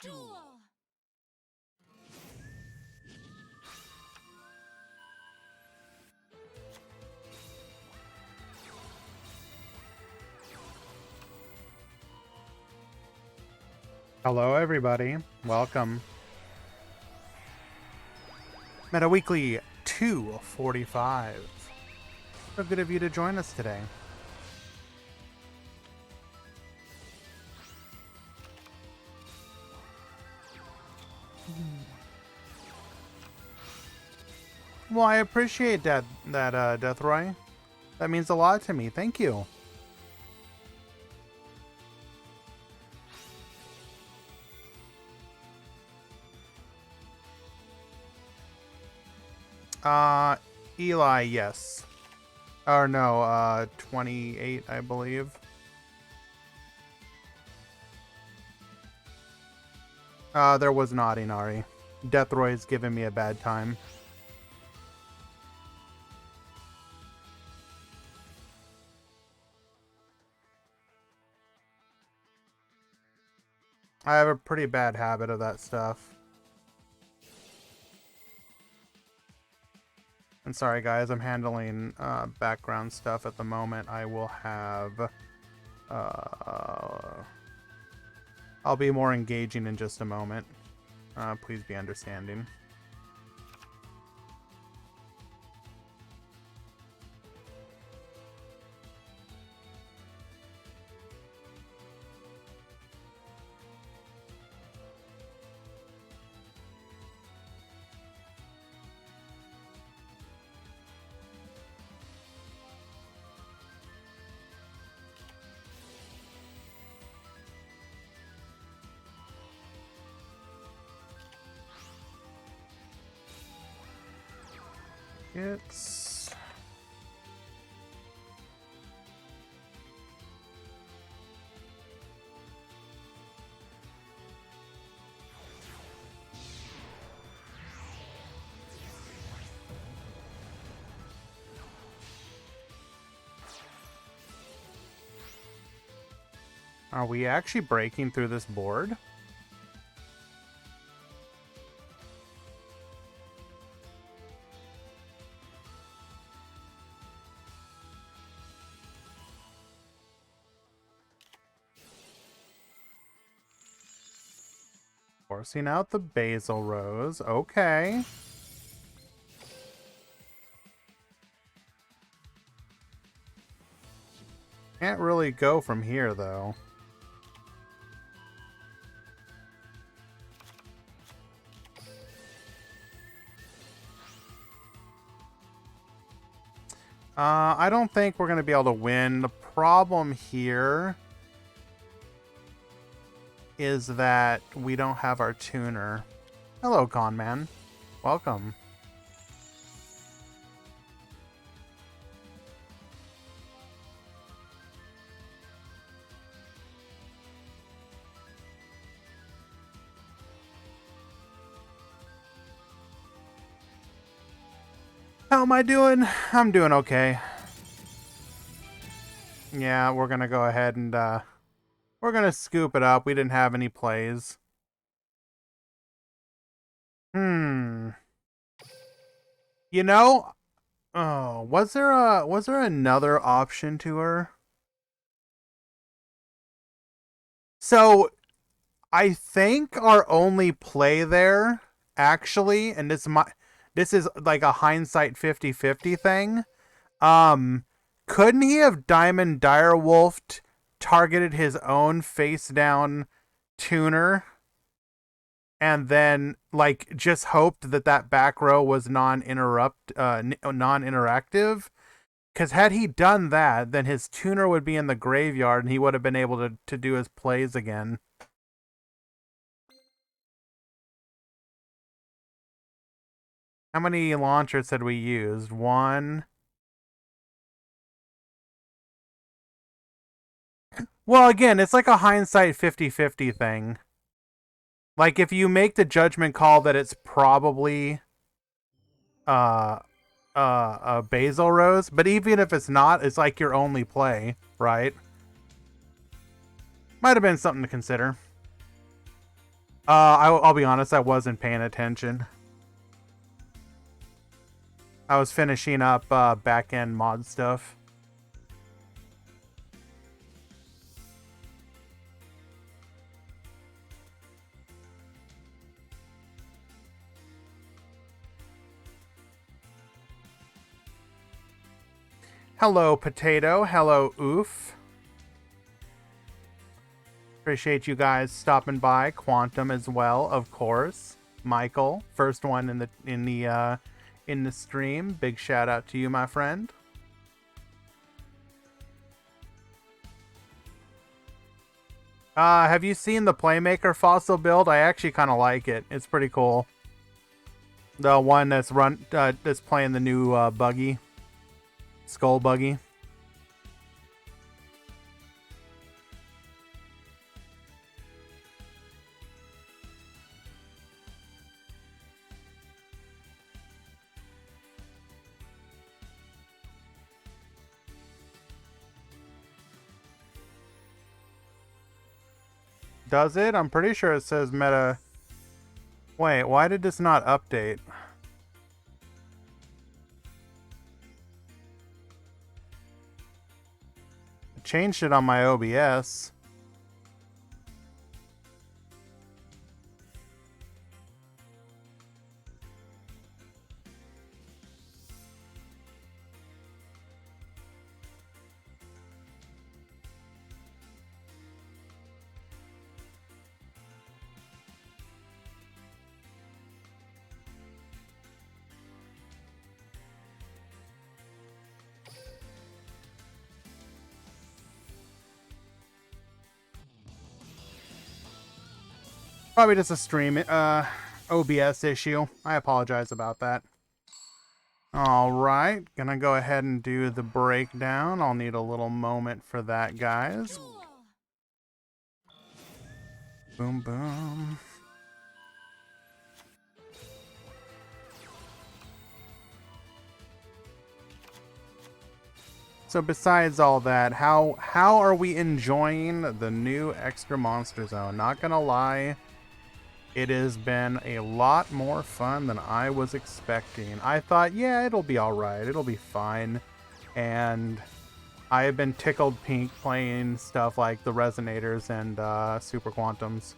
Duel! Hello everybody, welcome. Meta Weekly 245. So good of you to join us today. Well, I appreciate that, Deathroy. That means a lot to me. Thank you. Eli, yes. Or no, 28, I believe. There was not Inari. Deathroy's giving me a bad time. I have a pretty bad habit of that stuff. And sorry guys, I'm handling background stuff at the moment. I will have... I'll be more engaging in just a moment. Please be understanding. It's... Are we actually breaking through this board? Forcing out the Basil Rose. Okay. Can't really go from here, though. I don't think we're going to be able to win. The problem here is that we don't have our tuner. Hello, Conman. Welcome. How am I doing? I'm doing okay. Yeah, we're gonna go ahead and we're gonna scoop it up. We didn't have any plays. You know, oh, was there another option to her? So I think our only play there, actually, and this is like a hindsight 50-50 thing. Couldn't he have Diamond Direwolfed, targeted his own face down tuner, and then like just hoped that that back row was non-interactive. Because had he done that, then his tuner would be in the graveyard, and he would have been able to do his plays again. How many launchers had we used? One. Well, again, it's like a hindsight 50-50 thing. Like, if you make the judgment call that it's probably uh, a Basil Rose, but even if it's not, it's like your only play, right? Might have been something to consider. I'll be honest, I wasn't paying attention. I was finishing up back-end mod stuff. Hello, Potato. Hello, Oof. Appreciate you guys stopping by. Quantum as well, of course. Michael, first one in the stream. Big shout out to you, my friend. Have you seen the Playmaker fossil build? I actually kind of like it. It's pretty cool. The one that's playing the new buggy, skull buggy. Does it? I'm pretty sure it says meta. Wait, why did this not update? I changed it on my OBS. Probably just a stream OBS issue. I apologize about that. Alright, gonna go ahead and do the breakdown. I'll need a little moment for that, guys. Boom, boom. So besides all that, how are we enjoying the new extra monster zone? Not gonna lie, it has been a lot more fun than I was expecting. I thought, yeah, it'll be alright, it'll be fine. And I have been tickled pink playing stuff like the Resonators and Super Quantums.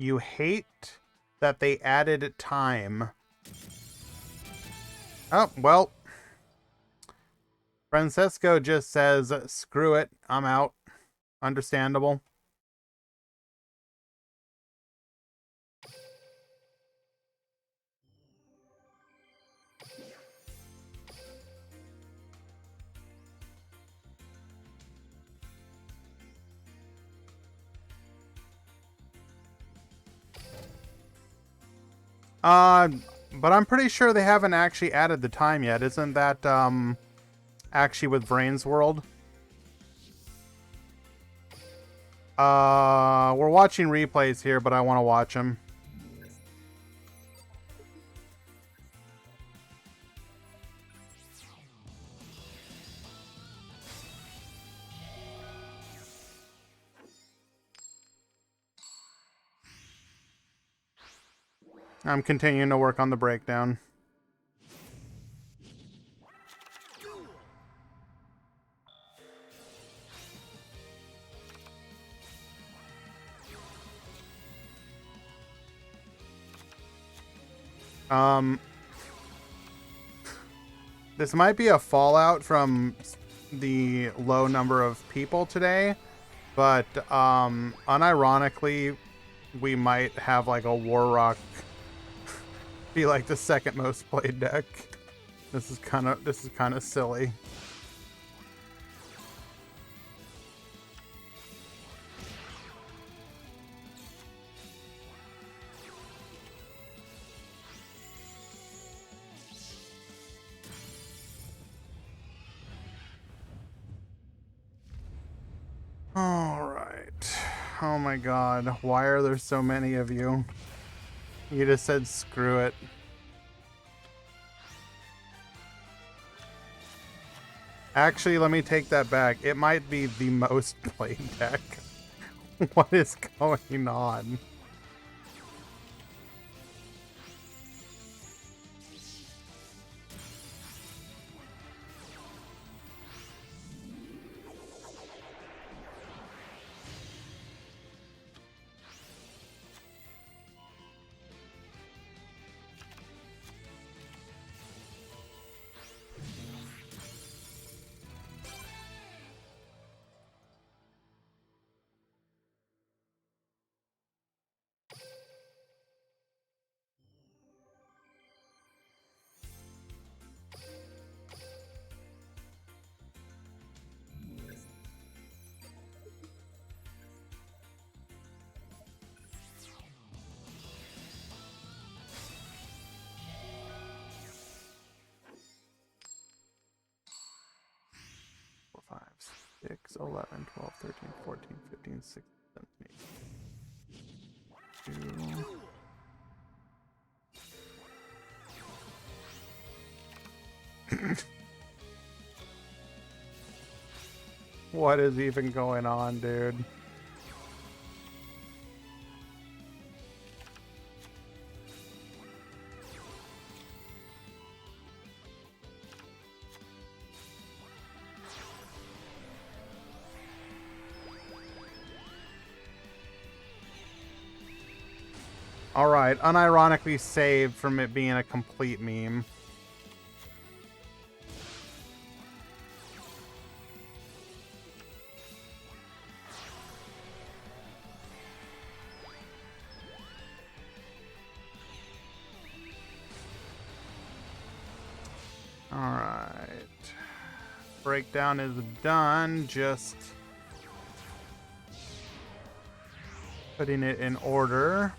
You hate that they added time. Oh, well. Francesco just says, screw it, I'm out. Understandable. But I'm pretty sure they haven't actually added the time yet. Isn't that, actually with Brain's World? We're watching replays here, but I want to watch them. I'm continuing to work on the breakdown. This might be a fallout from the low number of people today, but unironically, we might have like a War Rock be like the second most played deck. This is kind of silly. All right. Oh my god, why are there so many of you? You just said screw it. Actually, let me take that back. It might be the most played deck. What is going on? Four, 5, 6, 11, 12, 13, 14, 15, 16, 17, 18. 2. What is even going on, dude? Alright, unironically saved from it being a complete meme. Alright. Breakdown is done. Just putting it in order.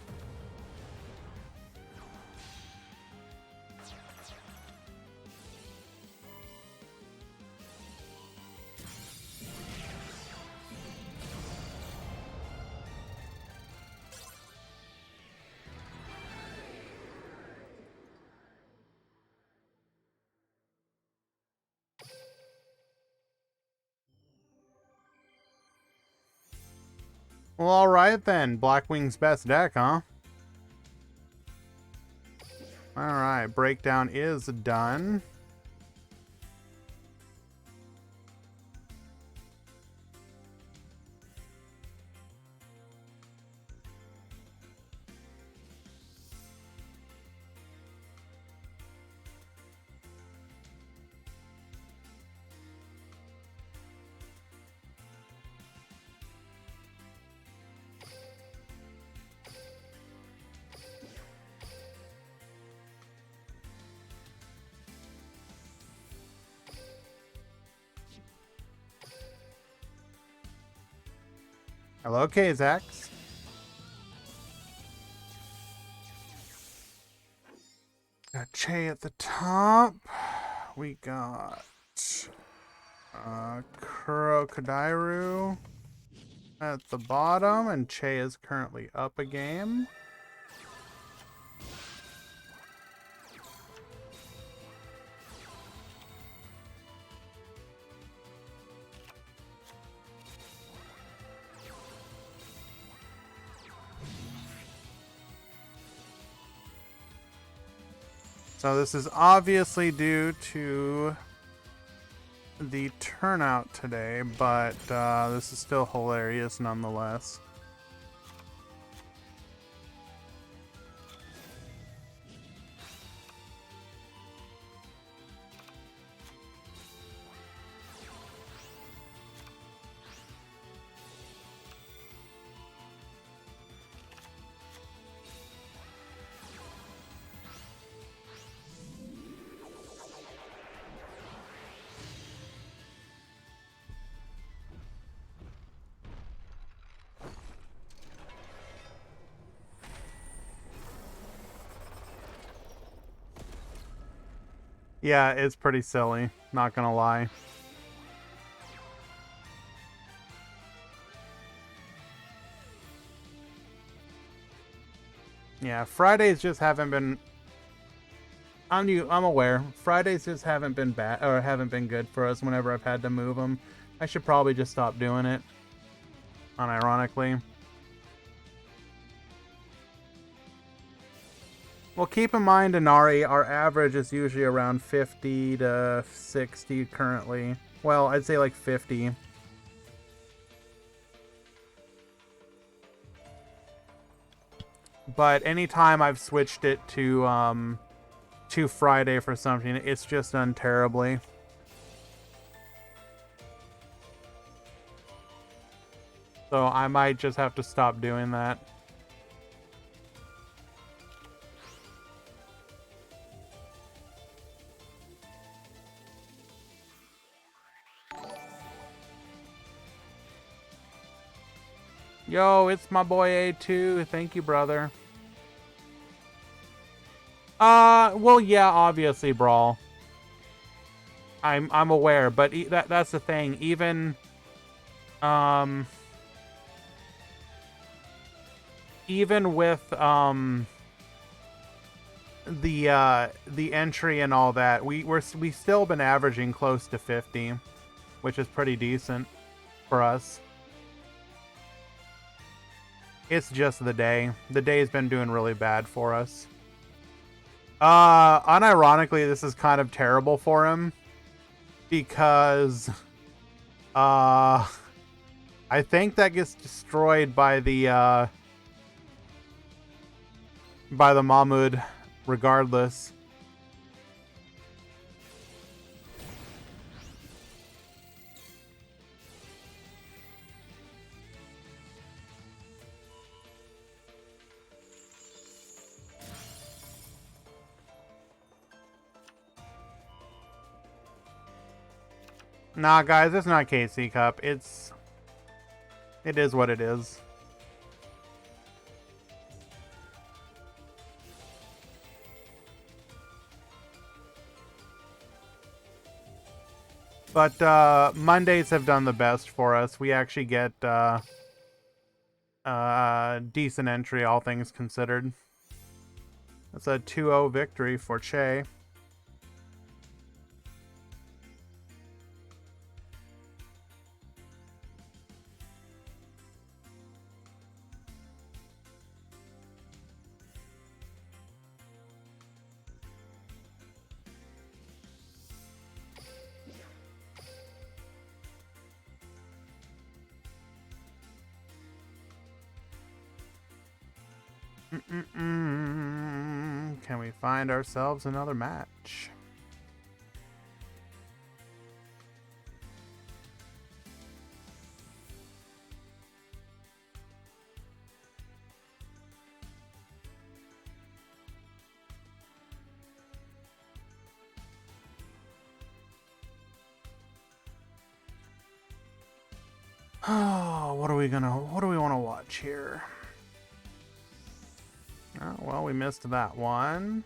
Well, alright then. Blackwing's best deck, huh? Alright, breakdown is done. Hello, Kazax. Got Che at the top. We got Kuro Kadairu at the bottom, and Che is currently up a game. So this is obviously due to the turnout today, but this is still hilarious nonetheless. Yeah, it's pretty silly, not gonna lie. Yeah, Fridays just haven't been. I'm aware. Fridays just haven't been bad or haven't been good for us whenever I've had to move them. I should probably just stop doing it. Unironically. Well, keep in mind, Inari, our average is usually around 50 to 60 currently. Well, I'd say like 50. But anytime I've switched it to Friday for something, it's just done terribly. So I might just have to stop doing that. Yo, it's my boy A2. Thank you, brother. Well, yeah, obviously, Brawl. I'm aware, but that's the thing. Um, even with the entry and all that, we still been averaging close to 50, which is pretty decent for us. It's just the day. The day's been doing really bad for us. Unironically, this is kind of terrible for him because I think that gets destroyed by the Mahmud regardless. Nah, guys, it's not KC Cup. It is what it is. But Mondays have done the best for us. We actually get decent entry, all things considered. That's a 2-0 victory for Che. Can we find ourselves another match? Oh, what do we want to watch here? Oh, well, we missed that one.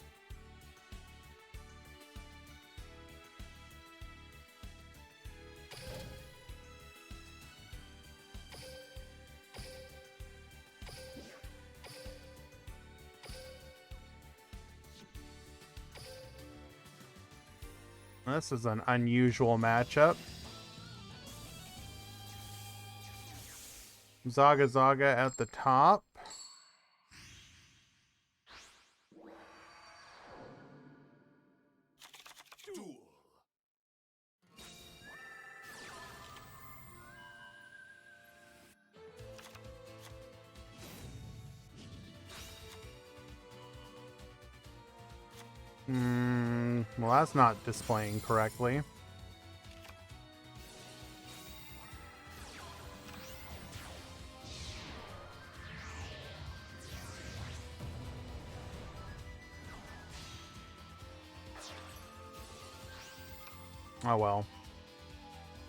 This is an unusual matchup. Zaga Zaga at the top. Well, that's not displaying correctly. Oh well.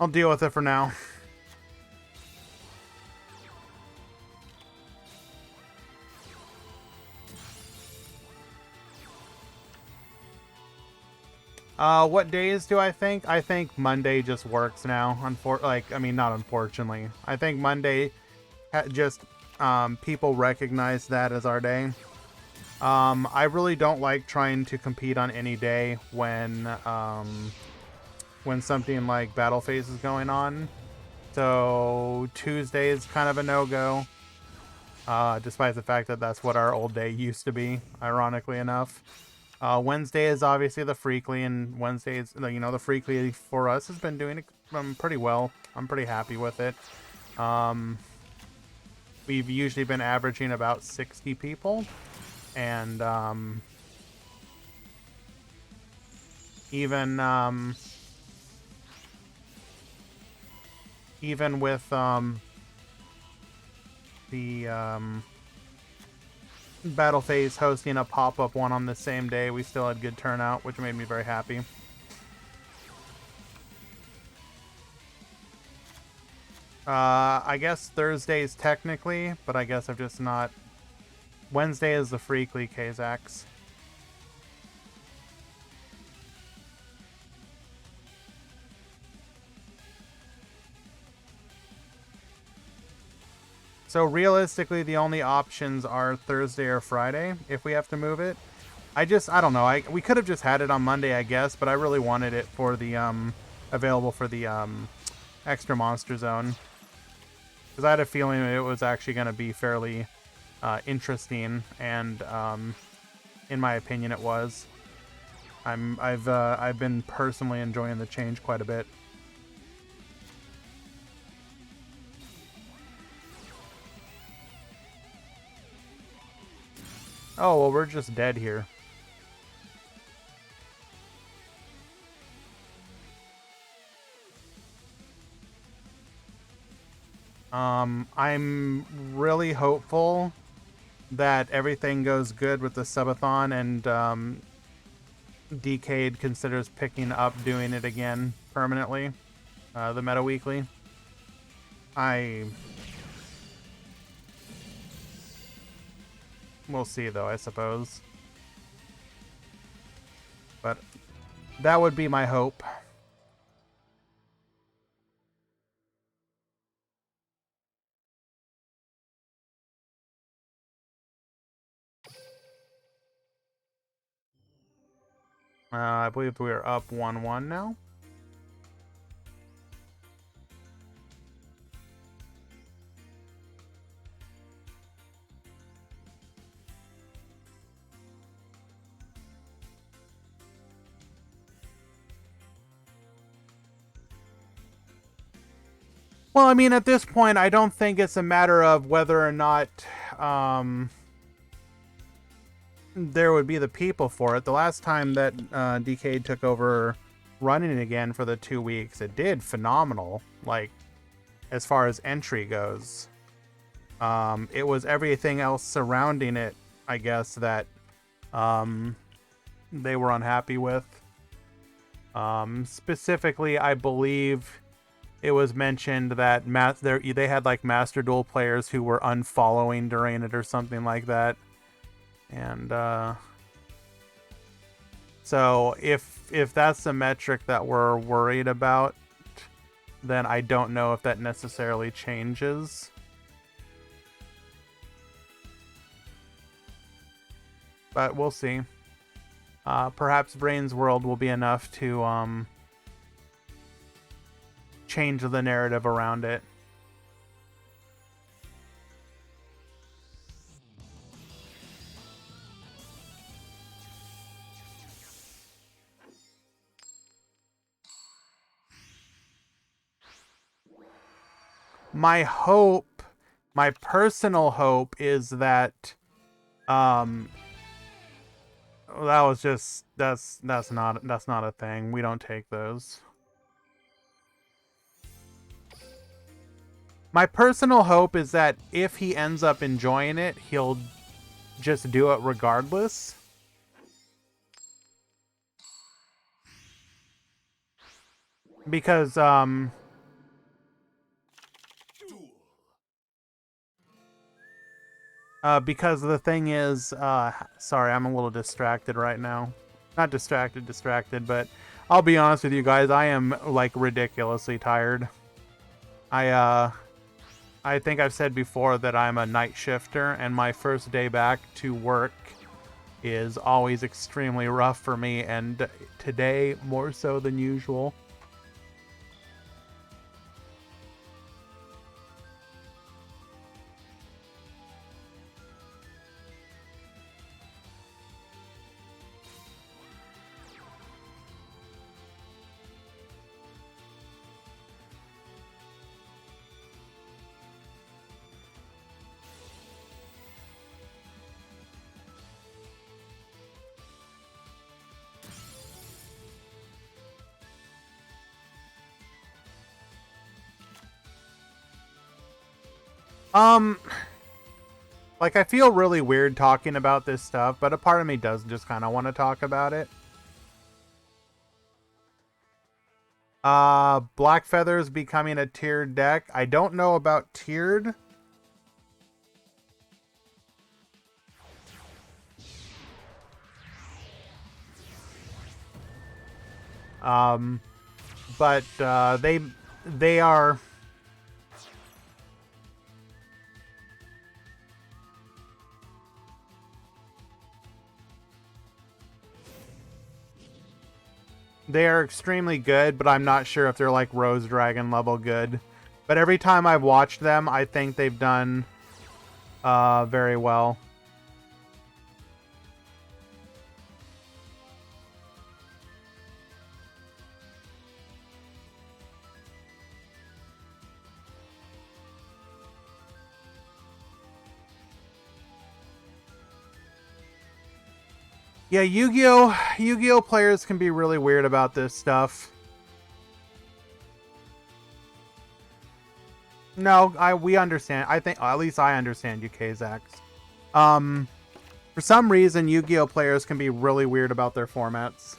I'll deal with it for now. What days do I think? I think Monday just works now. I mean, not unfortunately. I think Monday just people recognize that as our day. I really don't like trying to compete on any day when something like Battle Phase is going on. So Tuesday is kind of a no-go. Despite the fact that that's what our old day used to be, ironically enough. Wednesday is obviously the Freakly, and Wednesdays, the Freakly for us has been doing pretty well. I'm pretty happy with it. We've usually been averaging about 60 people, and even with the Battle Phase hosting a pop-up one on the same day, we still had good turnout, which made me very happy. I guess Thursdays technically, but I guess I've just not. Wednesday is the Freakly Kazax. So realistically, the only options are Thursday or Friday if we have to move it. I don't know. We could have just had it on Monday, I guess, but I really wanted it for the available for the extra monster zone, because I had a feeling it was actually going to be fairly interesting, and in my opinion, it was. I've been personally enjoying the change quite a bit. Oh well, we're just dead here. I'm really hopeful that everything goes good with the subathon, and Decade considers picking up doing it again permanently, the Meta Weekly. We'll see, though, I suppose. But that would be my hope. I believe we're up 1-1 now. Well, I mean, at this point, I don't think it's a matter of whether or not there would be the people for it. The last time that Decade took over running it again for the 2 weeks, it did phenomenal. Like, as far as entry goes, it was everything else surrounding it, I guess, that they were unhappy with. Specifically, I believe it was mentioned that they had like Master Duel players who were unfollowing during it or something like that. And so if that's the metric that we're worried about, then I don't know if that necessarily changes. But we'll see. Perhaps Brain's World will be enough to change the narrative around it. My hope, my personal hope, is that that was just that's not a thing. We don't take those. My personal hope is that if he ends up enjoying it, he'll just do it regardless. Because because the thing is, sorry, I'm a little distracted right now. Not distracted, but I'll be honest with you guys, I am like ridiculously tired. I think I've said before that I'm a night shifter, and my first day back to work is always extremely rough for me, and today more so than usual. Like, I feel really weird talking about this stuff, but a part of me does just kind of want to talk about it. Black Feathers becoming a tiered deck. I don't know about tiered. But they are. They are extremely good, but I'm not sure if they're like Rose Dragon level good. But every time I've watched them, I think they've done very well. Yeah, Yu-Gi-Oh players can be really weird about this stuff. No, we understand. I think at least I understand you, Kzax. For some reason, Yu-Gi-Oh players can be really weird about their formats.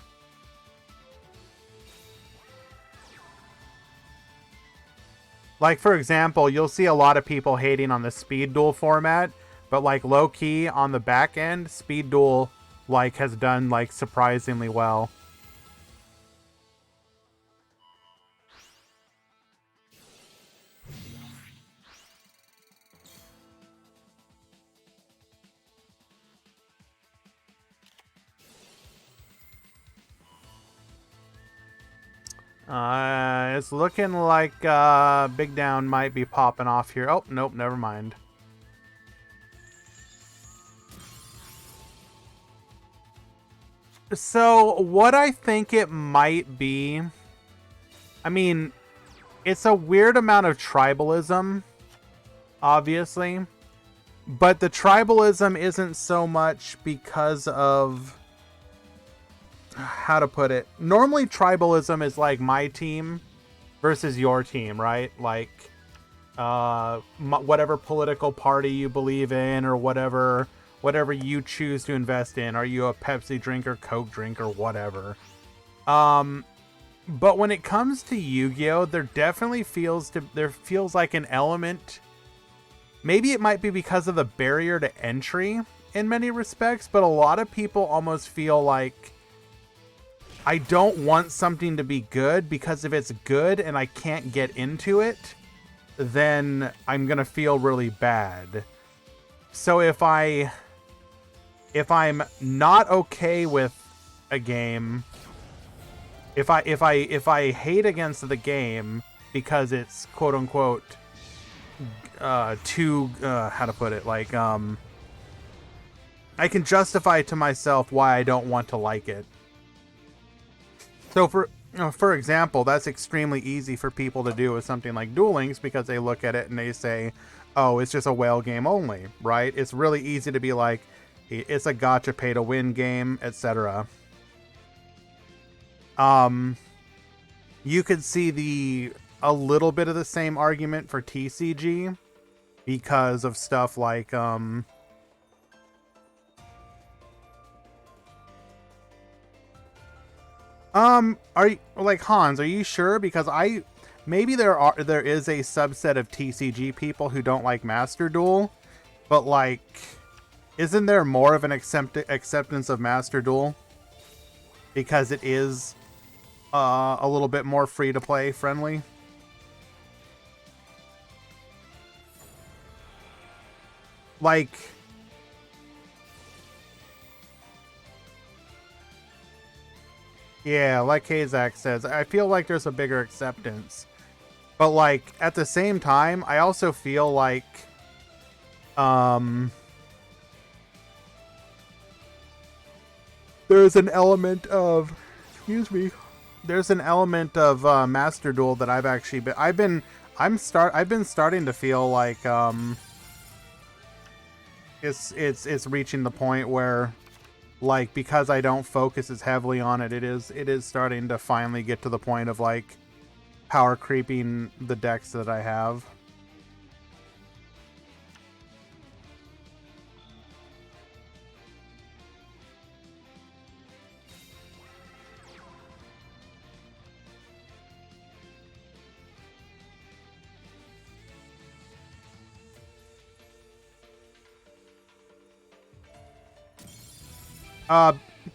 Like, for example, you'll see a lot of people hating on the Speed Duel format, but like low-key on the back end, Speed Duel like has done like surprisingly well. It's looking like Big Down might be popping off here. Oh, nope, never mind. So, what I think it might be... I mean, it's a weird amount of tribalism, obviously. But the tribalism isn't so much because of... How to put it? Normally, tribalism is like my team versus your team, right? Like, whatever political party you believe in or whatever you choose to invest in. Are you a Pepsi drinker, Coke drinker, whatever? But when it comes to Yu-Gi-Oh, there definitely feels like an element. Maybe it might be because of the barrier to entry in many respects, but a lot of people almost feel like I don't want something to be good because if it's good and I can't get into it, then I'm gonna feel really bad. So if I'm not okay with a game, if I hate against the game because it's quote unquote too how to put it, like I can justify to myself why I don't want to like it. So for example, that's extremely easy for people to do with something like Duel Links because they look at it and they say, oh, it's just a whale game only, right? It's really easy to be like, It's a gotcha pay to win game, etc. You could see a little bit of the same argument for TCG because of stuff like are you, like, Hans, are you sure? Because maybe there is a subset of TCG people who don't like Master Duel, but like, isn't there more of an acceptance of Master Duel because it is a little bit more free to play friendly? Like, yeah, like Kazak says, I feel like there's a bigger acceptance. But like at the same time, I also feel like there's an element of, excuse me, there's an element of Master Duel that I've been starting to feel like it's reaching the point where, like, because I don't focus as heavily on it, it is starting to finally get to the point of like power creeping the decks that I have.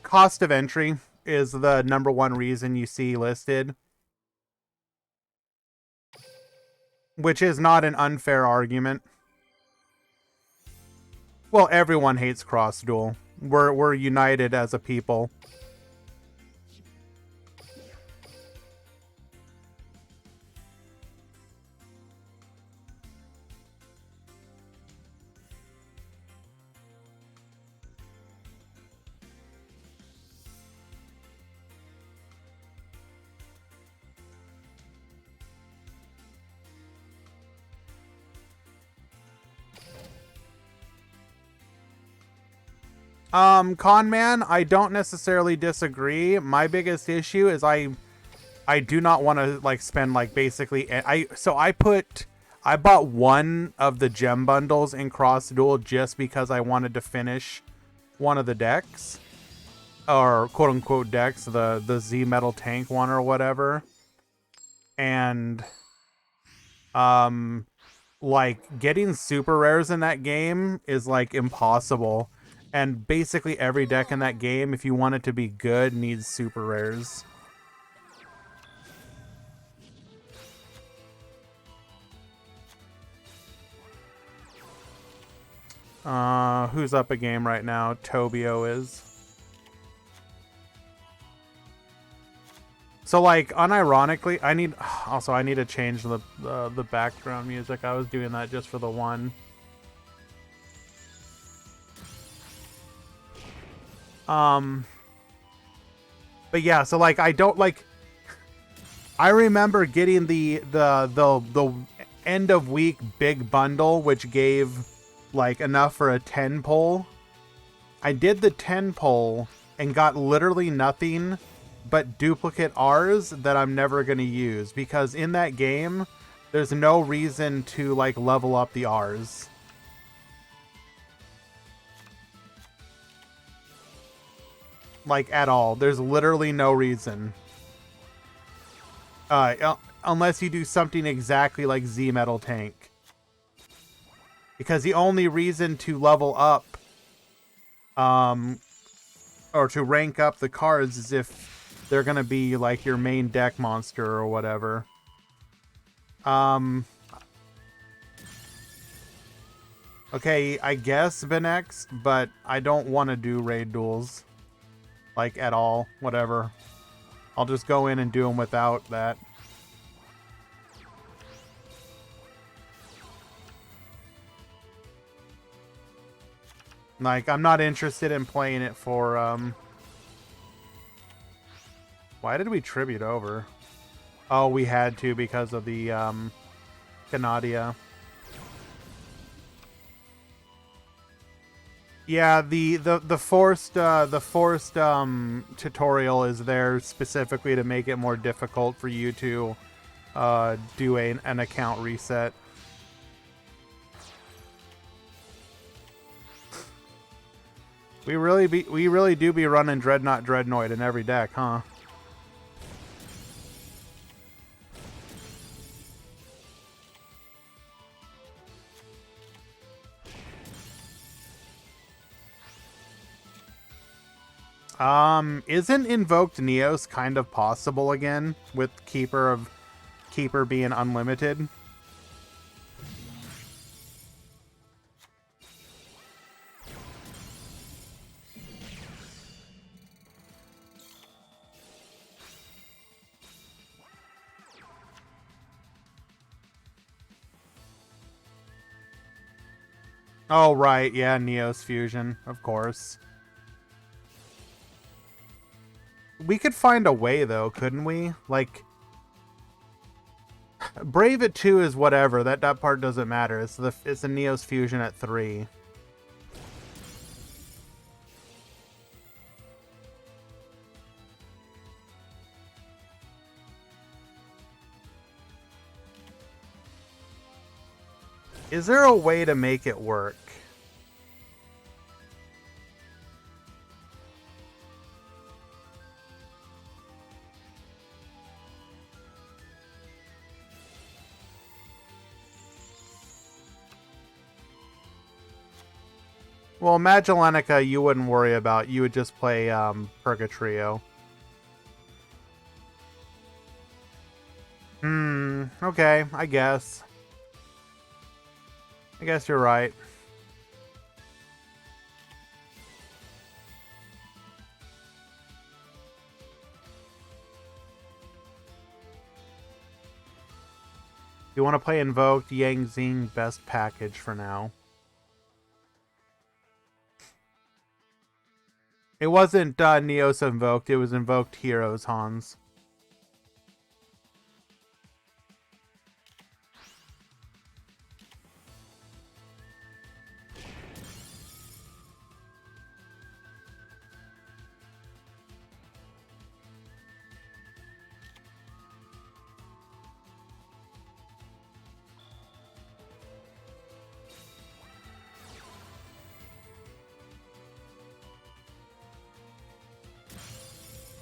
Cost of entry is the number one reason you see listed, which is not an unfair argument. Well, everyone hates cross duel. We're united as a people. Conman, I don't necessarily disagree. My biggest issue is I do not want to like spend like basically I bought one of the gem bundles in Cross Duel just because I wanted to finish one of the decks, or quote unquote decks, the Z Metal Tank one or whatever. And like getting super rares in that game is like impossible. And basically every deck in that game, if you want it to be good, needs super rares. Who's up a game right now? Tobio is. So like, unironically, I need to change the background music. I was doing that just for the one. But yeah, so like I don't like. I remember getting the end of week big bundle, which gave like enough for a 10 pull. I did the 10 pull and got literally nothing but duplicate R's that I'm never gonna use, because in that game there's no reason to like level up the R's. Like, at all. There's literally no reason. Unless you do something exactly like Z Metal Tank. Because the only reason to level up, or to rank up the cards is if they're gonna be like your main deck monster or whatever. Okay, I guess Benext, but I don't want to do raid duels. Like, at all. Whatever. I'll just go in and do them without that. Like, I'm not interested in playing it for, Why did we tribute over? Oh, we had to because of the, Canadia. Yeah, the forced tutorial is there specifically to make it more difficult for you to do an account reset. We really do be running Dreadnought Dreadnoid in every deck, huh? Isn't Invoked Neos kind of possible again with Keeper being unlimited? Oh, right. Yeah, Neos Fusion, of course. We could find a way, though, couldn't we? Like, Brave at 2 is whatever. That part doesn't matter. It's the Neos Fusion at 3. Is there a way to make it work? Well, Magellantica you wouldn't worry about. You would just play Purgatrio. Okay, I guess. I guess you're right. You want to play Invoked, EMZerging, best package for now. It wasn't Neos Invoked, it was Invoked Heroes, Hans.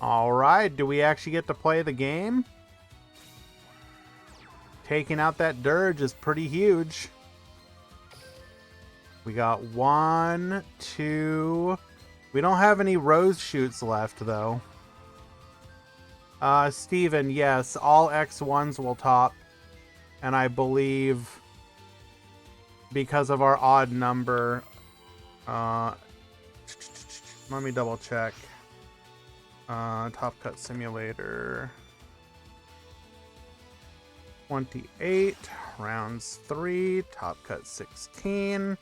Alright, do we actually get to play the game? Taking out that Dirge is pretty huge. We got 1, 2... We don't have any Rose Shoots left, though. Steven, yes, all X1s will top. And I believe because of our odd number... let me double check. Top Cut Simulator. 28. Rounds 3. Top Cut 16.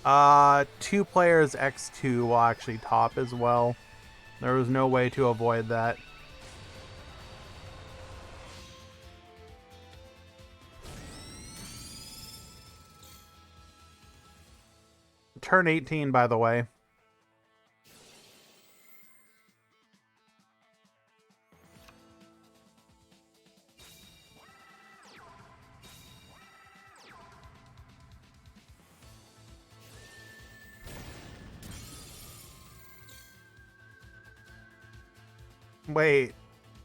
2 players X2 will actually top as well. There was no way to avoid that. Turn 18, by the way. Wait,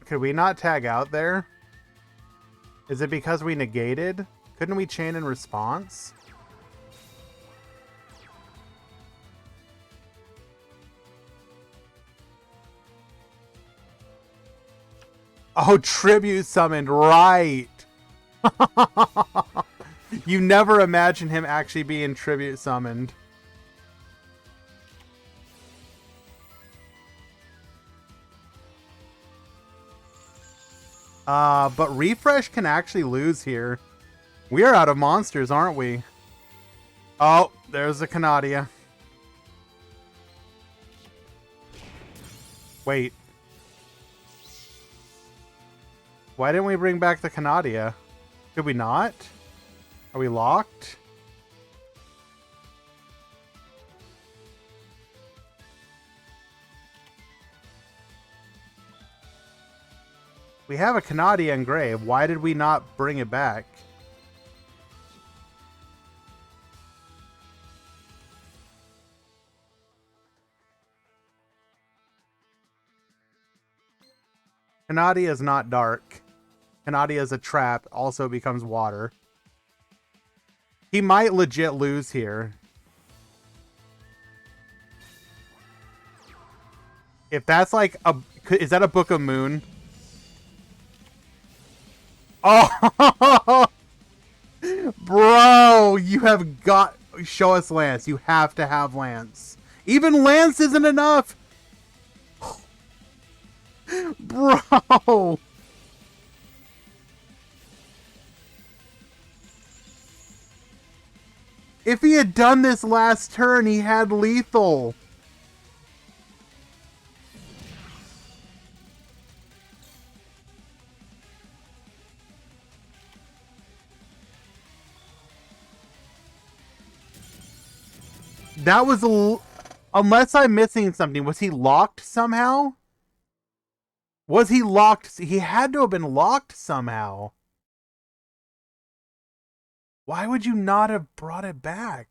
could we not tag out there? Is it because we negated? Couldn't we chain in response? Oh, tribute summoned, right. You never imagine him actually being tribute summoned. But Refresh can actually lose here. We are out of monsters, aren't we? Oh, there's the Canadia. Wait. Why didn't we bring back the Canadia? Could we not? Are we locked? We have a Canadia engraved. Why did we not bring it back? Canadia is not dark. Canadia is a trap, also becomes water. He might legit lose here. If that's like a... Is that a Book of Moon? Oh! Bro, you have got... Show us Lance. You have to have Lance. Even Lance isn't enough! Bro! If he had done this last turn, he had lethal. That was unless I'm missing something. Was he locked somehow? Was he locked? He had to have been locked somehow. Why would you not have brought it back?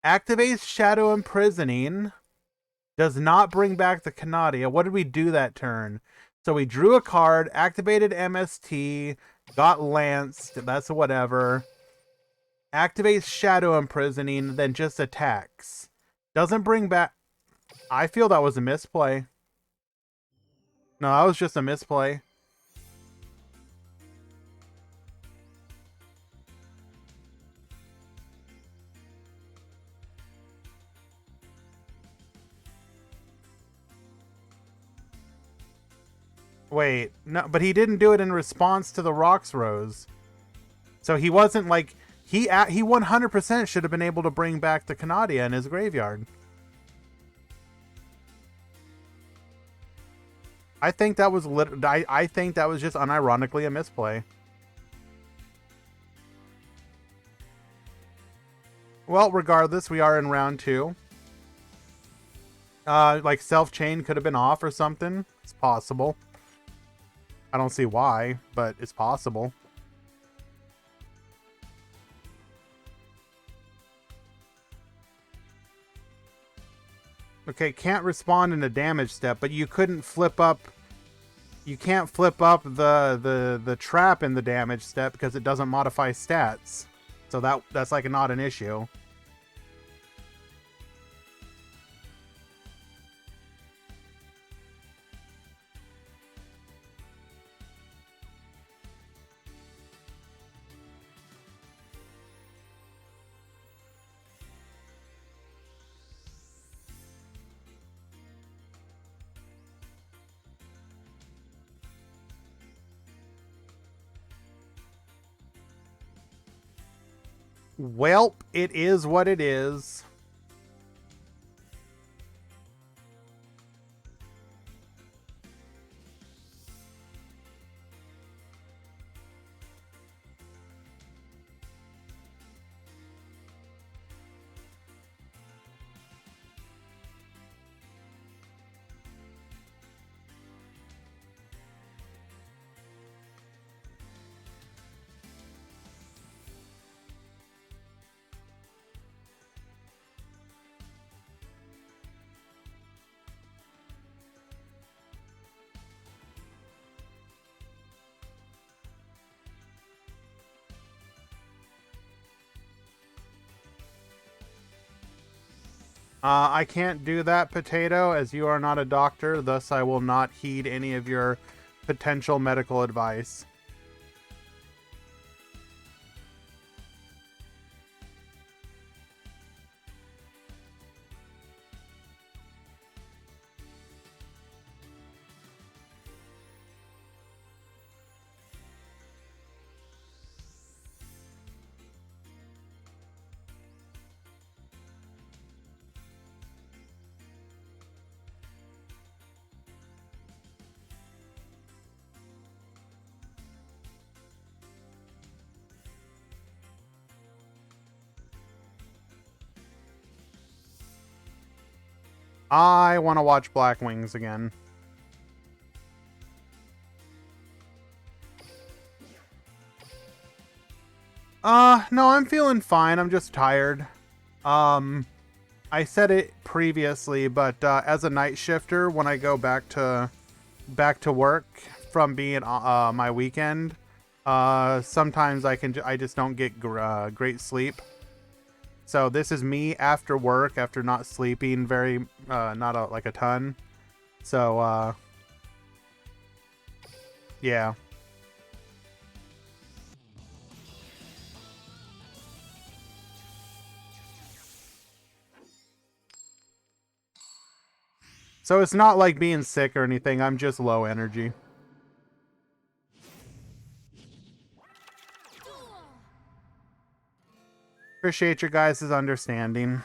Activates Shadow Imprisoning. Does not bring back the Canadia. What did we do that turn? So we drew a card, activated MST, got lanced. That's whatever. Activates Shadow Imprisoning, then just attacks. Doesn't bring back... I feel that was a misplay. No, that was just a misplay. Wait, no, but he didn't do it in response to the Rocks Rose. So he wasn't like... He 100% should have been able to bring back the Canadia in his graveyard. I think that was I think that was just unironically a misplay. Well, regardless, we are in round 2. Like self-chain could have been off or something. It's possible. I don't see why, but it's possible. Okay, can't respond in a damage step, but you couldn't flip up... You can't flip up the trap in the damage step because it doesn't modify stats. So that's like not an issue. Welp, it is what it is. I can't do that, Potato, as you are not a doctor, thus I will not heed any of your potential medical advice. I want to watch Black Wings again. No, I'm feeling fine. I'm just tired. Um, I said it previously, but as a night shifter, when I go back to work from being my weekend, sometimes I just don't get great sleep. So this is me after work, after not sleeping very not like a ton. So yeah. So it's not like being sick or anything. I'm just low energy. Duel. Appreciate your guys' understanding.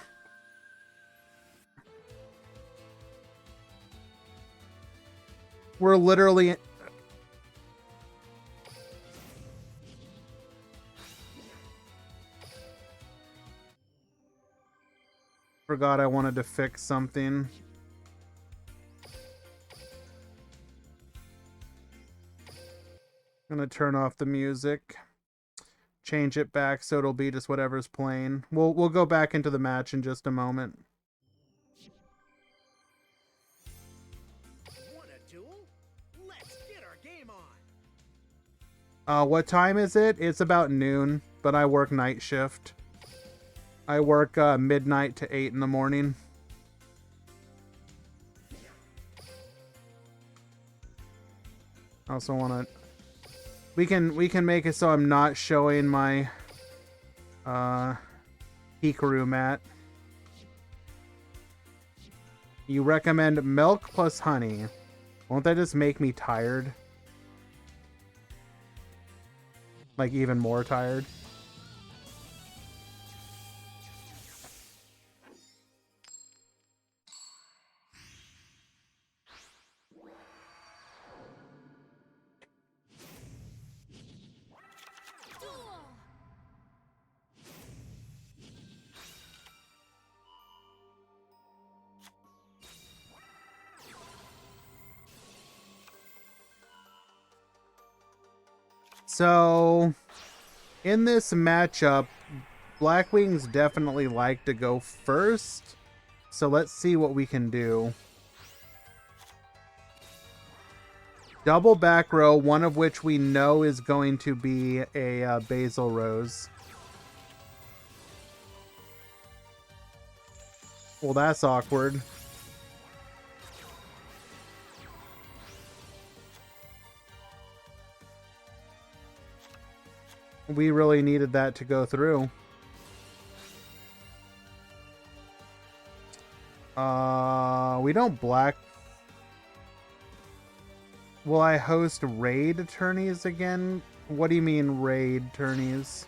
We're literally... Forgot I wanted to fix something. Gonna turn off the music. Change it back so it'll be just whatever's playing. We'll go back into the match in just a moment. Want a duel? Let's get our game on. What time is it? It's about noon, but I work night shift. I work midnight to 8 in the morning. I also want to... We can make it so I'm not showing my Hikaru mat. You recommend milk plus honey. Won't that just make me tired? Like even more tired? Duel. So, in this matchup, Blackwings definitely like to go first. So let's see what we can do. Double back row, one of which we know is going to be a Basil Rose. Well, that's awkward. We really needed that to go through. We don't black. Will I host raid tourneys again? What do you mean raid tourneys?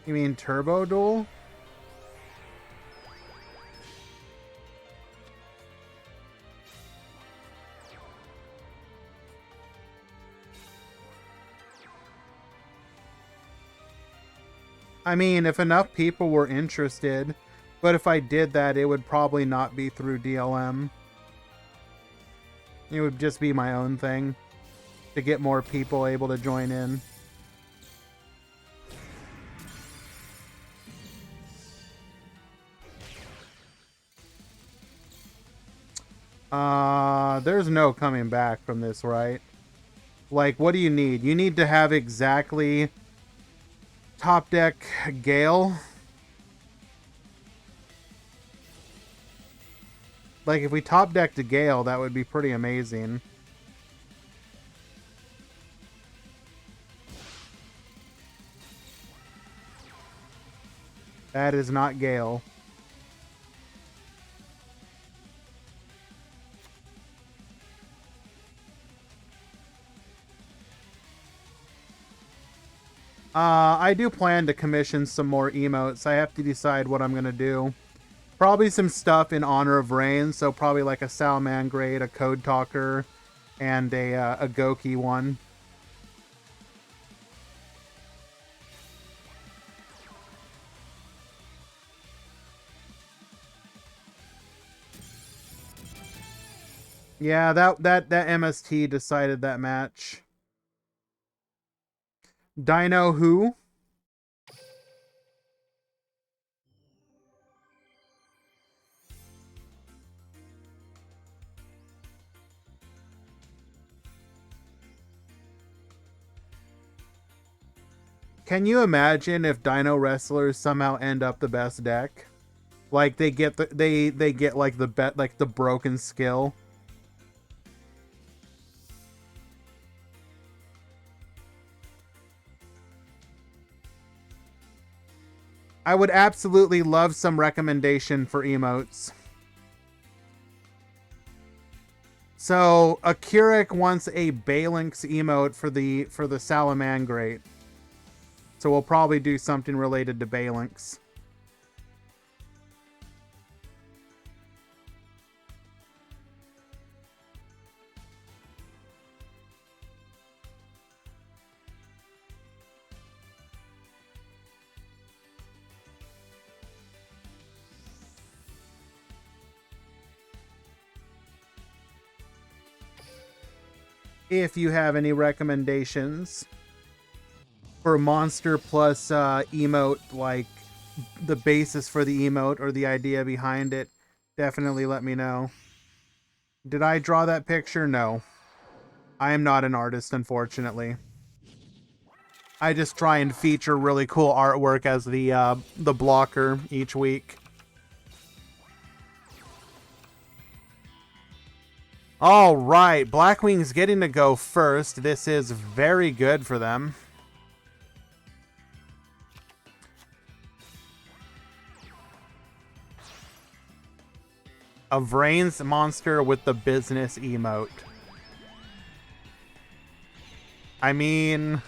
You mean turbo duel? I mean, if enough people were interested, but if I did that, it would probably not be through DLM. It would just be my own thing to get more people able to join in. There's no coming back from this, right? Like, what do you need? You need to have exactly top deck Gale. Like, if we top decked a Gale, that would be pretty amazing. That is not Gale. I do plan to commission some more emotes. I have to decide what I'm going to do. Probably some stuff in honor of Rain, so probably like a Salamangreat, a Code Talker, and a Goki one. Yeah, that MST decided that match. Dino who? Can you imagine if Dino Wrestlers somehow end up the best deck? Like they get they get like the broken skill. I would absolutely love some recommendation for emotes. So Akirik wants a Balinx emote for the Salamangreat. So we'll probably do something related to Balinx. If you have any recommendations for monster plus emote, like the basis for the emote or the idea behind it, definitely let me know. Did I draw that picture? No. I am not an artist, unfortunately. I just try and feature really cool artwork as the blocker each week. All right, Blackwing's getting to go first. This is very good for them. A Vrain's monster with the business emote. I mean...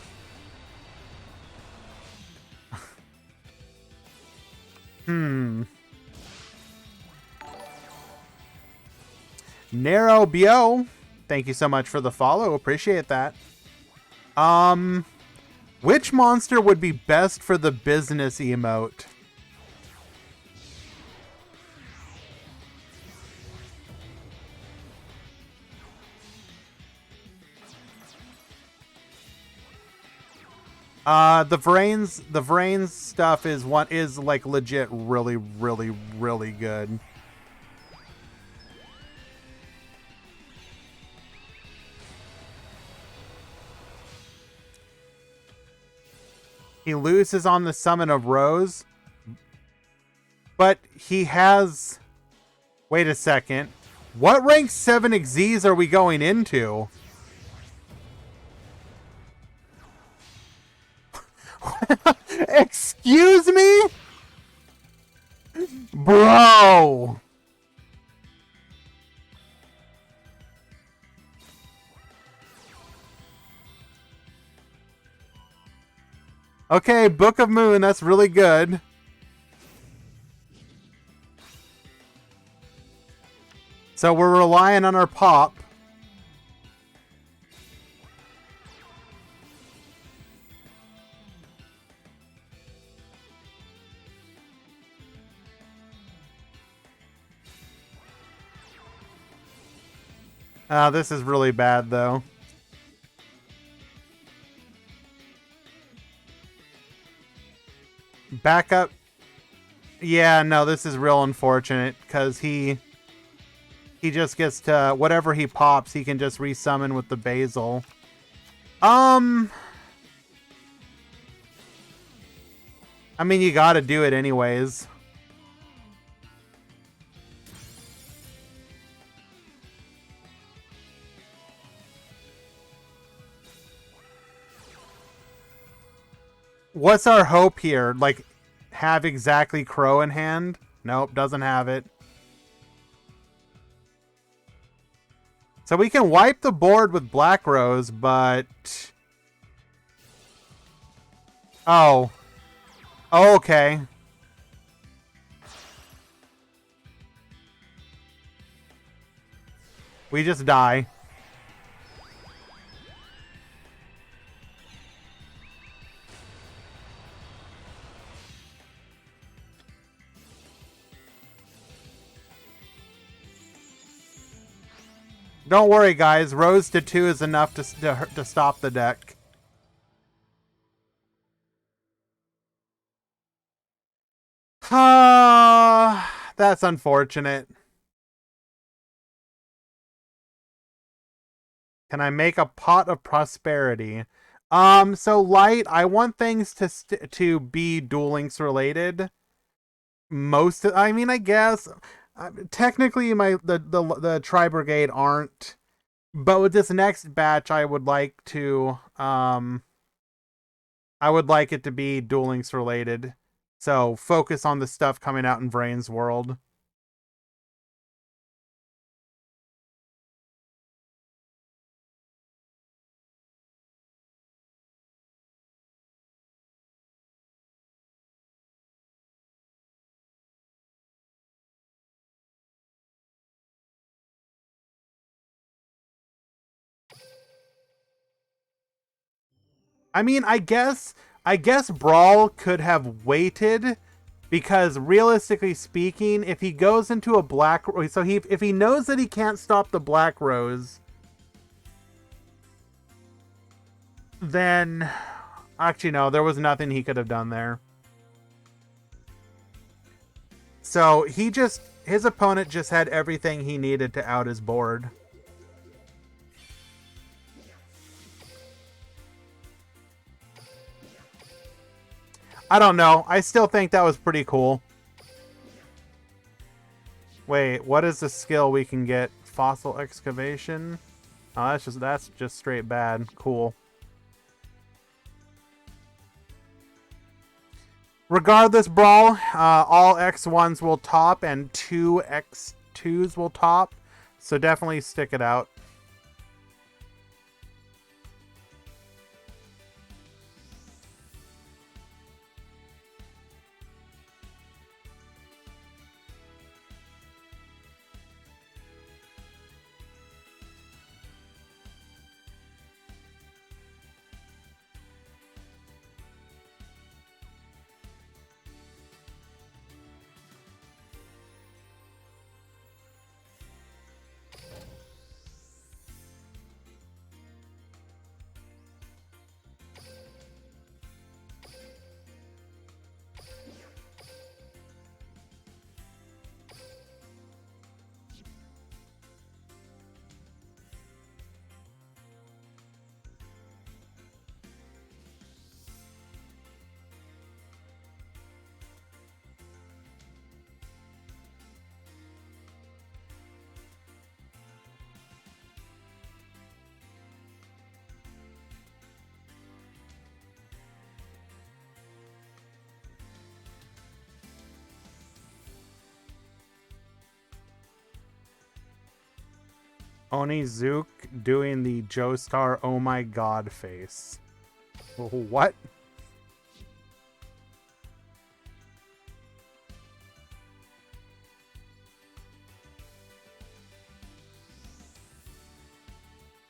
Narrow Bio, thank you so much for the follow. Appreciate that. Which monster would be best for the business emote? The Vrain's stuff is like legit really, really, really good. He loses on the summon of Rose. But he has... Wait a second. What rank 7 Xyz are we going into? Excuse me? Bro! Okay, Book of Moon, that's really good. So we're relying on our pop. This is really bad, though. Back up. Yeah, no, this is real unfortunate, because he just gets to... Whatever he pops, he can just resummon with the Basil. I mean, you gotta do it anyways. What's our hope here? Like, have exactly Crow in hand? Nope, doesn't have it. So we can wipe the board with Black Rose, but... Oh. Oh, okay. We just die. Don't worry, guys. Rose to 2 is enough to stop the deck. That's unfortunate. Can I make a pot of prosperity? So Light, I want things to be Duel Links related. I mean, I guess technically the Tri Brigade aren't, but with this next batch, I would like it to be Duel Links related. So focus on the stuff coming out in Vrain's world. I mean, I guess Brawl could have waited, because realistically speaking, if he goes into a if he knows that he can't stop the Black Rose, then actually no, there was nothing he could have done there. So his opponent just had everything he needed to out his board. I don't know. I still think that was pretty cool. Wait, what is the skill we can get? Fossil excavation? Oh, that's just straight bad. Cool. Regardless, Brawl, all X1s will top and 2 X2s will top. So definitely stick it out. Onizuke doing the Joestar oh my god face. What?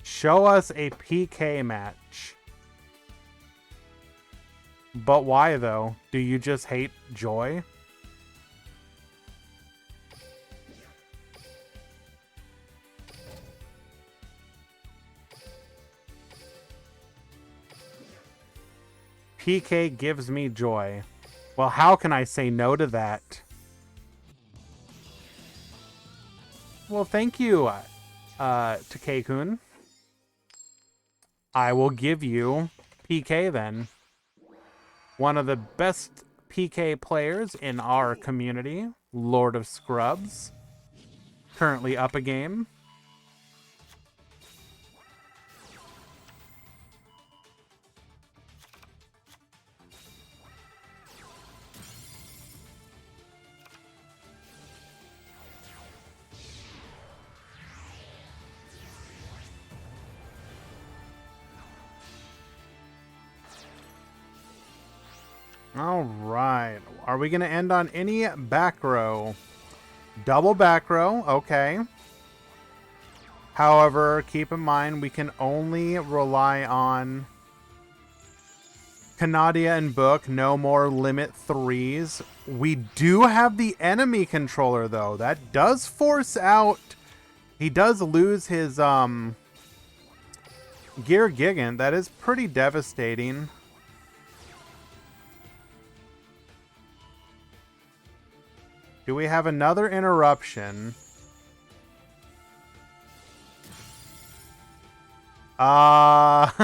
Show us a PK match. But why though? Do you just hate Joy? PK gives me joy. Well, how can I say no to that? Well, thank you, Takei-kun. I will give you PK then. One of the best PK players in our community, Lord of Scrubs. Currently up a game. All right. Are we going to end on any back row? Double back row. Okay. However, keep in mind we can only rely on Canadia and Book. No more limit 3s. We do have the enemy controller, though. That does force out... He does lose his Gear Gigant. That is pretty devastating. Do we have another interruption? Doesn't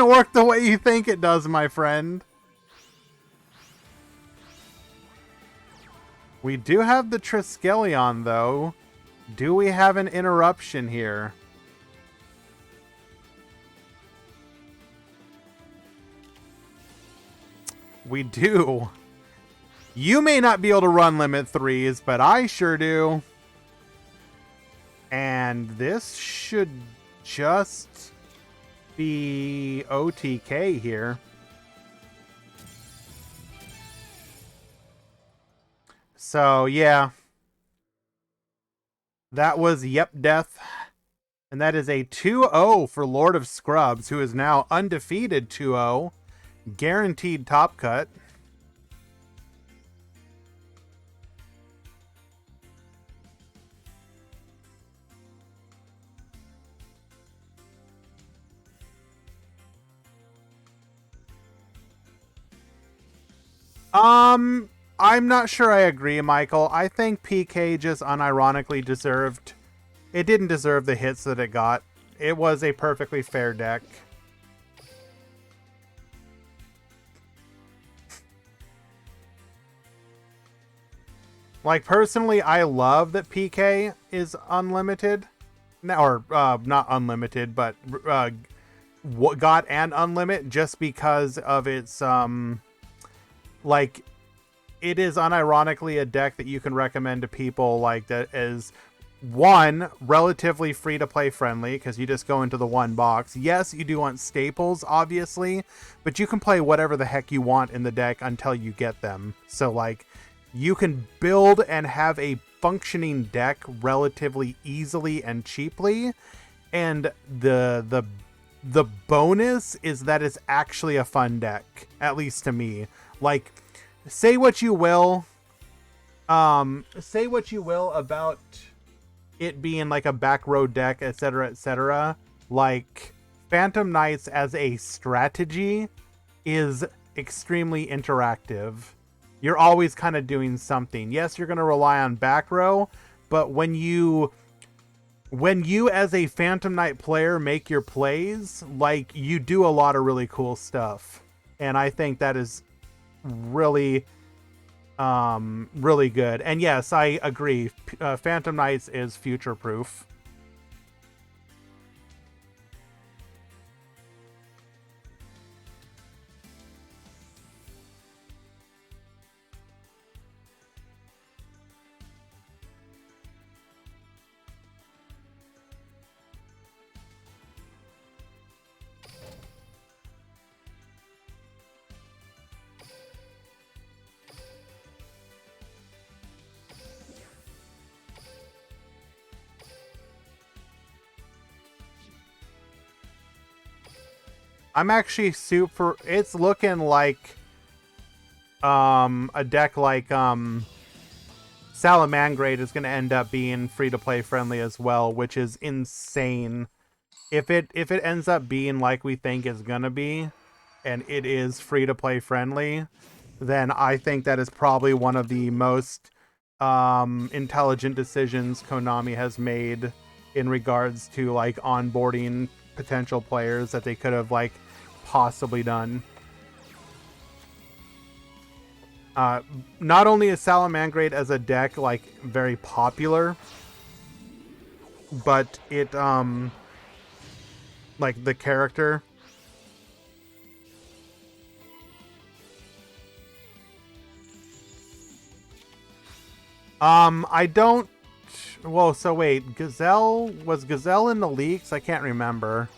work the way you think it does, my friend. We do have the Triskelion, though. Do we have an interruption here? We do. You may not be able to run limit 3s, but I sure do. And this should just be OTK here. So, yeah. That was Yep Death. And that is a 2-0 for Lord of Scrubs, who is now undefeated 2-0. Guaranteed top cut. I'm not sure I agree, Michael. I think PK just unironically deserved... It didn't deserve the hits that it got. It was a perfectly fair deck. Like, personally, I love that PK is unlimited. Or, not unlimited, but got an unlimit just because of its, like... It is unironically a deck that you can recommend to people, like, that is, one, relatively free to play friendly, because you just go into the one box. Yes, you do want staples, obviously, but you can play whatever the heck you want in the deck until you get them. So, like, you can build and have a functioning deck relatively easily and cheaply, and the bonus is that it's actually a fun deck, at least to me. Like, say what you will about it being like a back row deck, etc., etc. Like, Phantom Knights as a strategy is extremely interactive. You're always kind of doing something. Yes, you're going to rely on back row, but when you as a Phantom Knight player make your plays, like, you do a lot of really cool stuff. And I think that is really really good. And yes, I agree, Phantom Knights is future proof. I'm actually super... It's looking like a deck like Salamangrade is going to end up being free-to-play friendly as well, which is insane. If it ends up being like we think it's going to be, and it is free-to-play friendly, then I think that is probably one of the most intelligent decisions Konami has made in regards to, like, onboarding potential players that they could have, like, possibly done. Not only is Salamangrade as a deck, like, very popular, but it like, the character, I don't... Well, so wait, Gazelle... Was Gazelle in the leaks? I can't remember.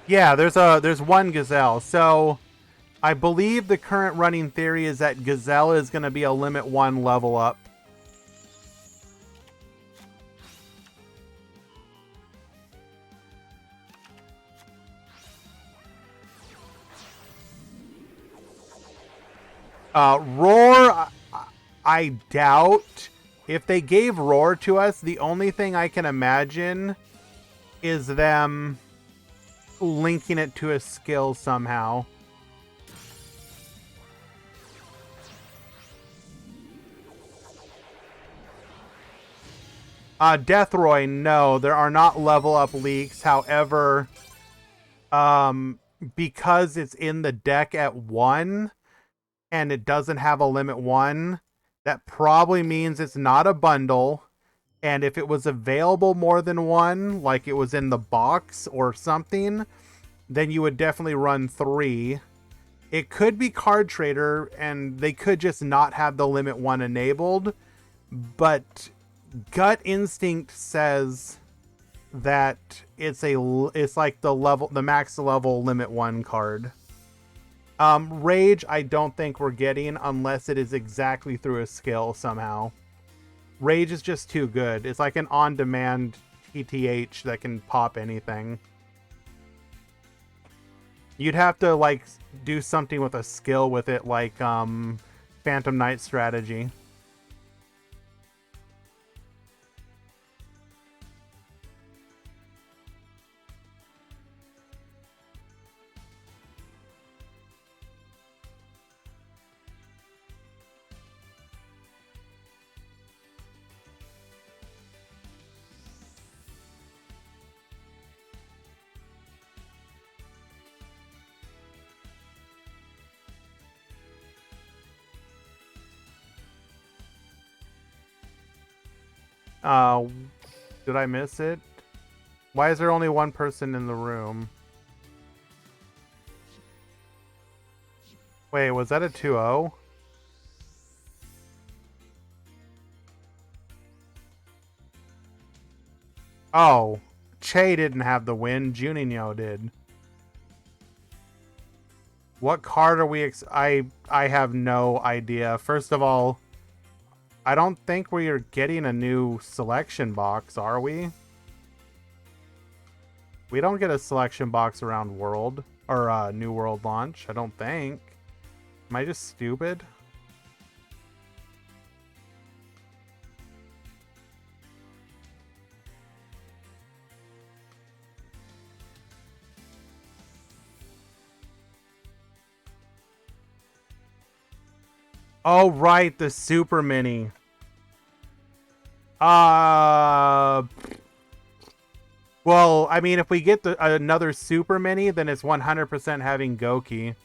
Yeah, there's one Gazelle. So, I believe the current running theory is that Gazelle is going to be a limit 1 level up. Roar, I doubt If they gave Roar to us, the only thing I can imagine is them linking it to a skill somehow. Deathroy, no, there are not level up leaks. However, because it's in the deck at 1 and it doesn't have a limit 1, that probably means it's not a bundle. And if it was available more than 1, like it was in the box or something, then you would definitely run 3. It could be Card Trader, and they could just not have the limit 1 enabled. But gut instinct says that it's like the max level limit 1 card. Rage, I don't think we're getting unless it is exactly through a skill somehow. Rage is just too good. It's like an on-demand TTH that can pop anything. You'd have to like do something with a skill with it, like Phantom Knight strategy. Did I miss it? Why is there only one person in the room? Wait, was that a 2-0? Oh, Che didn't have the win. Juninho did. What card are we I have no idea. First of all, I don't think we are getting a new selection box, are we? We don't get a selection box around World or New World launch, I don't think. Am I just stupid? Oh, right, the Super Mini. Well, I mean, if we get another Super Mini, then it's 100% having Goki.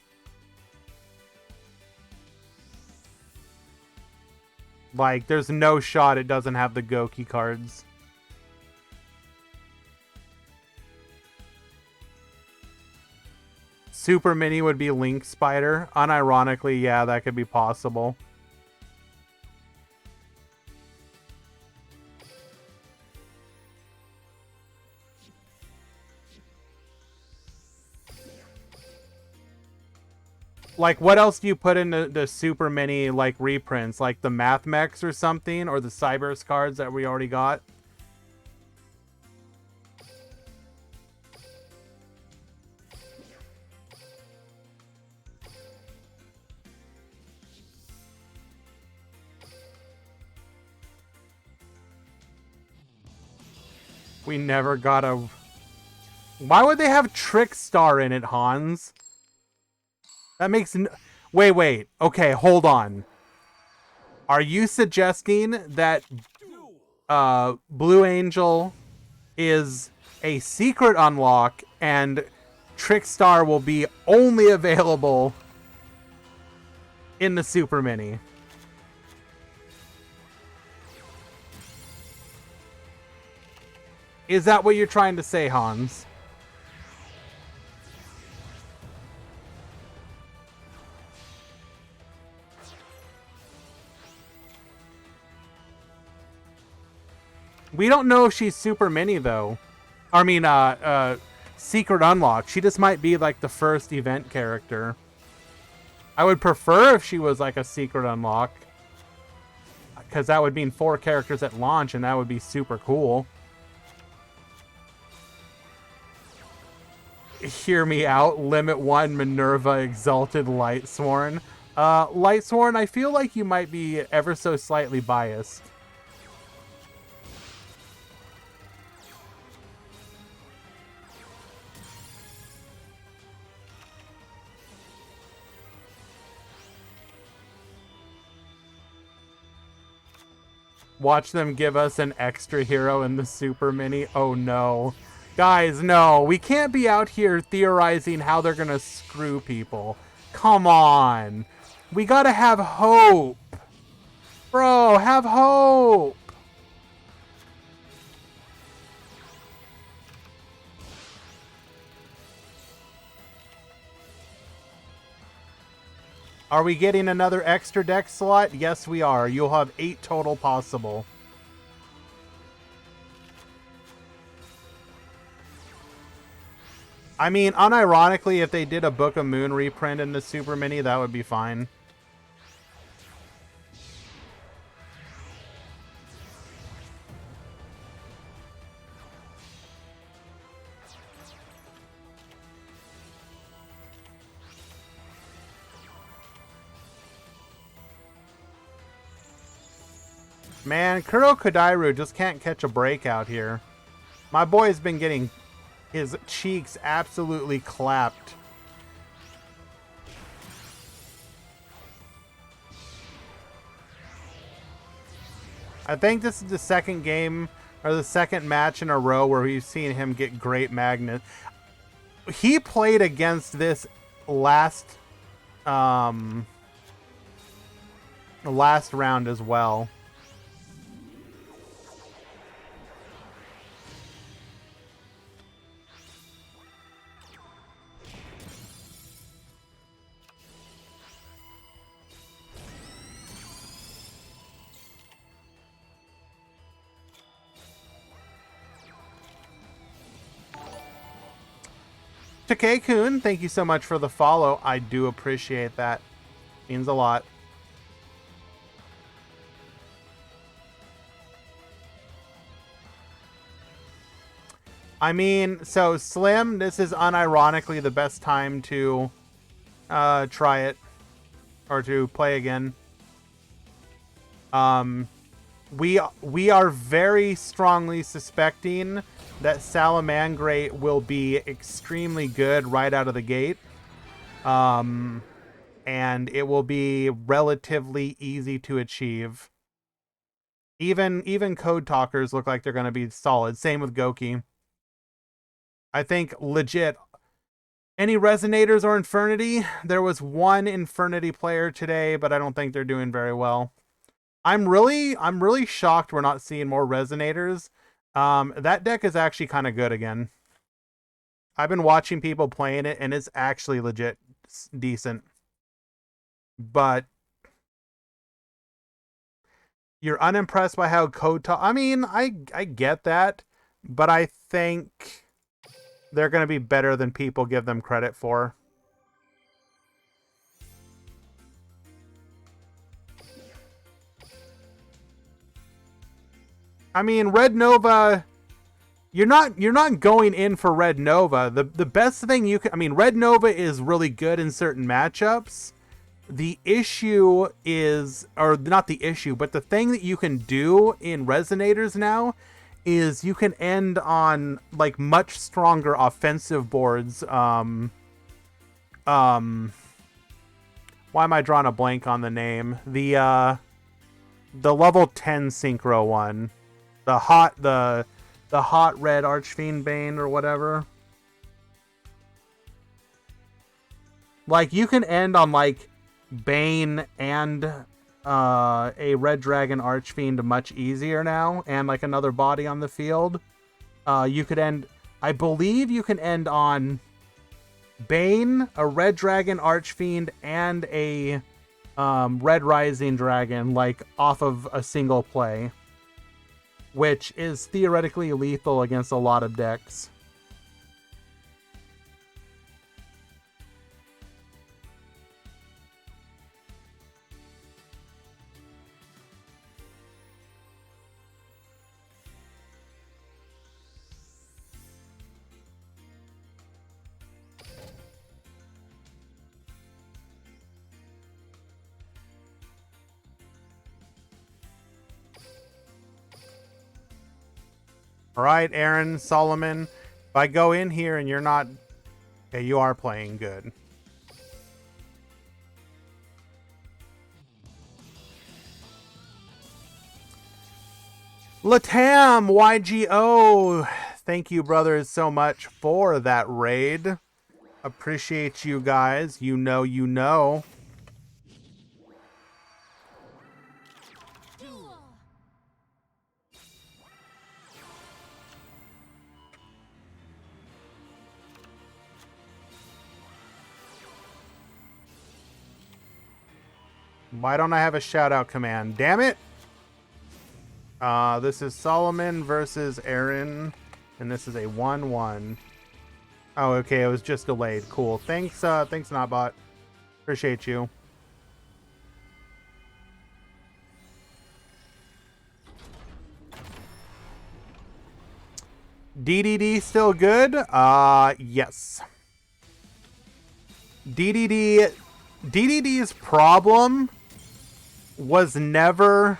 Like, there's no shot it doesn't have the Goki cards. Super Mini would be Link Spider. Unironically, yeah, that could be possible. Like, what else do you put in the Super Mini, like, reprints? Like the Math Mechs or something? Or the Cybers cards that we already got? We never got a... Why would they have Trickstar in it, Hans? That makes wait. Okay, hold on. Are you suggesting that Blue Angel is a secret unlock and Trickstar will be only available in the Super Mini? Is that what you're trying to say, Hans? We don't know if she's Super Mini, though. I mean, Secret Unlock. She just might be, like, the first event character. I would prefer if she was, like, a Secret Unlock. Because that would mean 4 characters at launch, and that would be super cool. Hear me out. Limit 1, Minerva, Exalted, Lightsworn. Lightsworn, I feel like you might be ever so slightly biased. Watch them give us an extra hero in the Super Mini. Oh no. Guys, no. We can't be out here theorizing how they're gonna screw people. Come on. We gotta have hope. Bro, have hope. Are we getting another extra deck slot? Yes, we are. You'll have 8 total possible. I mean, unironically, if they did a Book of Moon reprint in the Super Mini, that would be fine. Man, Kuro Kodairu just can't catch a break out here. My boy has been getting his cheeks absolutely clapped. I think this is the second game, or the second match in a row where we've seen him get great magnet. He played against this last round as well. Takei-kun, thank you so much for the follow. I do appreciate that. Means a lot. I mean, so Slim, this is unironically the best time to try it. Or to play again. We are very strongly suspecting that Salamangreat will be extremely good right out of the gate. And it will be relatively easy to achieve. Even Code Talkers look like they're going to be solid. Same with Goki. I think legit. Any Resonators or Infernity? There was one Infernity player today, but I don't think they're doing very well. I'm really shocked we're not seeing more Resonators. That deck is actually kind of good again. I've been watching people playing it, and it's actually legit decent. But you're unimpressed by how Code Talk... I mean, I get that, but I think they're going to be better than people give them credit for. I mean, Red Nova, you're not going in for Red Nova. The best thing you can... I mean, Red Nova is really good in certain matchups. The issue is... Or not the issue, but the thing that you can do in Resonators now is you can end on like much stronger offensive boards. Why am I drawing a blank on the name? The level 10 synchro one. The hot red Archfiend Bane or whatever. Like you can end on like Bane and a Red Dragon Archfiend much easier now, and like another body on the field. You could end, I believe you can end on Bane, a Red Dragon Archfiend, and a Red Rising Dragon, like off of a single play, which is theoretically lethal against a lot of decks. All right, Aaron, Solomon, if I go in here and you're not... Okay, you are playing good. Latam YGO, thank you, brothers, so much for that raid. Appreciate you guys. You know, you know. Duel. Why don't I have a shout out command? Damn it! This is Solomon versus Aaron, and this is a 1-1. Oh, okay, it was just delayed. Cool. Thanks, Notbot. Appreciate you. DDD still good? Yes. DDD's problem was never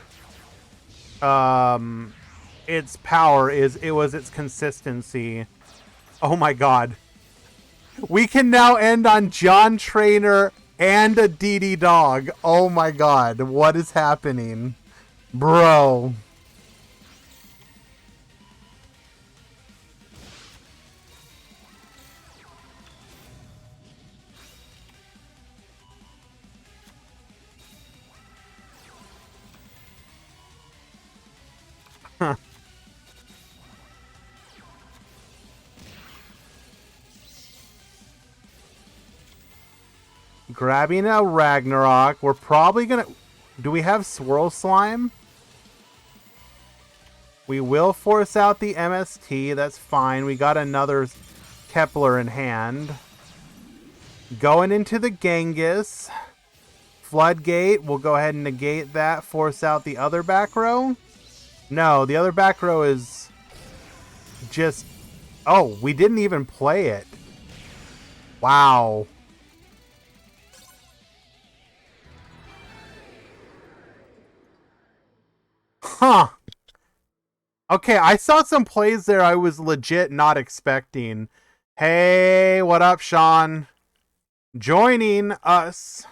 its power, it was its consistency. Oh my god. We can now end on John Trainer and a DD dog. Oh my god, what is happening? Bro. Huh. Grabbing a Ragnarok. We're probably gonna... Do we have Swirl Slime? We will force out the MST. That's fine. We got another Kepler in hand. Going into the Genghis. Floodgate. We'll go ahead and negate that. Force out the other back row. No, the other back row is just... Oh, we didn't even play it. Wow. Huh. Okay, I saw some plays there I was legit not expecting. Hey, what up, Sean? Joining us.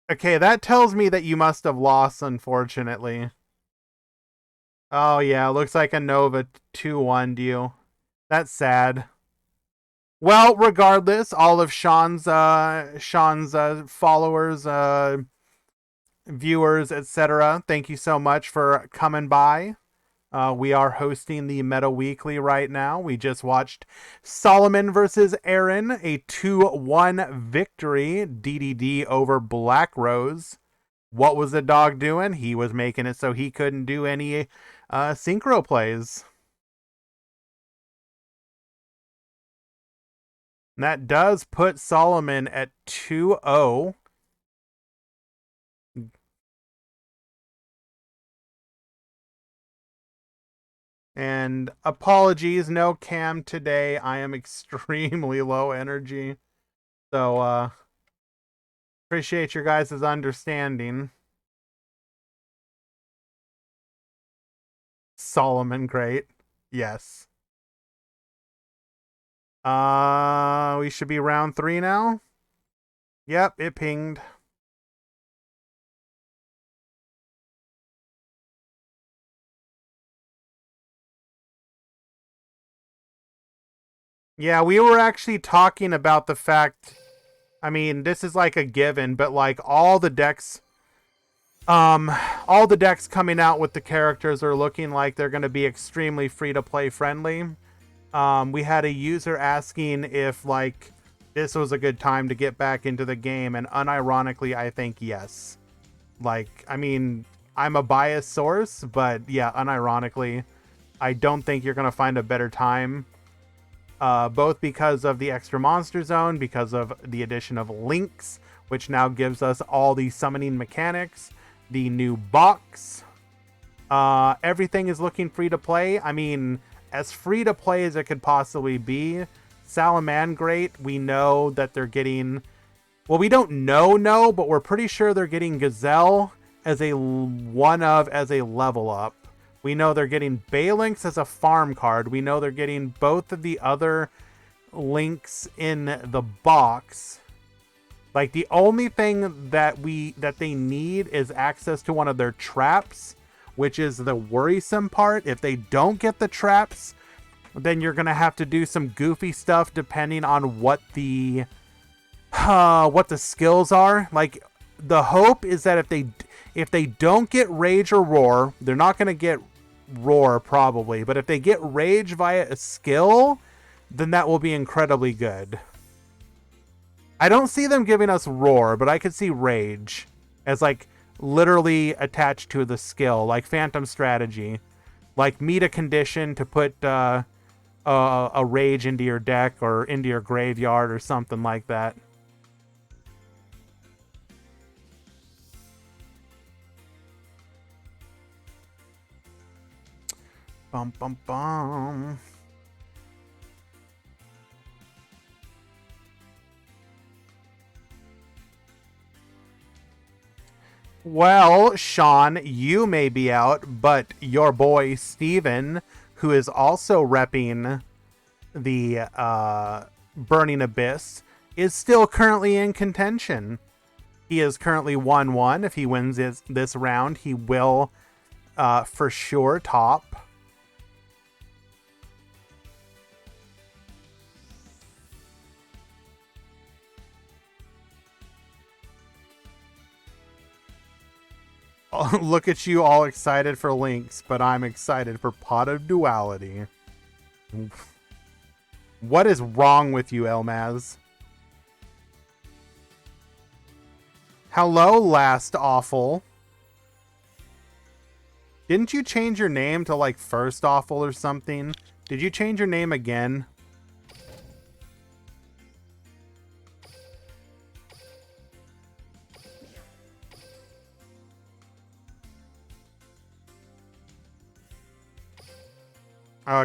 Okay, that tells me that you must have lost, unfortunately. Oh, yeah, looks like a Nova 2-1'd you. That's sad. Well, regardless, all of Sean's followers, viewers, etc., thank you so much for coming by. We are hosting the Meta Weekly right now. We just watched Solomon versus Aaron, a 2-1 victory, DDD over Black Rose. What was the dog doing? He was making it so he couldn't do any synchro plays. And that does put Solomon at 2-0. And apologies, no cam today. I am extremely low energy. So, appreciate your guys' understanding. Solomon, great. Yes. We should be round 3 now. Yep, it pinged. Yeah, we were actually talking about the fact, I mean, this is like a given, but like all the decks coming out with the characters are looking like they're going to be extremely free-to-play friendly. We had a user asking if like this was a good time to get back into the game, and unironically, I think yes. Like, I mean, I'm a biased source, but yeah, unironically, I don't think you're going to find a better time. Both because of the extra monster zone, because of the addition of links, which now gives us all the summoning mechanics, the new box. Everything is looking free to play. I mean, as free to play as it could possibly be. Salamangreat, we know that they're getting... Well, we don't know, but we're pretty sure they're getting Gazelle as a level up. We know they're getting Balinx as a farm card. We know they're getting both of the other links in the box. Like, the only thing that they need is access to one of their traps, which is the worrisome part. If they don't get the traps, then you're gonna have to do some goofy stuff depending on what the skills are. Like, the hope is that if they don't get rage or roar, they're not gonna get roar probably, but if they get rage via a skill, then that will be incredibly good. I don't see them giving us roar, but I could see rage as like literally attached to the skill, like Phantom Strategy, like meet a condition to put a rage into your deck or into your graveyard or something like that. Bum bum bum. Well, Sean, you may be out, but your boy Steven, who is also repping the Burning Abyss, is still currently in contention. He is currently 1-1. If he wins this round, he will for sure top. Look at you all excited for Lynx, but I'm excited for Pot of Duality. What is wrong with you, Elmaz? Hello, Last Awful. Didn't you change your name to like First Awful or something? Did you change your name again?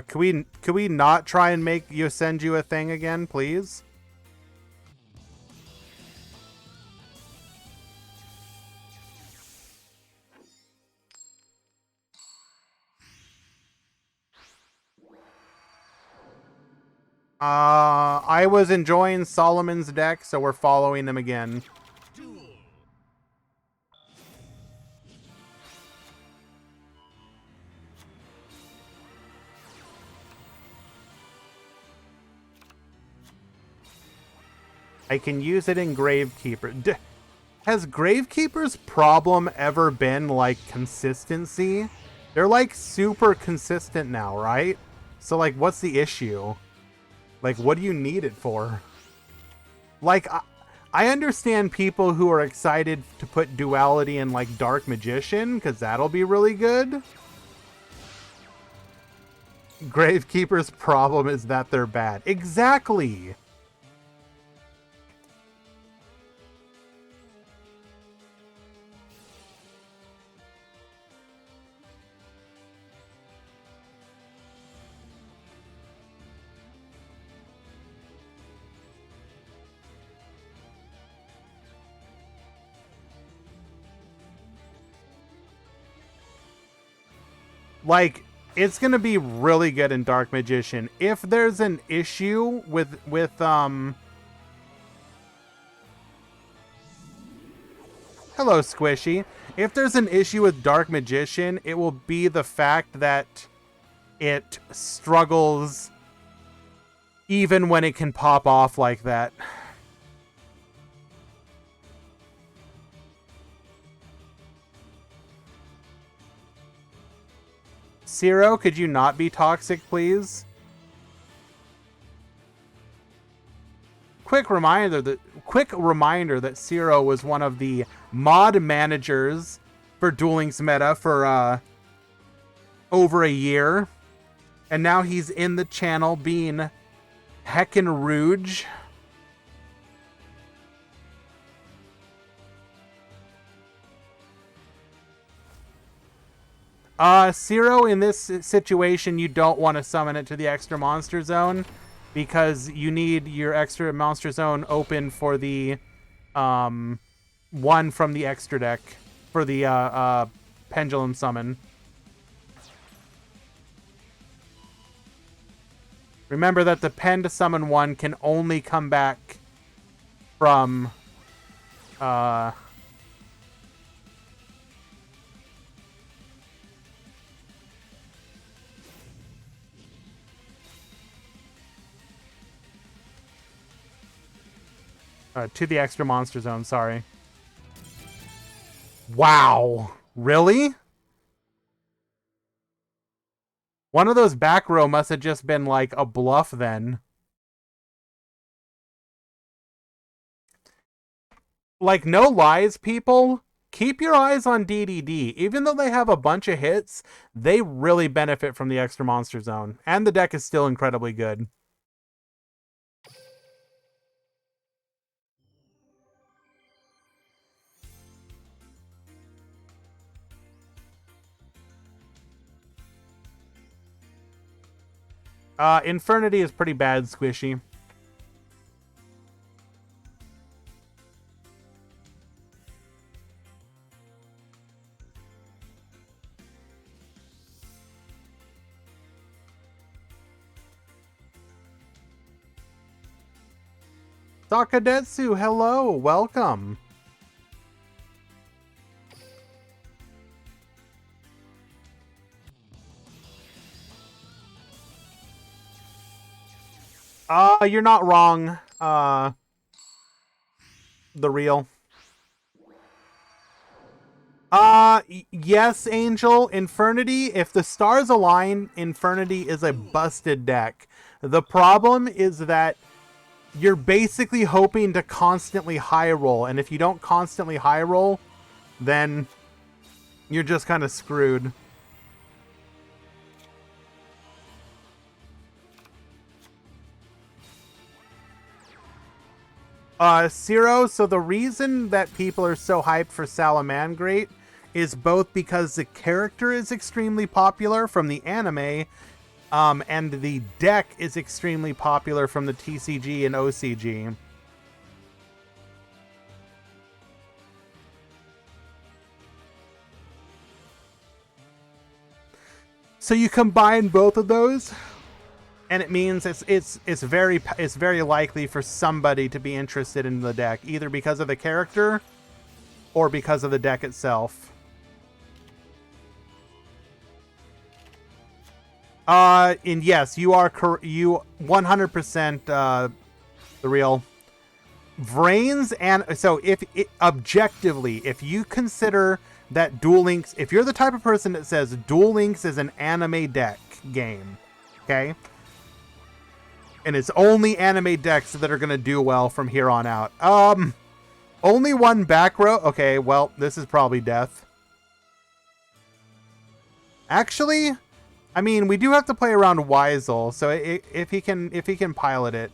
Could we not try and send you a thing again, please? I was enjoying Solomon's deck, so we're following him again. I can use it in Gravekeeper. Has Gravekeeper's problem ever been, like, consistency? They're, like, super consistent now, right? So, like, what's the issue? Like, what do you need it for? Like, I understand people who are excited to put Duality in, like, Dark Magician, because that'll be really good. Gravekeeper's problem is that they're bad. Exactly! Like, it's gonna be really good in Dark Magician. If there's an issue with hello, Squishy. If there's an issue with Dark Magician, it will be the fact that it struggles even when it can pop off like that. Zero, could you not be toxic, please? Quick reminder that Zero was one of the mod managers for Duel Links meta for over a year, and now he's in the channel being heckin' rude. Zero, in this situation, you don't want to summon it to the extra monster zone because you need your extra monster zone open for the one from the extra deck for the pendulum summon. Remember that the pen to summon one can only come back from To the extra monster zone, sorry. Wow. Really? One of those back row must have just been like a bluff then. Like, no lies, people. Keep your eyes on DDD. Even though they have a bunch of hits, they really benefit from the extra monster zone. And the deck is still incredibly good. Infernity is pretty bad, Squishy. Sakadetsu, hello, welcome. You're not wrong. The real. Yes, Angel. Infernity, if the stars align, Infernity is a busted deck. The problem is that you're basically hoping to constantly high roll, and if you don't constantly high roll, then you're just kind of screwed. Zero, so the reason that people are so hyped for Salamangreat is both because the character is extremely popular from the anime, and the deck is extremely popular from the TCG and OCG. So you combine both of those, and it means it's very likely for somebody to be interested in the deck, either because of the character or because of the deck itself. And yes, you are you 100% the real Vrains. And so if objectively, if you consider that Duel Links, if you're the type of person that says Duel Links is an anime deck game, okay, and it's only anime decks that are gonna do well from here on out. Only one back row. Okay, well, this is probably death. Actually, I mean, we do have to play around Weisel, so if he can pilot it.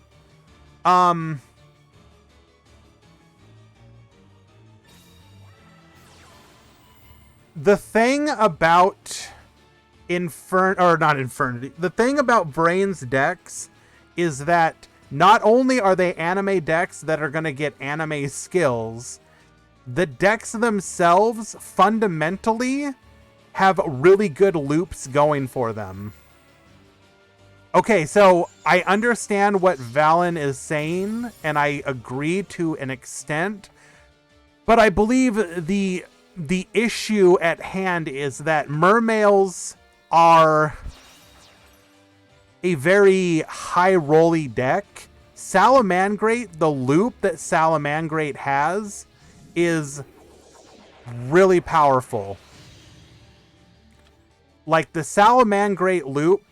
The thing about the thing about Brain's decks is that not only are they anime decks that are going to get anime skills, the decks themselves fundamentally have really good loops going for them. Okay, so I understand what Valen is saying, and I agree to an extent, but I believe the issue at hand is that mermails are a very high rolly deck. Salamangreat, the loop that Salamangreat has is really powerful. Like, the Salamangreat loop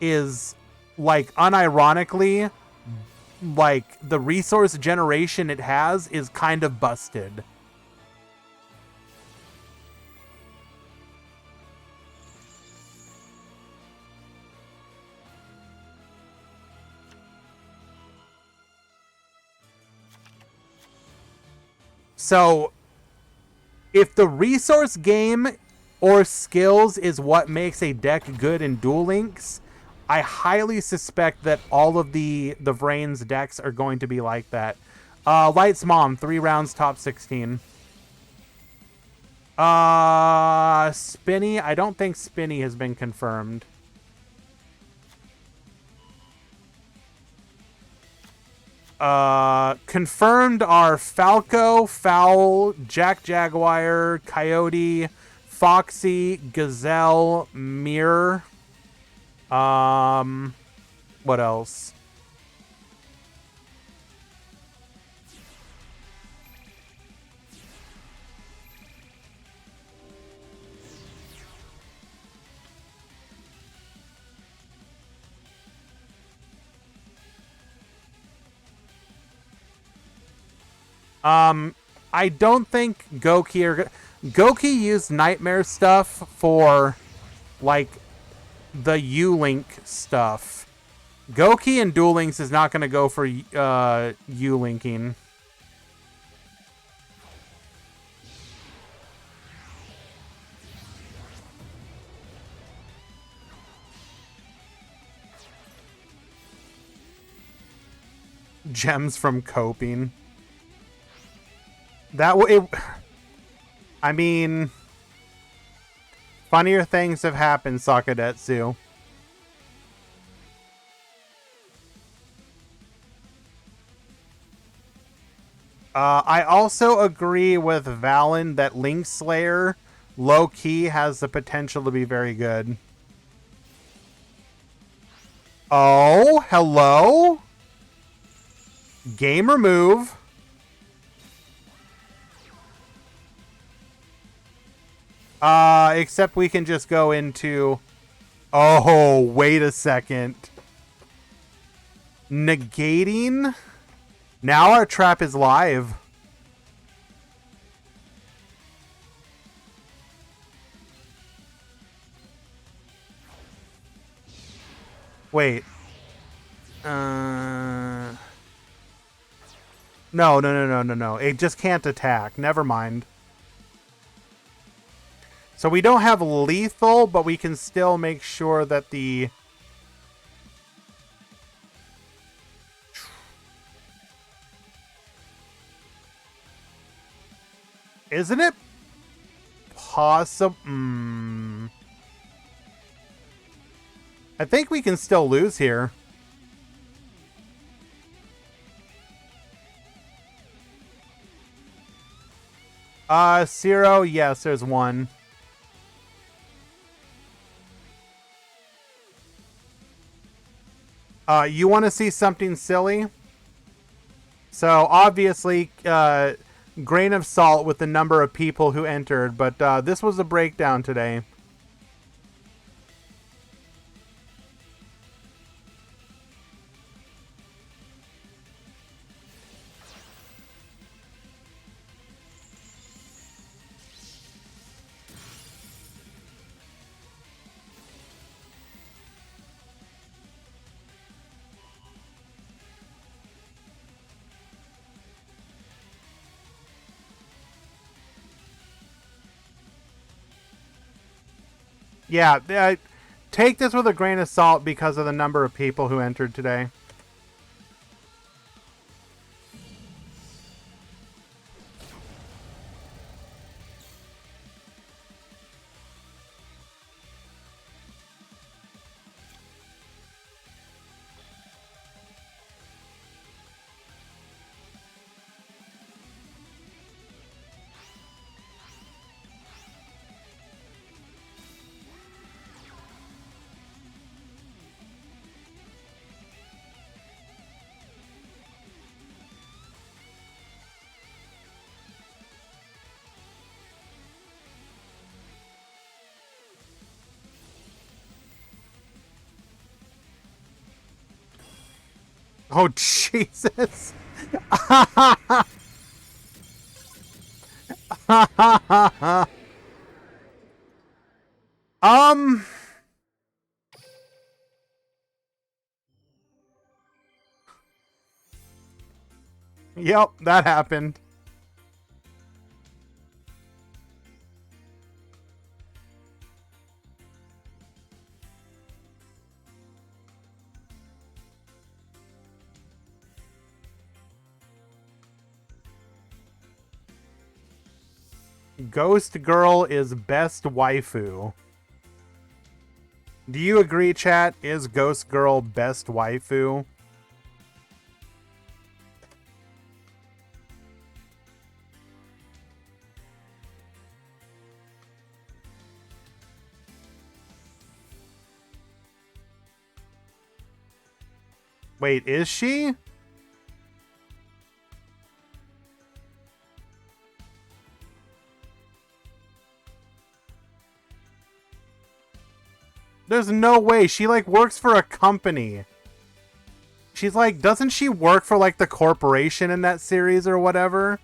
is, like, unironically, like, the resource generation it has is kind of busted. So, if the resource game or skills is what makes a deck good in Duel Links, I highly suspect that all of the Vrains decks are going to be like that. Light's Mom, 3 rounds, top 16. Spinny, I don't think Spinny has been confirmed. Confirmed are Falco, Fowl, Jack Jaguar, Coyote, Foxy, Gazelle, Mirror. What else? I don't think Goki used Nightmare stuff for, like, the U-Link stuff. Goki and Duel Links is not going to go for U-Linking. Gems from coping. I mean, funnier things have happened, Sakadetsu. I also agree with Valen that Link Slayer low-key has the potential to be very good. Oh, hello? Game remove. Except we can just go into... Oh, wait a second. Negating? Now our trap is live. Wait. No. It just can't attack. Never mind. So we don't have lethal, but we can still make sure that the... Isn't it possible? I think we can still lose here. Zero. Yes, there's one. You want to see something silly? So, obviously, grain of salt with the number of people who entered, but this was a breakdown today. Yeah, take this with a grain of salt because of the number of people who entered today. Oh, Jesus. Yep, that happened. Ghost Girl is best waifu. Do you agree, chat? Is Ghost Girl best waifu? Wait, is she? There's no way. She, like, works for a company. She's like, doesn't she work for, like, the corporation in that series or whatever?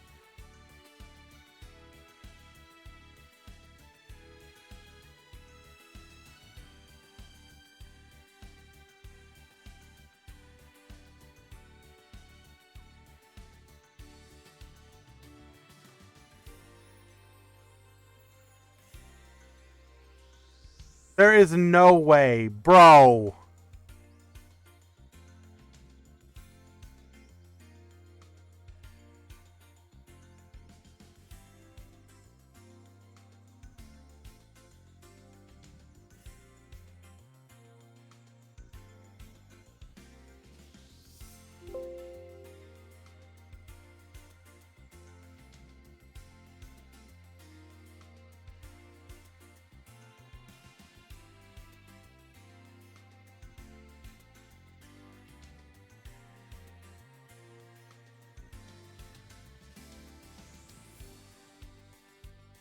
There is no way, bro.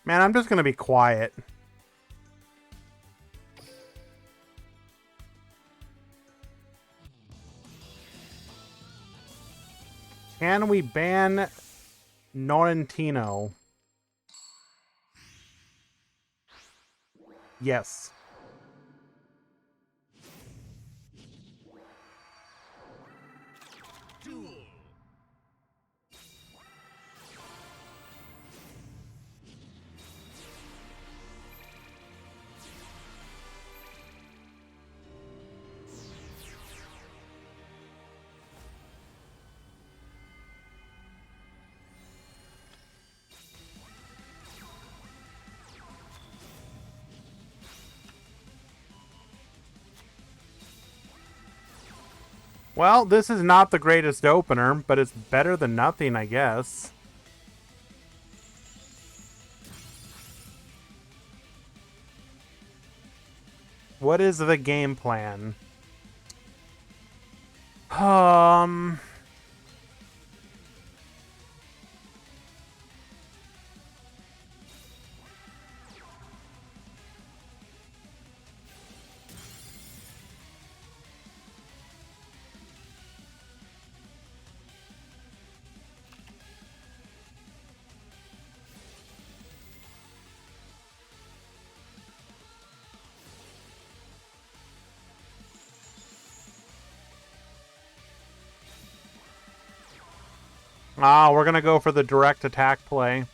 Man, I'm just gonna be quiet. Can we ban Norrentino? Yes. Duel. Well, this is not the greatest opener, but it's better than nothing, I guess. What is the game plan? We're gonna go for the direct attack play.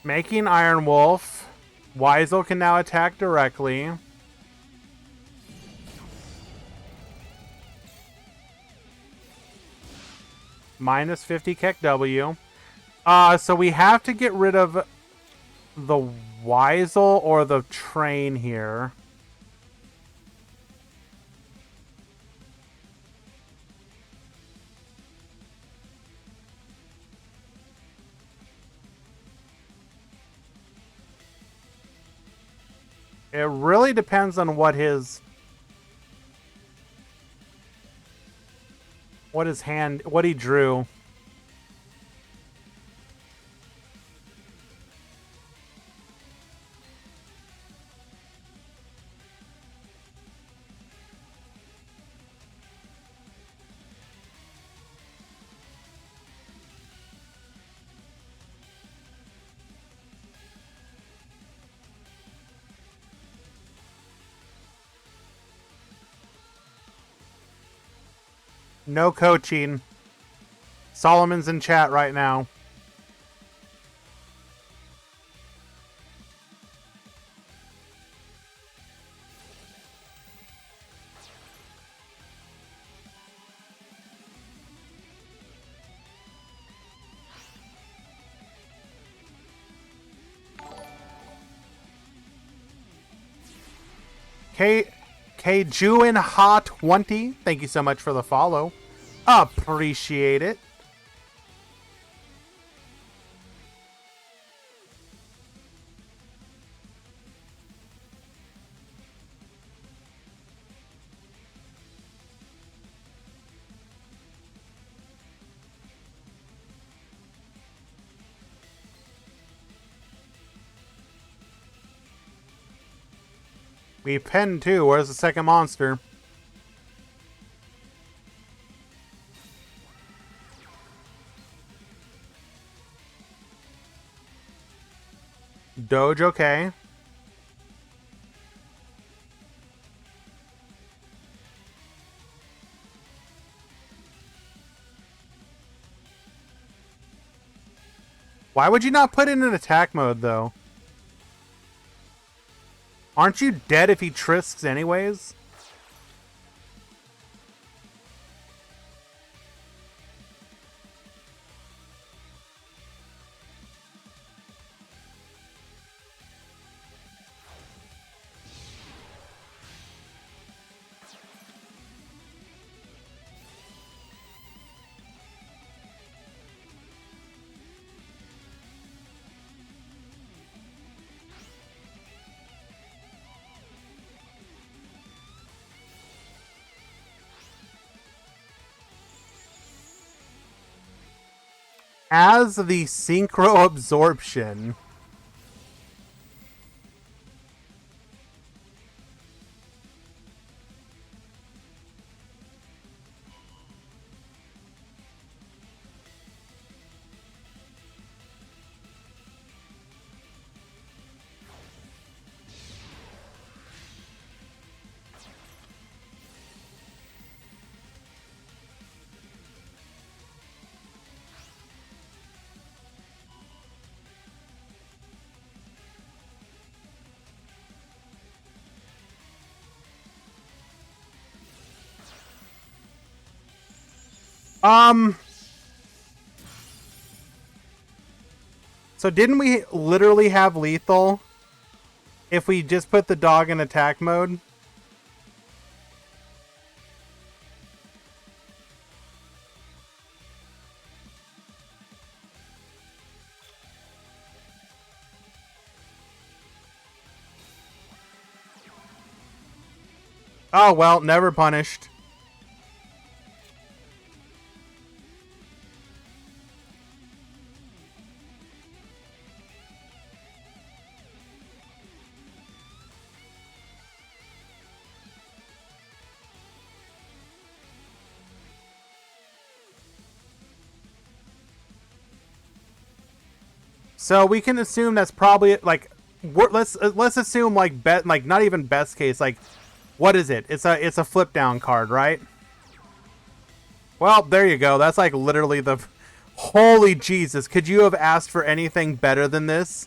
Making Iron Wolf. Weisel can now attack directly. Minus 50 Keck W. So we have to get rid of the Weisel or the train here. It really depends on what his what he drew. No coaching. Solomon's in chat right now. KJuinHa20, thank you so much for the follow. Appreciate it. We pinned two. Where's the second monster? Doge, okay. Why would you not put it in attack mode, though? Aren't you dead if he trisks anyways? As the synchro absorption. So didn't we literally have lethal if we just put the dog in attack mode? Oh, well, never punished. So we can assume that's probably like let's assume like not even best case, like what is it? It's a flip down card, right? Well, there you go. That's like literally the holy Jesus. Could you have asked for anything better than this?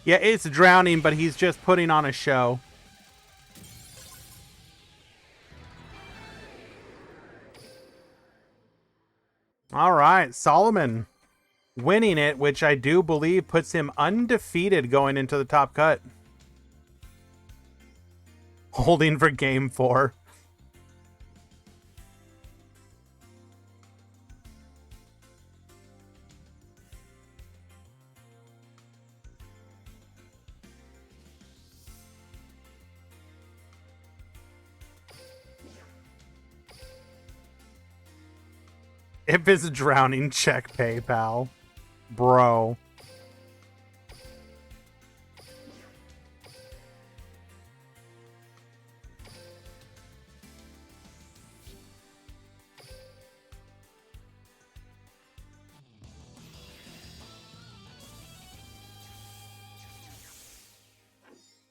Yeah, it's drowning, but he's just putting on a show. All right, Solomon winning it, which I do believe puts him undefeated going into the top cut. Holding for game 4. If it's drowning, check PayPal. Bro.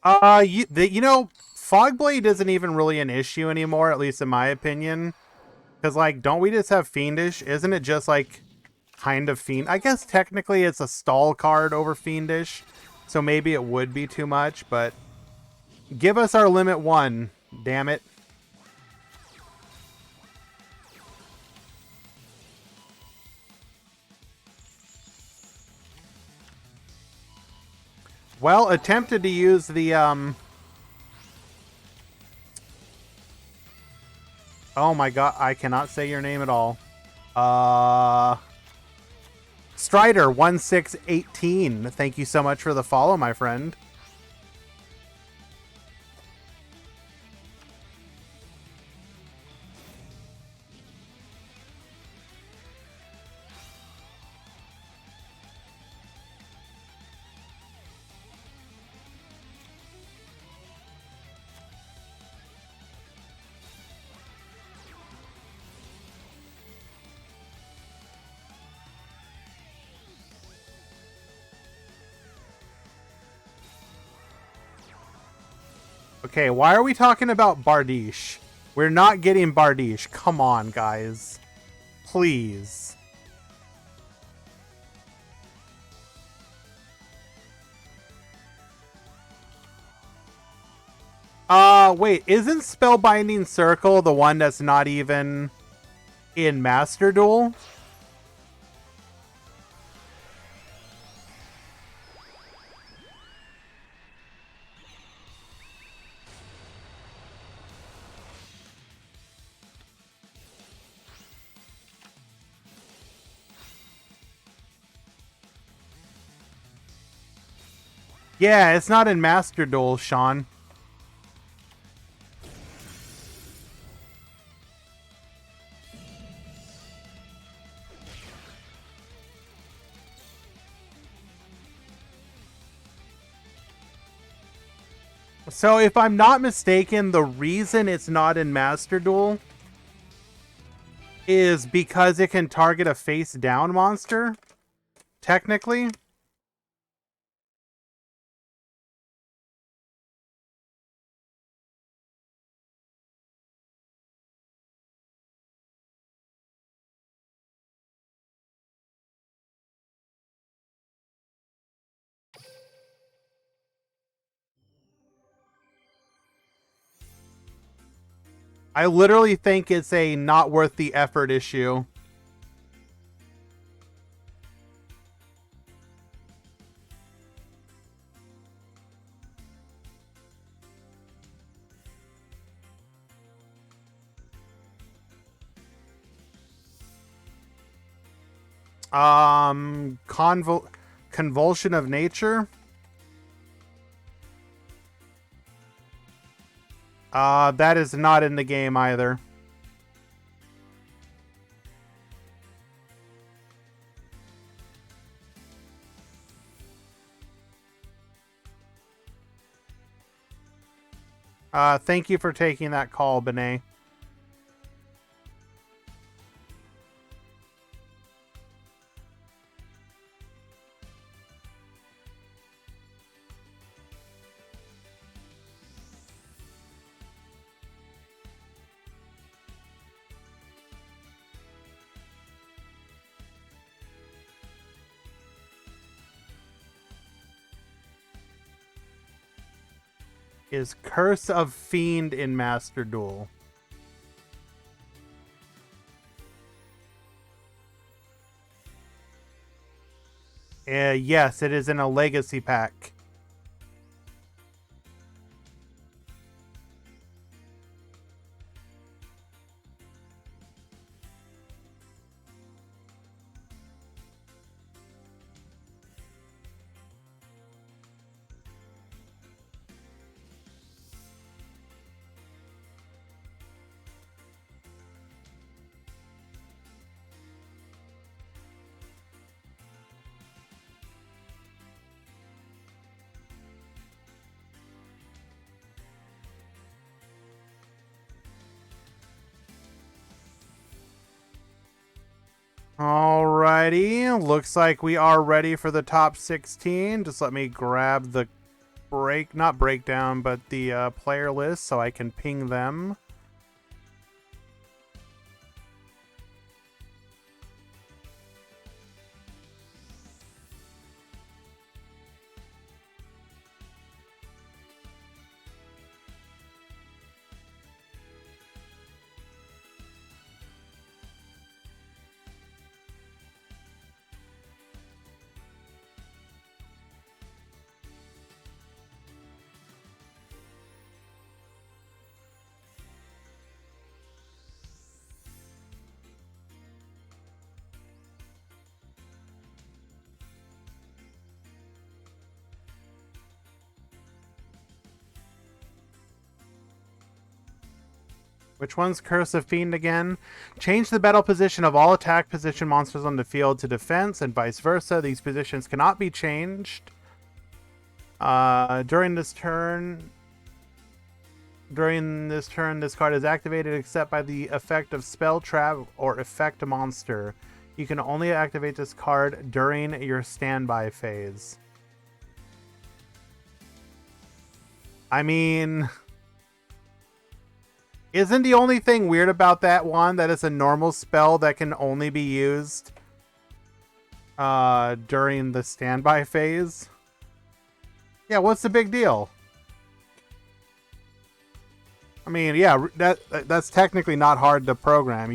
You know, Fogblade isn't even really an issue anymore, at least in my opinion. Because, like, don't we just have Fiendish? Isn't it just, like, kind of Fiend? I guess technically it's a stall card over Fiendish, so maybe it would be too much, but give us our limit 1, damn it. Well, attempted to use the, oh my god, I cannot say your name at all. Strider1618, thank you so much for the follow, my friend. Okay, why are we talking about Bardiche? We're not getting Bardiche. Come on, guys. Please. Wait, isn't Spellbinding Circle the one that's not even in Master Duel? Yeah, it's not in Master Duel, Sean. So if I'm not mistaken, the reason it's not in Master Duel is because it can target a face-down monster, technically. I literally think it's a not worth the effort issue. Convulsion of Nature. That is not in the game either. Thank you for taking that call, Benet. Is Curse of Fiend in Master Duel? Yes, it is in a Legacy pack. Alrighty, looks like we are ready for the top 16. Just let me grab the not breakdown, but the player list so I can ping them. Which one's Curse of Fiend again? Change the battle position of all attack position monsters on the field to defense and vice versa. These positions cannot be changed. During this turn, this card is activated except by the effect of Spell Trap or Effect Monster. You can only activate this card during your standby phase. I mean, isn't the only thing weird about that one that it's a normal spell that can only be used during the standby phase? Yeah, what's the big deal? I mean, yeah, that's technically not hard to program.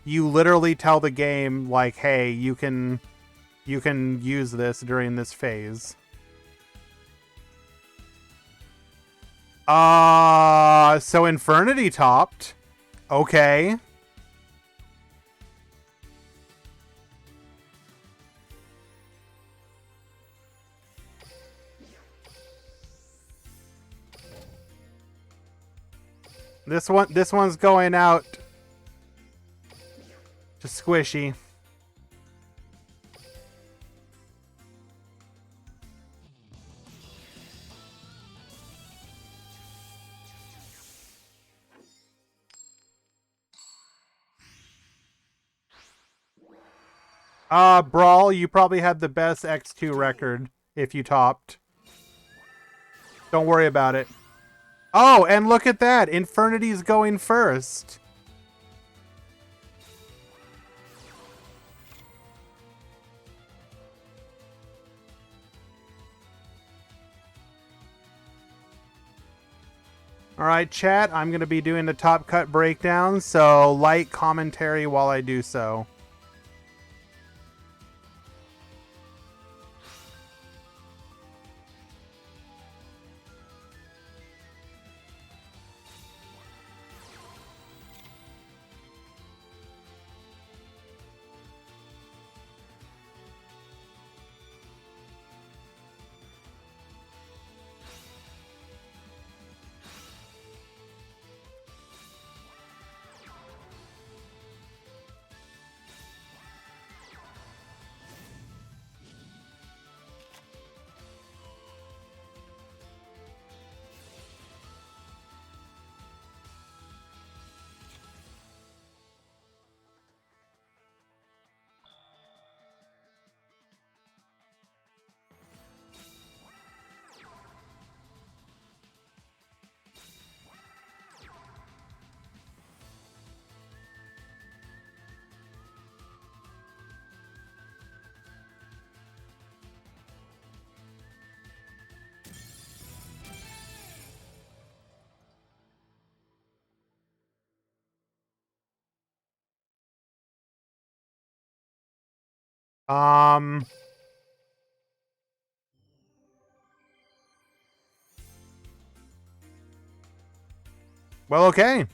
You literally tell the game like, "Hey, you can use this during this phase." So Infernity topped. Okay. This one's going out to Squishy. Brawl, you probably had the best X2 record if you topped. Don't worry about it. Oh, and look at that. Infernity's going first. All right, chat, I'm going to be doing the top cut breakdown, so light commentary while I do so. Well, okay.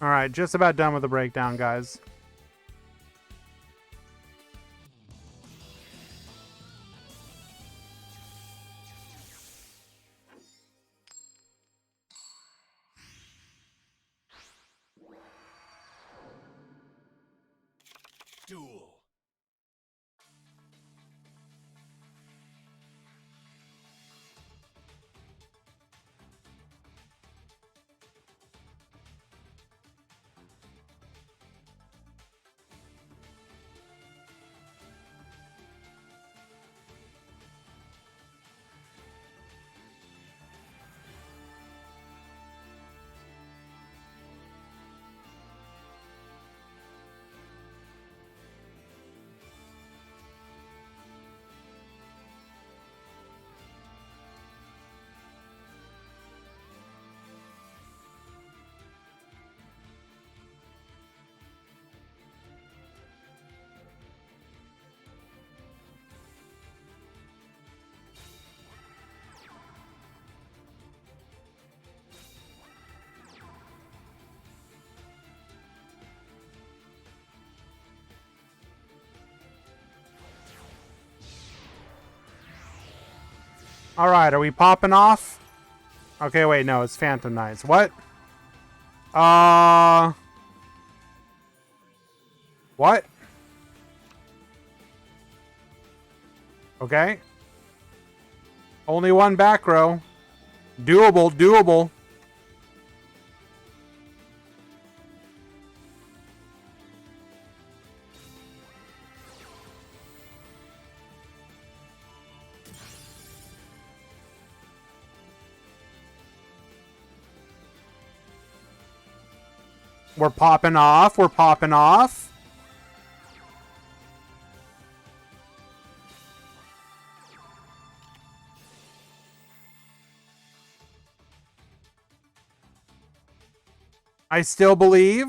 All right, just about done with the breakdown, guys. Duel. Alright, are we popping off? Okay, wait, no, it's Phantom Knights. What? What? Okay. Only one back row. Doable, doable. We're popping off. We're popping off. I still believe.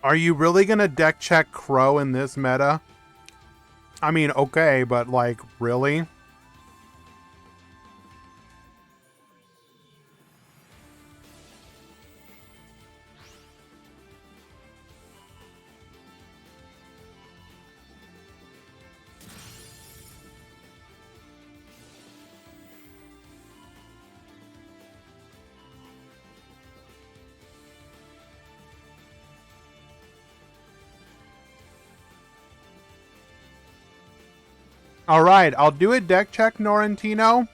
Are you really going to deck check Crow in this meta? I mean, okay, but like, really? All right, I'll do a deck check, Norrentino.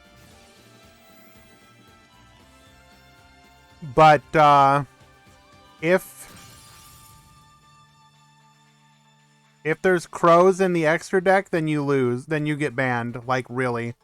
But if there's crows in the extra deck, then you lose. Then you get banned. Like, really.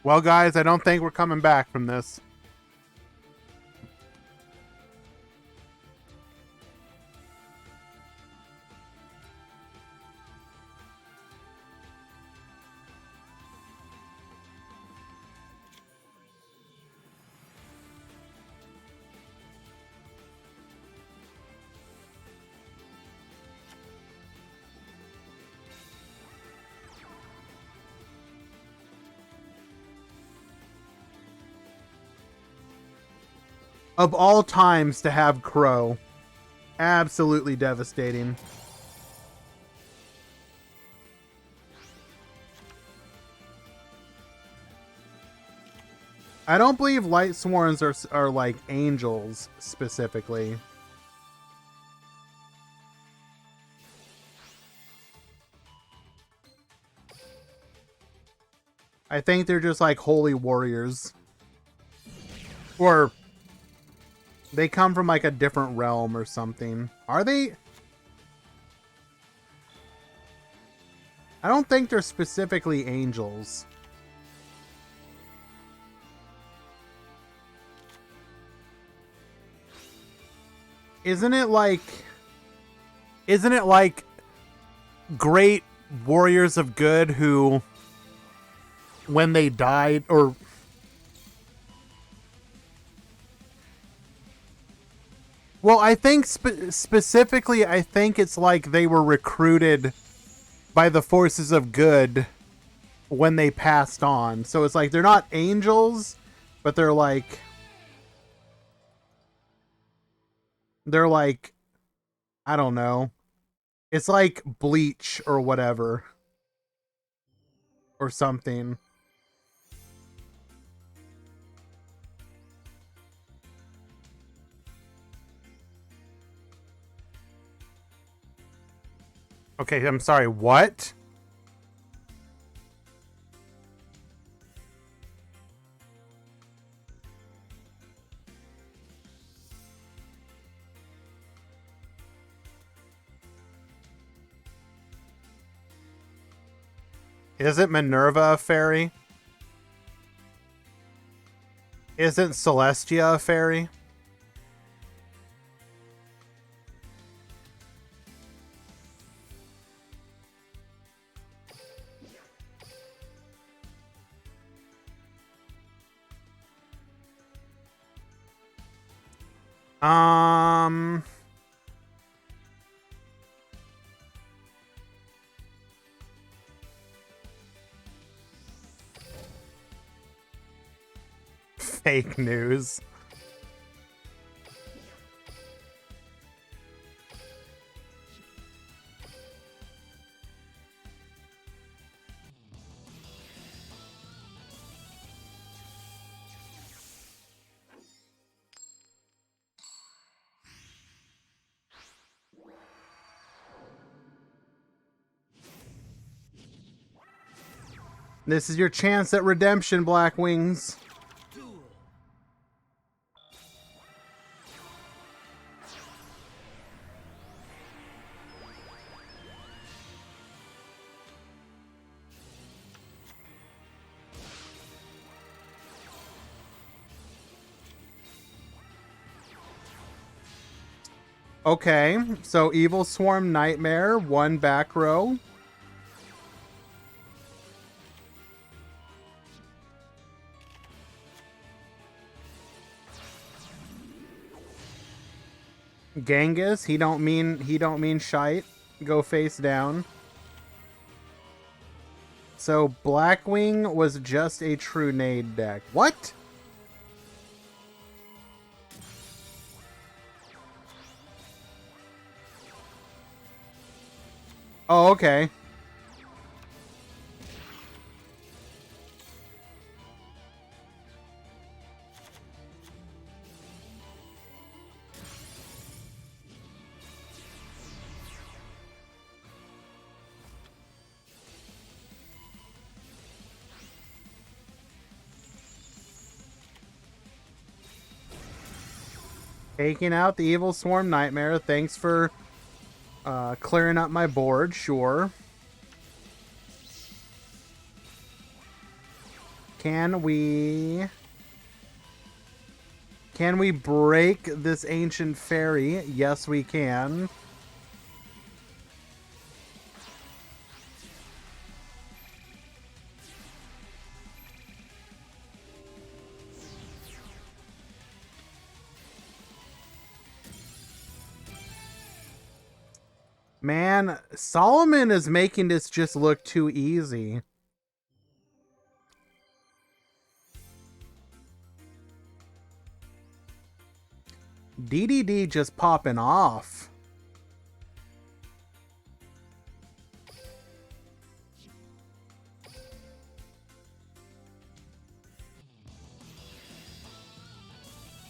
Well, guys, I don't think we're coming back from this. Of all times to have Crow. Absolutely devastating. I don't believe Light Sworns are like angels specifically. I think they're just like holy warriors. Or they come from like a different realm or something. Are they? I don't think they're specifically angels. Isn't it like great warriors of good who, when they died, or Well, I think specifically, I think it's like they were recruited by the forces of good when they passed on. So it's like they're not angels, but they're like I don't know. It's like Bleach or whatever or something. Okay, I'm sorry. What? Isn't Minerva a fairy? Isn't Celestia a fairy? Um, Fake news. This is your chance at redemption, Black Wings. Duel. Okay, so Evil Swarm Nightmare, one back row. Genghis, he don't mean shite. Go face down. So Blackwing was just a true nade deck. What? Oh, okay. Taking out the Evil Swarm Nightmare. Thanks for clearing up my board, sure. Can we break this ancient fairy? Yes, we can. Man, Solomon is making this just look too easy. DDD just popping off.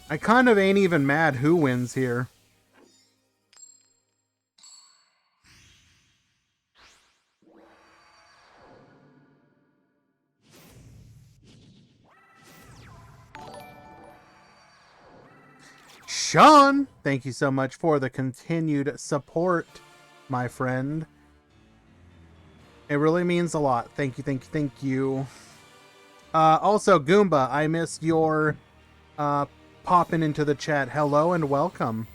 I kind of ain't even mad who wins here. Sean, thank you so much for the continued support, my friend. It really means a lot. Thank you, thank you, thank you. Also, Goomba, I missed your popping into the chat. Hello and welcome.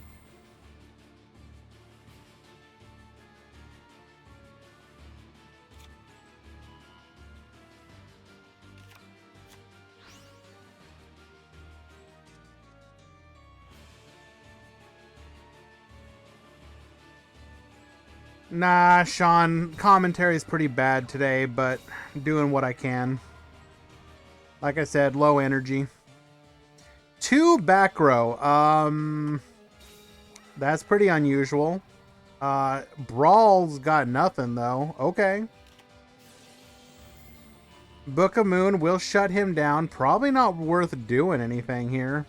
Nah, Sean, commentary is pretty bad today, but doing what I can. Like I said, low energy. 2 back row. That's pretty unusual. Brawl's got nothing, though. Okay. Book of Moon will shut him down. Probably not worth doing anything here.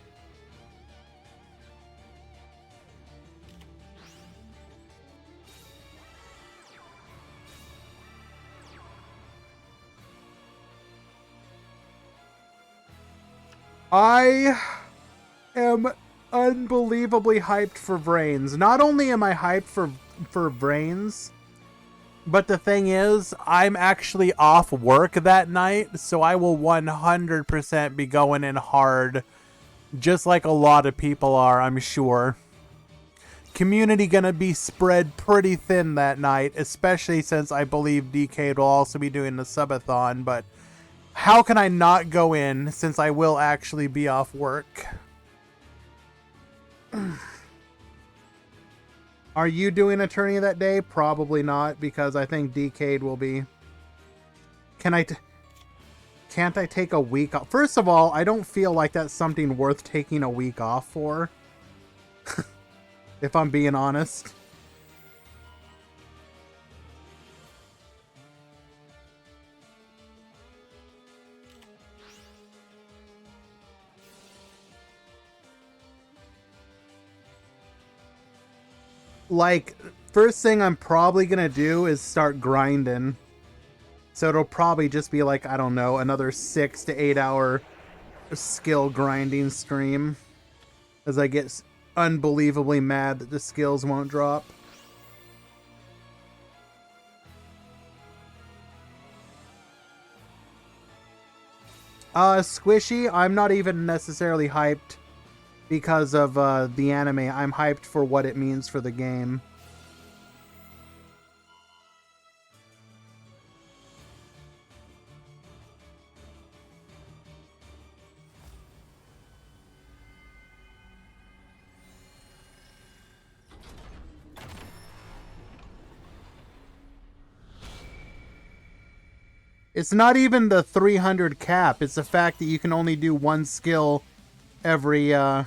I am unbelievably hyped for Brains. Not only am I hyped for Brains, but the thing is, I'm actually off work that night, so I will 100% be going in hard, just like a lot of people are, I'm sure. Community gonna be spread pretty thin that night, especially since I believe DK will also be doing the subathon, but how can I not go in since I will actually be off work? Are you doing a tourney that day? Probably not, because I think DK will be. Can't I take a week off? First of all, I don't feel like that's something worth taking a week off for. If I'm being honest. Like, first thing I'm probably gonna do is start grinding. So it'll probably just be like, I don't know, another 6 to 8 hour skill grinding stream. As I get unbelievably mad that the skills won't drop. Squishy, I'm not even necessarily hyped because of the anime. I'm hyped for what it means for the game. It's not even the 300 cap. It's the fact that you can only do one skill every, and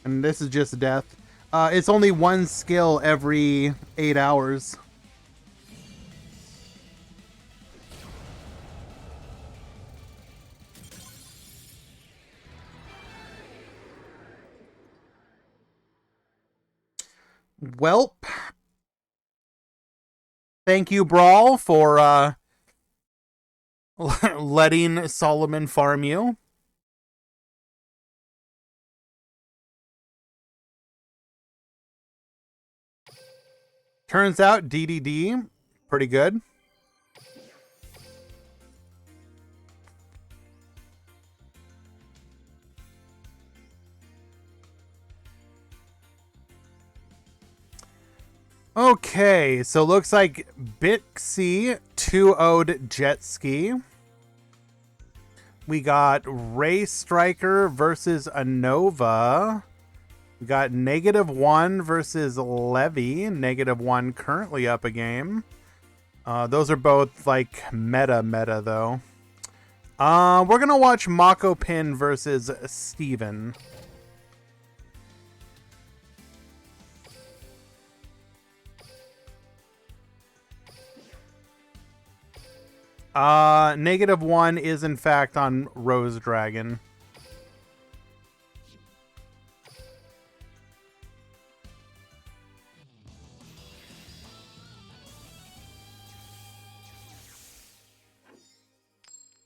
this is just death. It's only one skill every 8 hours. Welp. Thank you, Brawl, for letting Solomon farm you. Turns out DDD, pretty good. Okay, so looks like Bixie 2-0'd Jet Ski. We got Ray Striker versus Anova. We got -1 versus Levy. -1 currently up a game. Those are both like meta though. We're gonna watch Mako Pin versus Steven. -1 is in fact on Rose Dragon.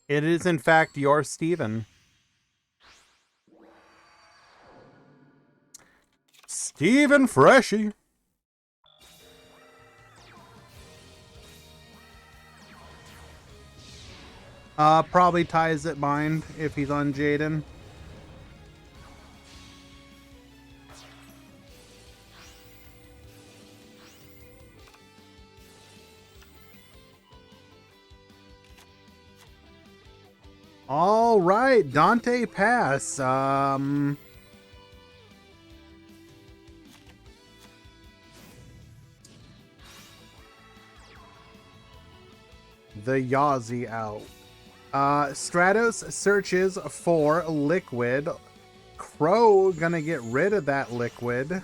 It is in fact your Steven. Steven Freshy. Probably ties at bind if he's on Jaden. All right, Dante Pass. the Yazi out. Stratos searches for liquid. Crow gonna get rid of that liquid.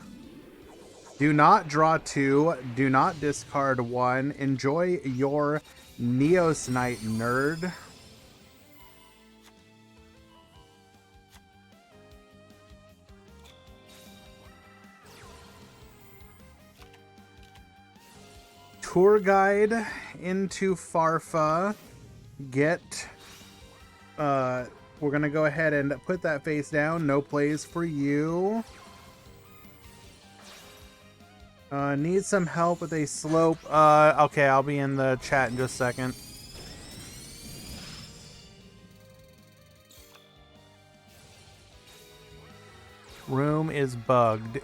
Do not draw 2. Do not discard 1. Enjoy your Neosnite, nerd. Tour guide into Farfa. Get we're gonna go ahead and put that face down. No plays for you. Need some help with a slope. Okay, I'll be in the chat in just a second. Room is bugged.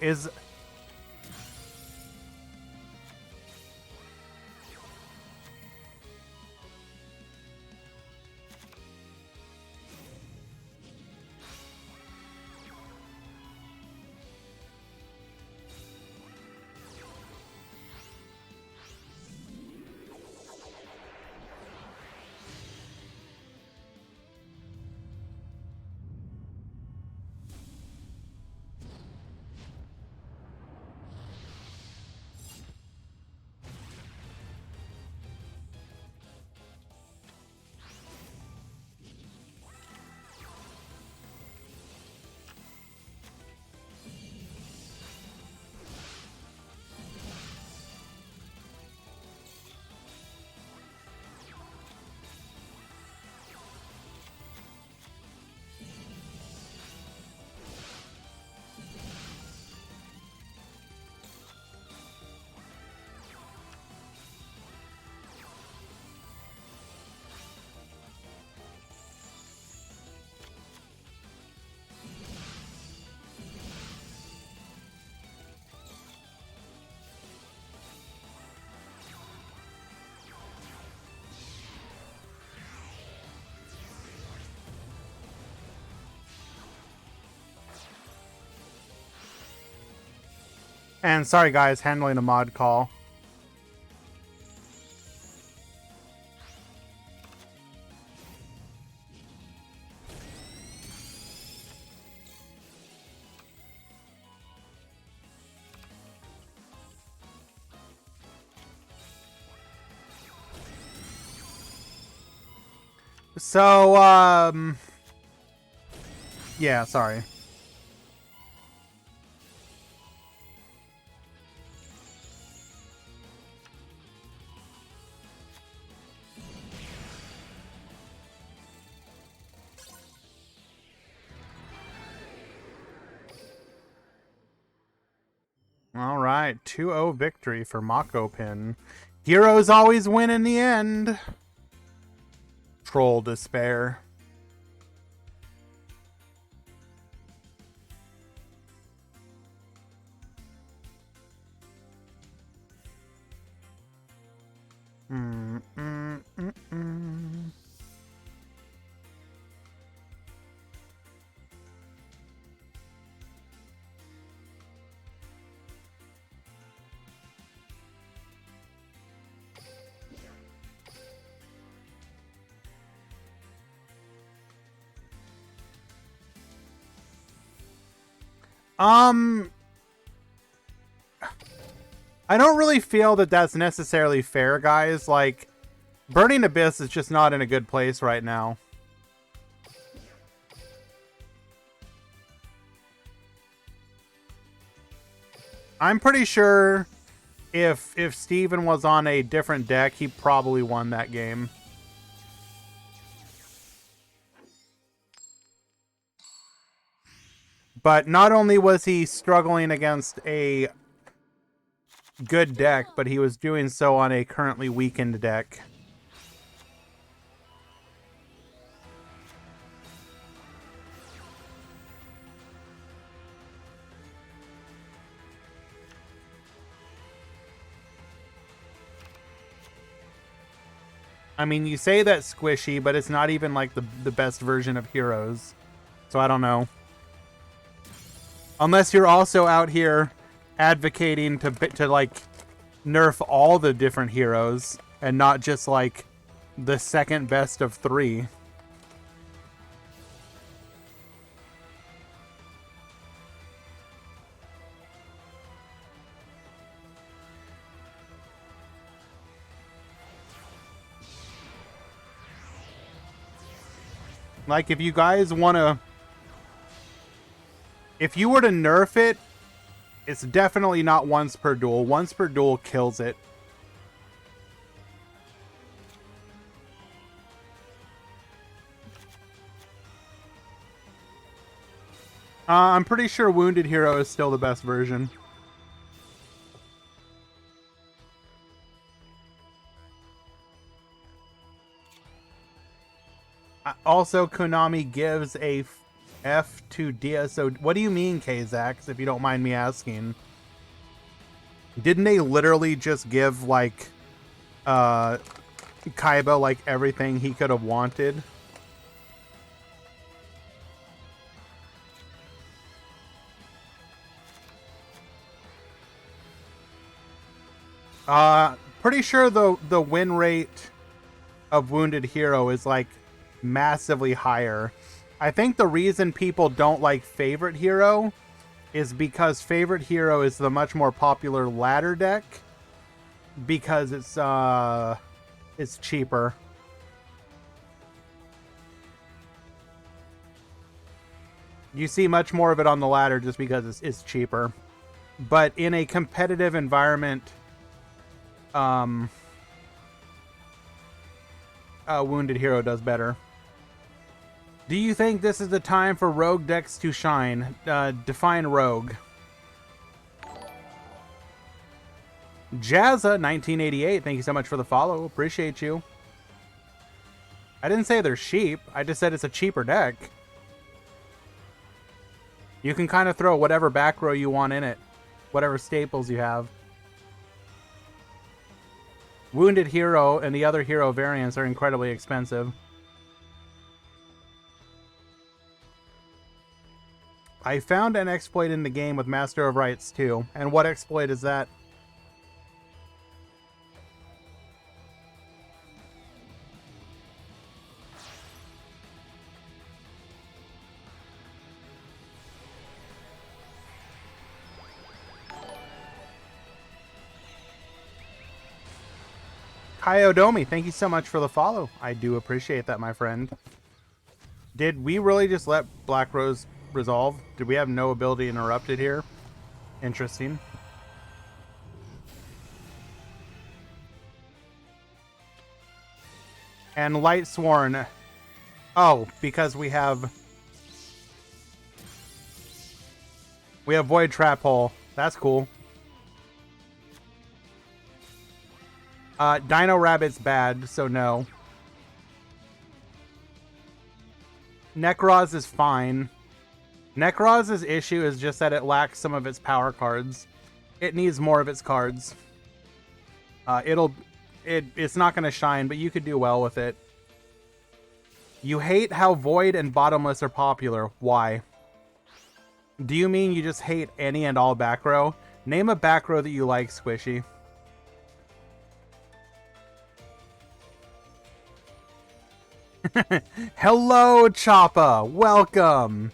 And sorry guys, handling a mod call. So, yeah, sorry. All right, 2-0 victory for Mako Pin. Heroes always win in the end. Troll despair. Mm, mm, mm, mm. I don't really feel that that's necessarily fair, guys. Like, Burning Abyss is just not in a good place right now. I'm pretty sure if Steven was on a different deck, he probably won that game. But not only was he struggling against a good deck, but he was doing so on a currently weakened deck. I mean, you say that's squishy, but it's not even like the best version of Heroes. So I don't know. Unless you're also out here advocating to like nerf all the different heroes and not just like the second best of 3. Like, if you guys want to... If you were to nerf it, it's definitely not once per duel. Once per duel kills it. I'm pretty sure Wounded Hero is still the best version. Also, Konami gives a F to DSO. What do you mean, Kzax, if you don't mind me asking? Didn't they literally just give, like, Kaiba, like, everything he could have wanted? Pretty sure the win rate of Wounded Hero is, like, massively higher. I think the reason people don't like Favorite Hero is because Favorite Hero is the much more popular ladder deck because it's cheaper. You see much more of it on the ladder just because it's cheaper. But in a competitive environment, Wounded Hero does better. Do you think this is the time for rogue decks to shine? Define rogue. Jazza 1988, thank you so much for the follow. Appreciate you. I didn't say they're cheap. I just said it's a cheaper deck. You can kind of throw whatever back row you want in it. Whatever staples you have. Wounded Hero and the other hero variants are incredibly expensive. I found an exploit in the game with Master of Rights too. And what exploit is that? Kyodomi, thank you so much for the follow. I do appreciate that, my friend. Did we really just let Black Rose resolve? Did we have no ability interrupted here? Interesting. And Light Sworn. Oh, because we have Void Trap Hole. That's cool. Dino Rabbit's bad, so no. Necroz is fine. Necroz's issue is just that it lacks some of its power cards. It needs more of its cards. It's not going to shine, but you could do well with it. You hate how Void and Bottomless are popular. Why? Do you mean you just hate any and all back row? Name a back row that you like, Squishy. Hello, Choppa. Welcome.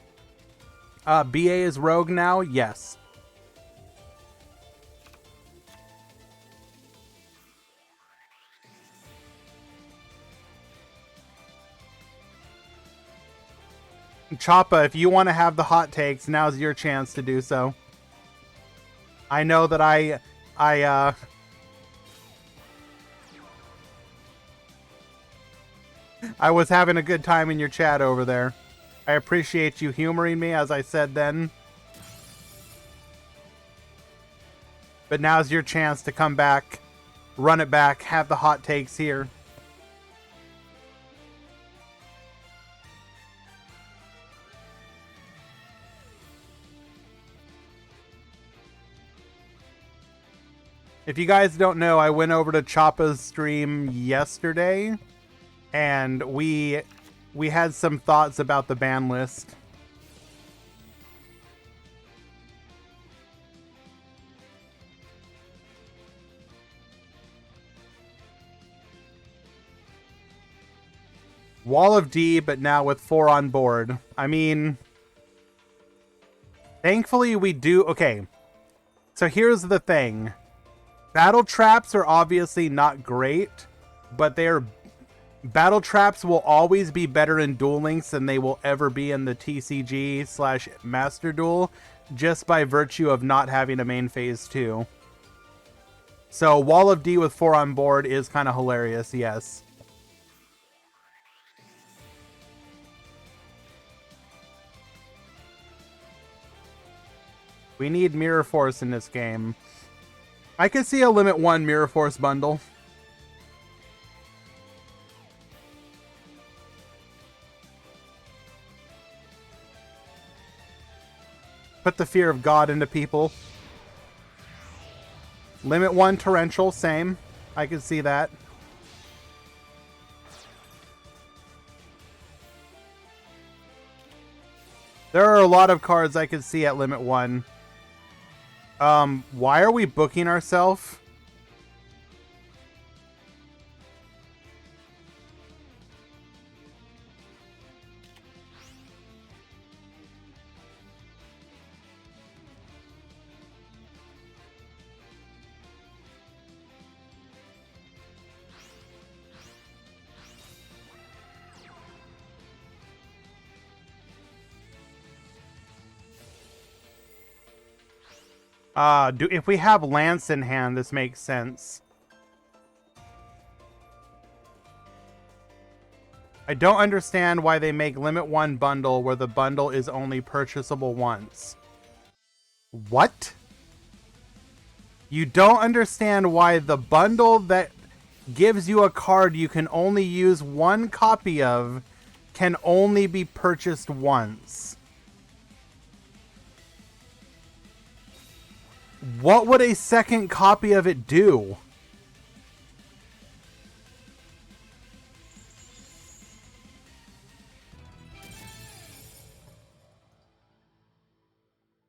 BA is rogue now? Yes. Choppa, if you want to have the hot takes, now's your chance to do so. I know that I was having a good time in your chat over there. I appreciate you humoring me, as I said then. But now's your chance to come back, run it back, have the hot takes here. If you guys don't know, I went over to Choppa's stream yesterday, and we had some thoughts about the ban list. Wall of D, but now with 4 on board. I mean, thankfully we do... Okay, so here's the thing. Battle traps are obviously not great, but they're... Battle traps will always be better in Duel Links than they will ever be in the TCG / Master Duel, just by virtue of not having a main phase 2. So Wall of D with 4 on board is kind of hilarious, yes. We need Mirror Force in this game. I could see a Limit 1 Mirror Force bundle. Put the fear of God into people. Limit 1 Torrential, same. I could see that. There are a lot of cards I could see at Limit 1. Why are we booking ourselves? If we have Lance in hand, this makes sense. I don't understand why they make Limit 1 bundle where the bundle is only purchasable once. What? You don't understand why the bundle that gives you a card you can only use 1 copy of can only be purchased once. What would a second copy of it do?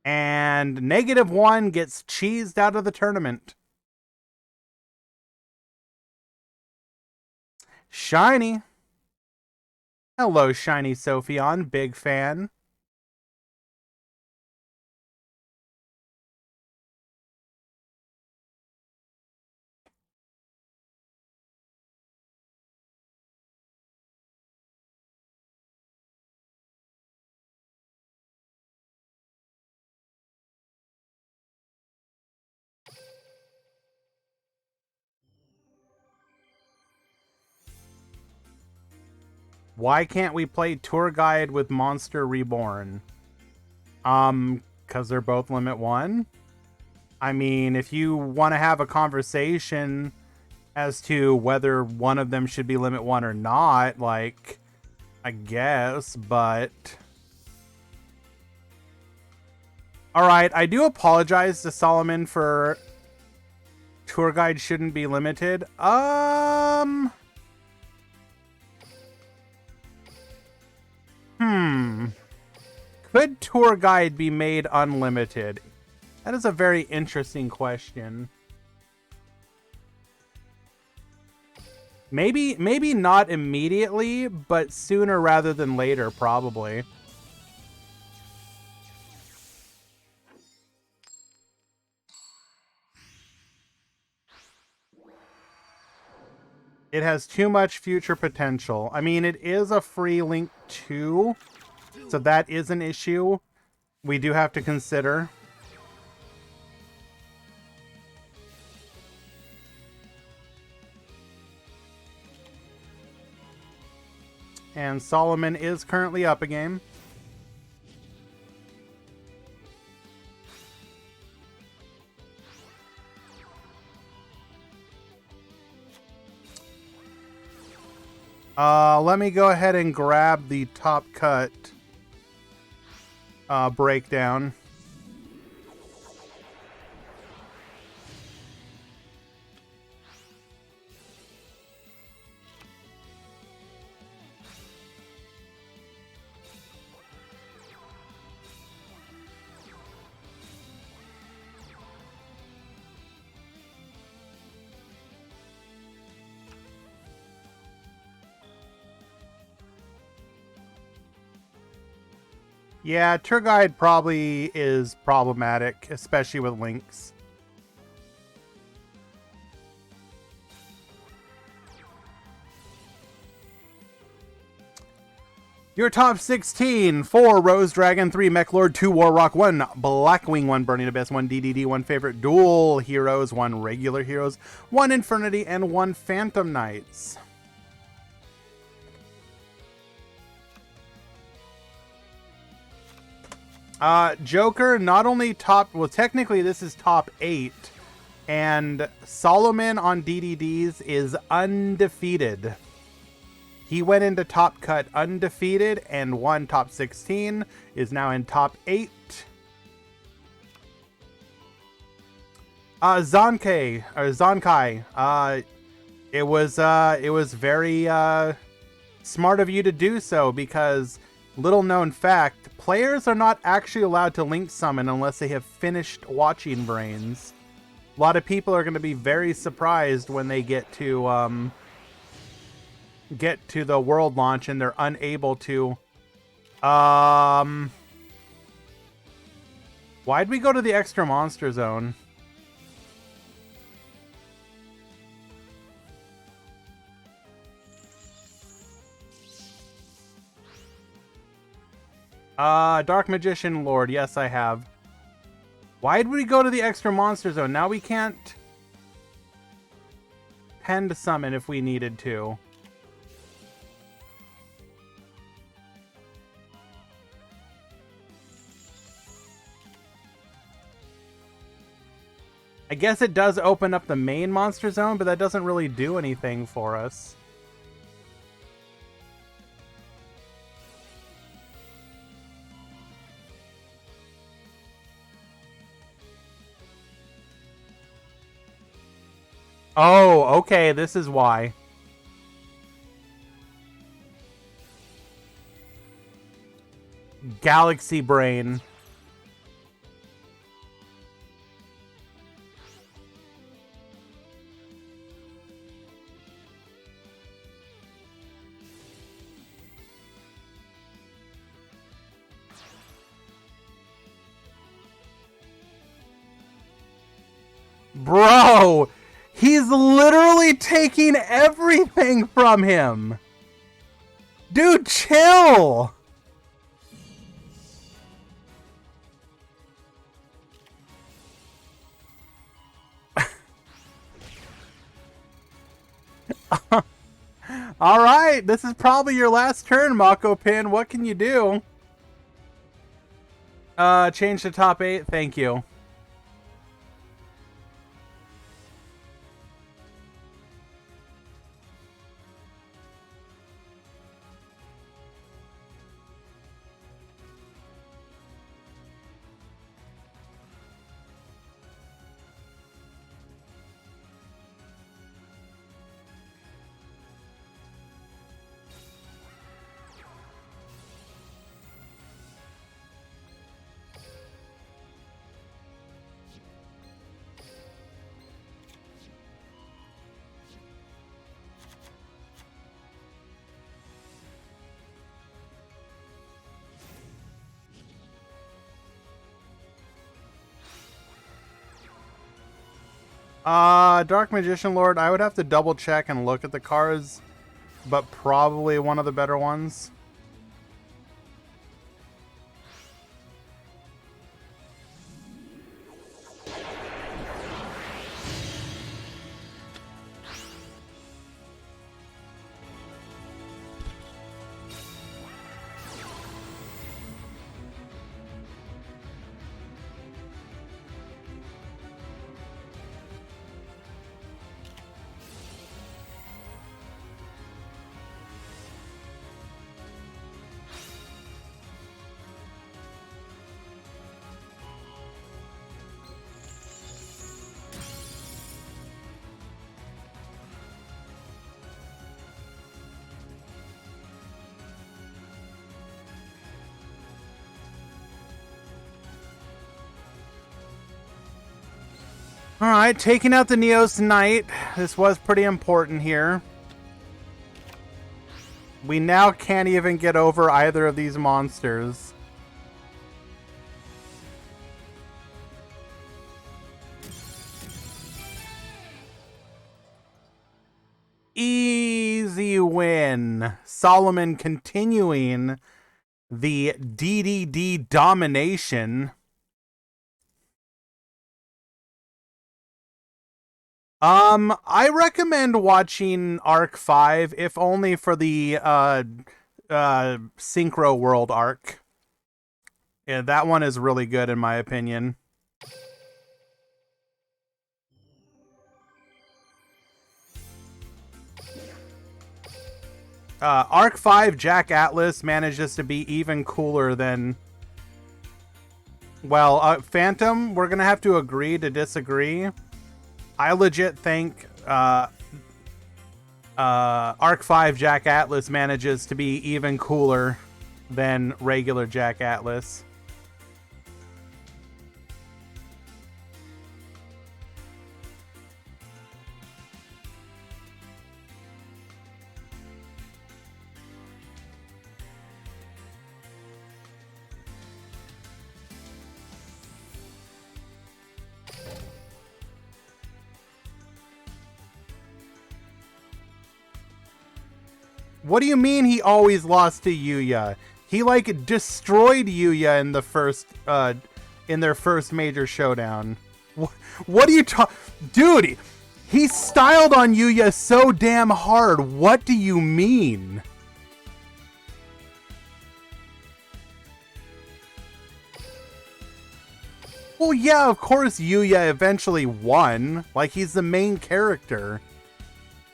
And -1 gets cheesed out of the tournament. Shiny. Hello, Shiny Sophion. Big fan. Why can't we play Tour Guide with Monster Reborn? Because they're both Limit 1? I mean, if you want to have a conversation as to whether one of them should be Limit 1 or not, like, I guess, but... Alright, I do apologize to Solomon for Tour Guide shouldn't be limited. Could Tour Guide be made unlimited? That is a very interesting question. Maybe not immediately, but sooner rather than later, probably. It has too much future potential. I mean, it is a free Link 2, so that is an issue we do have to consider. And Solomon is currently up a game. Let me go ahead and grab the top cut breakdown. Yeah, tour guide probably is problematic, especially with links. Your top 16: 4 Rose Dragon, 3 Mech Lord, 2 Warrock, 1 Blackwing, 1 Burning Abyss, 1 DDD, 1 Favorite Dual Heroes, 1 Regular Heroes, 1 Infernity, and 1 Phantom Knights. Joker, not only top, well, technically this is top 8, and Solomon on DDDs is undefeated. He went into Top Cut undefeated and won top 16, is now in top 8. Zonkai, it was very smart of you to do so, because little known fact, players are not actually allowed to link summon unless they have finished watching Brains. A lot of people are going to be very surprised when they get to the world launch and they're unable to. Why'd we go to the extra monster zone? Dark Magician Lord, yes I have. Why did we go to the extra monster zone? Now we can't pen to summon if we needed to. I guess it does open up the main monster zone, but that doesn't really do anything for us. Oh, okay, this is why. Galaxy Brain. Bro, he's literally taking everything from him. Dude, chill. All right, this is probably your last turn, Mako Pin. What can you do? Change to top 8. Thank you. Dark Magician Lord, I would have to double check and look at the cards, but probably one of the better ones. Alright, taking out the Neos Knight. This was pretty important here. We now can't even get over either of these monsters. Easy win. Solomon continuing the DDD domination. I recommend watching Arc 5, if only for the Synchro World arc. Yeah, that one is really good in my opinion. Arc 5 Jack Atlas manages to be even cooler than... Well, Phantom, we're gonna have to agree to disagree. I legit think Arc 5 Jack Atlas manages to be even cooler than regular Jack Atlas. What do you mean he always lost to Yuya? He like destroyed Yuya in the first in their first major showdown. What are you dude? He styled on Yuya so damn hard. What do you mean? Well, yeah, of course Yuya eventually won. Like, he's the main character.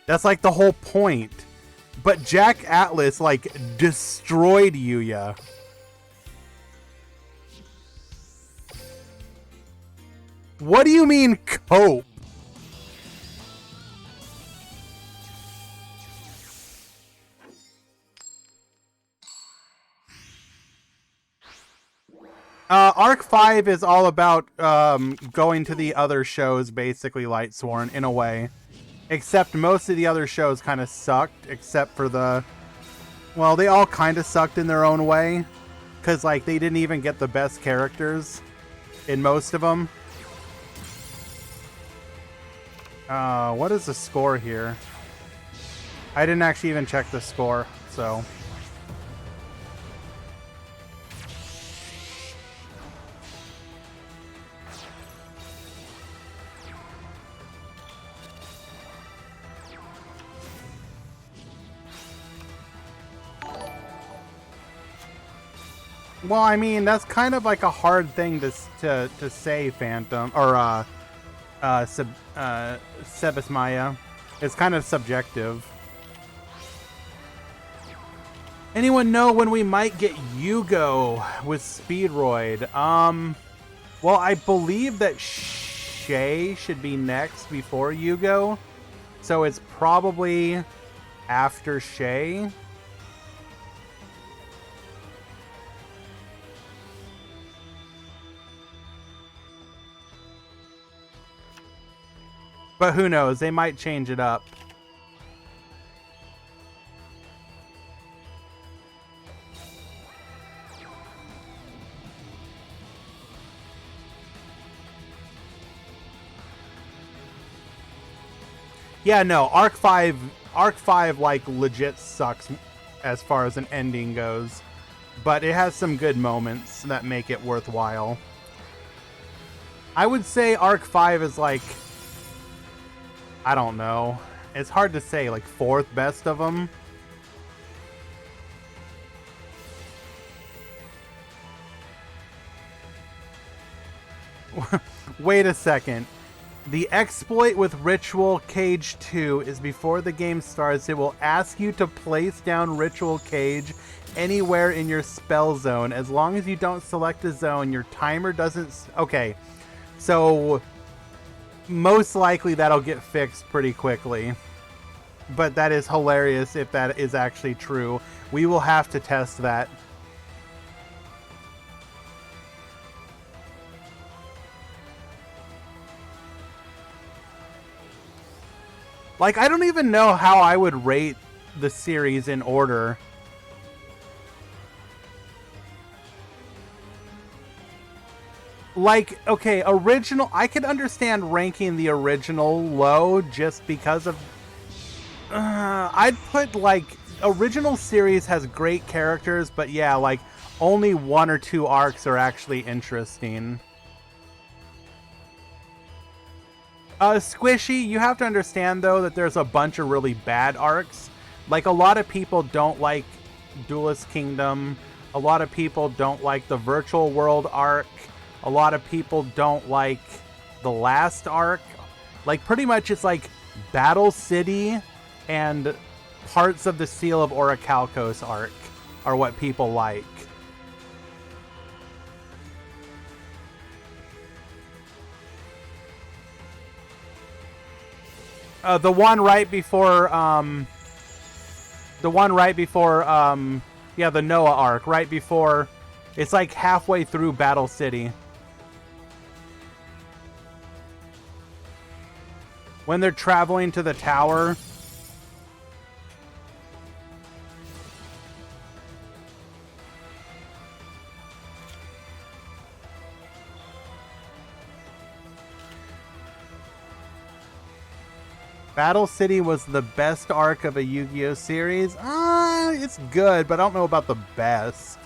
That's like the whole point. But Jack Atlas, like, destroyed Yuya. What do you mean, cope? Arc 5 is all about going to the other shows, basically, Lightsworn, in a way. Except most of the other shows kind of sucked, except for the... Well, they all kind of sucked in their own way. Because, like, they didn't even get the best characters in most of them. What is the score here? I didn't actually even check the score, so... Well, I mean, that's kind of like a hard thing to say, Phantom, or Sebasmaya. It's kind of subjective. Anyone know when we might get Yugo with Speedroid? Well, I believe that Shay should be next before Yugo, so it's probably after Shay. But who knows? They might change it up. Yeah, no, Arc 5 like legit sucks as far as an ending goes. But it has some good moments that make it worthwhile. I would say Arc 5 is like, I don't know. It's hard to say, like, fourth best of them. Wait a second. The exploit with Ritual Cage 2 is before the game starts. It will ask you to place down Ritual Cage anywhere in your spell zone. As long as you don't select a zone, your timer doesn't... Okay, so... most likely that'll get fixed pretty quickly. But that is hilarious if that is actually true. We will have to test that. Like, I don't even know how I would rate the series in order. Like, okay, original... I could understand ranking the original low just because of I'd put, like, original series has great characters, but yeah, like, only 1 or 2 arcs are actually interesting. Squishy, you have to understand, though, that there's a bunch of really bad arcs. Like, a lot of people don't like Duelist Kingdom. A lot of people don't like the Virtual World arc. A lot of people don't like the last arc. Like, pretty much it's like Battle City and parts of the Seal of Orichalcos arc are what people like. The one right before, yeah, the Noah arc, right before, it's like halfway through Battle City. When they're traveling to the tower. Battle City was the best arc of a Yu-Gi-Oh series. It's good, but I don't know about the best.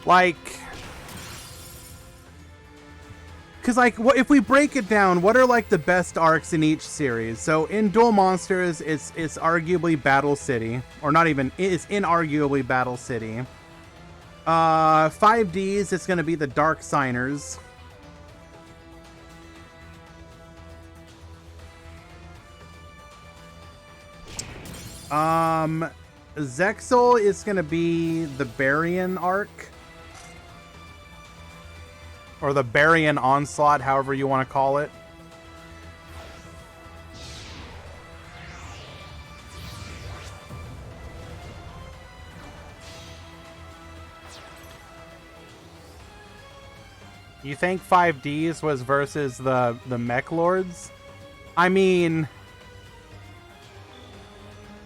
Like, because, like, if we break it down, what are, like, the best arcs in each series? So, in Duel Monsters, it's arguably Battle City. Or not even, it's inarguably Battle City. 5Ds, it's going to be the Dark Signers. Zexal is going to be the Barian arc. Or the Barian Onslaught, however you want to call it. You think 5Ds was versus the Mech Lords? I mean,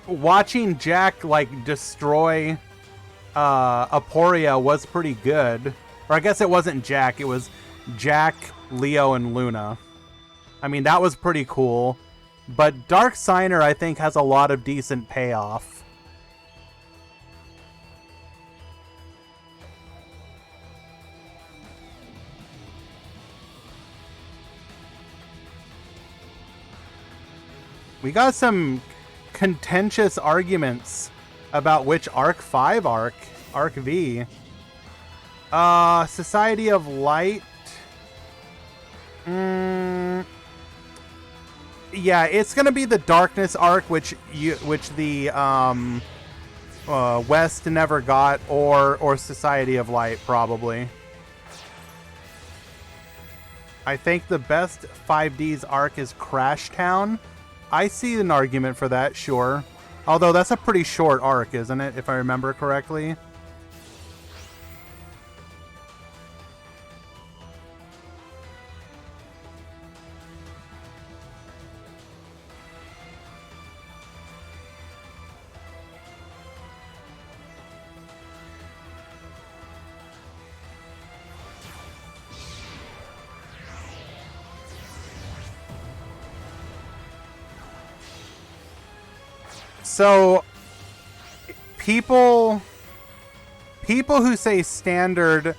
watching Jack, like, destroy Aporia was pretty good. Or I guess it wasn't Jack, it was Jack, Leo, and Luna. I mean, that was pretty cool. But Dark Signer, I think, has a lot of decent payoff. We got some contentious arguments about which Arc 5 Arc V. Society of Light. Yeah, it's gonna be the Darkness arc, which the West never got, or Society of Light probably. I think the best 5D's arc is Crash Town. I see an argument for that, sure. Although that's a pretty short arc, isn't it, if I remember correctly? So, people who say standard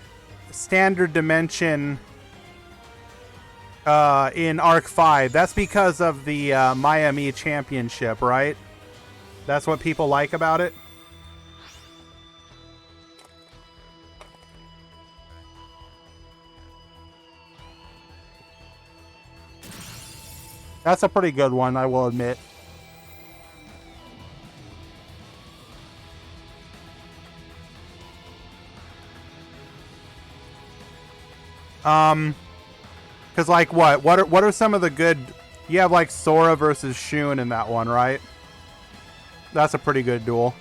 dimension in Arc 5, that's because of the Miami Championship, right? That's what people like about it? That's a pretty good one, I will admit. Because like what are some of the good? You have like Sora versus Shun in that one, right? That's a pretty good duel.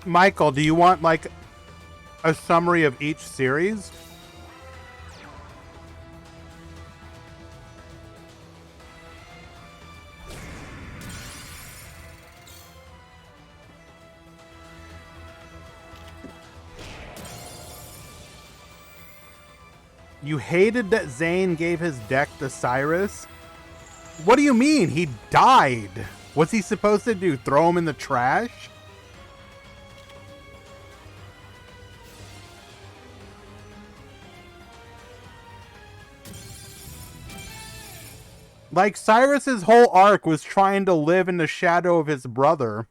Michael, do you want like a summary of each series? You hated that Zane gave his deck to Cyrus? What do you mean? He died. What's he supposed to do? Throw him in the trash? Like, Cyrus's whole arc was trying to live in the shadow of his brother.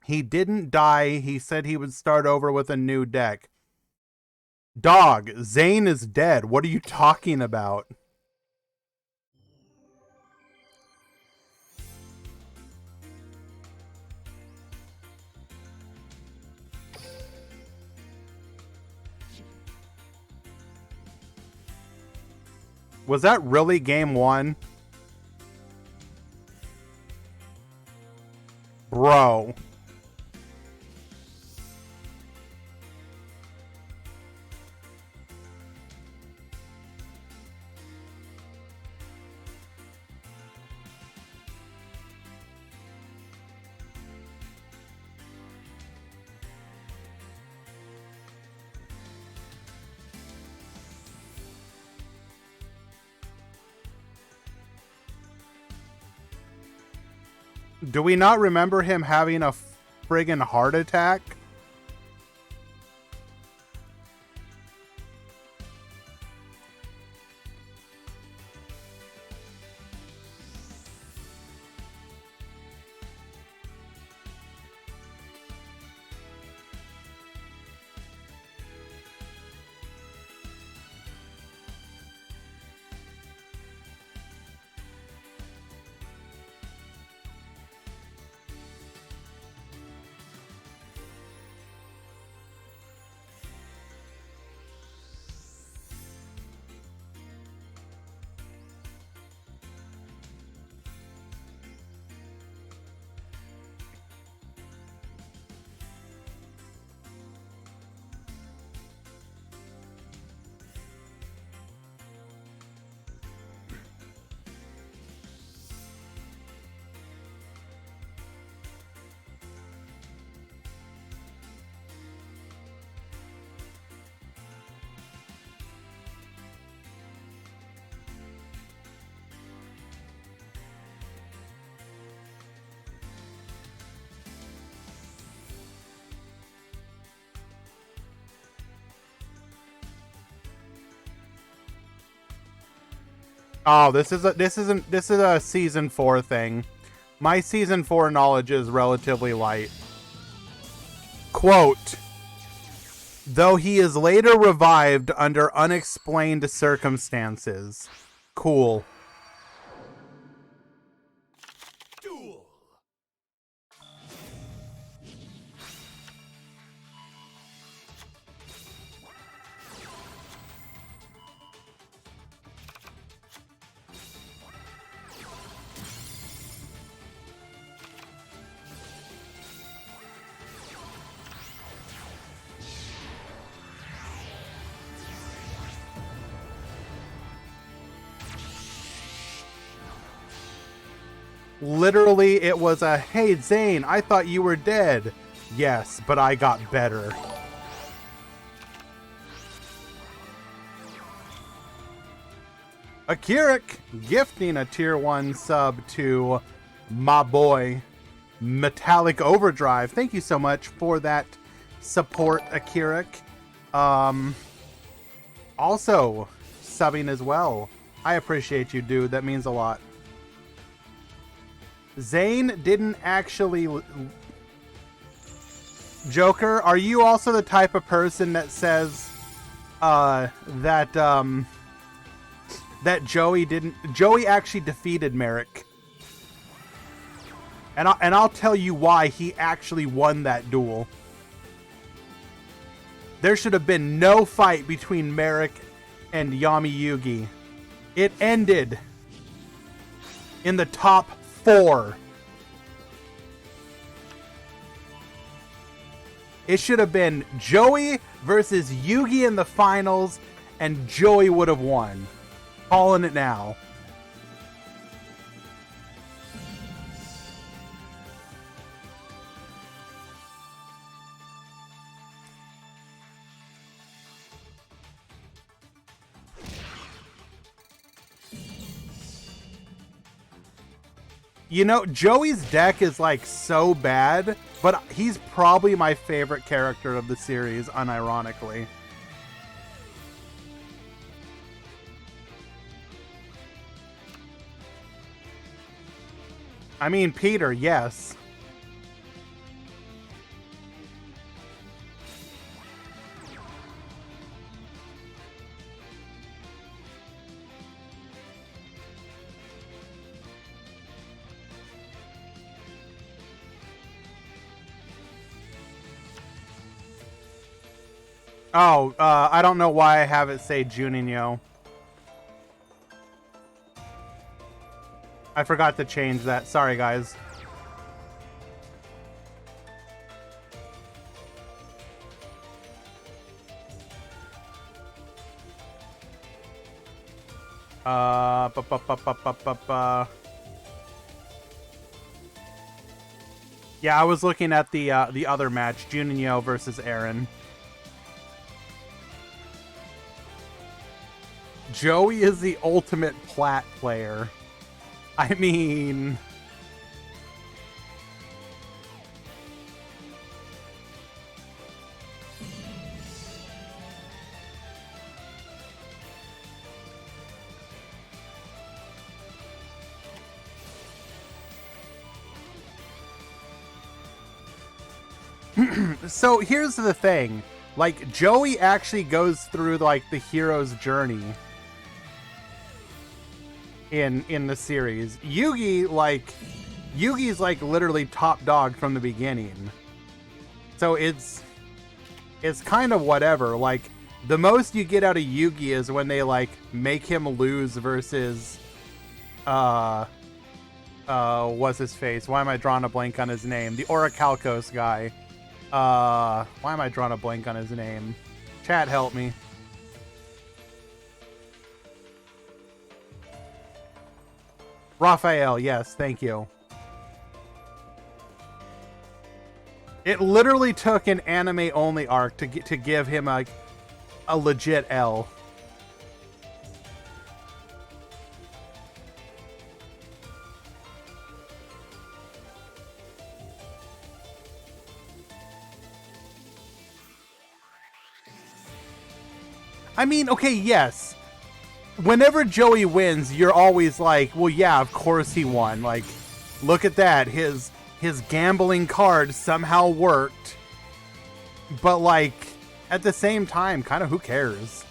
He didn't die. He said he would start over with a new deck. Dog, Zane is dead. What are you talking about? Was that really game one? Bro. Do we not remember him having a friggin' heart attack? Oh, this is a season 4 thing. My season 4 knowledge is relatively light. Quote, though he is later revived under unexplained circumstances. Cool. Duel. Literally, it was a, hey, Zane, I thought you were dead. Yes, but I got better. Akirik gifting a tier 1 sub to my boy Metallic Overdrive. Thank you so much for that support, Akirik. Also subbing as well. I appreciate you, dude. That means a lot. Zane didn't actually... Joker, are you also the type of person that says that Joey actually defeated Merrick? And I'll tell you why he actually won that duel. There should have been no fight between Merrick and Yami Yugi. It ended in the top 4. It should have been Joey versus Yugi in the finals, and Joey would have won. Calling it now. You know, Joey's deck is like so bad, but he's probably my favorite character of the series, unironically. I mean, Peter, yes. Oh, I don't know why I have it say Juninho. I forgot to change that. Sorry, guys. Yeah, I was looking at the other match, Juninho versus Aaron. Joey is the ultimate plat player. I mean... So here's the thing. Like, Joey actually goes through, like, the hero's journey in the series. Yugi's like literally top dog from the beginning. So it's kind of whatever. Like, the most you get out of Yugi is when they like make him lose versus what's his face? Why am I drawing a blank on his name? The Orichalcos guy. Why am I drawing a blank on his name? Chat, help me. Raphael, yes, thank you. It literally took an anime-only arc to give him a legit L. I mean, okay, yes. Whenever Joey wins, you're always like, well, yeah, of course he won. Like, look at that. His gambling card somehow worked. But, like, at the same time, kind of who cares?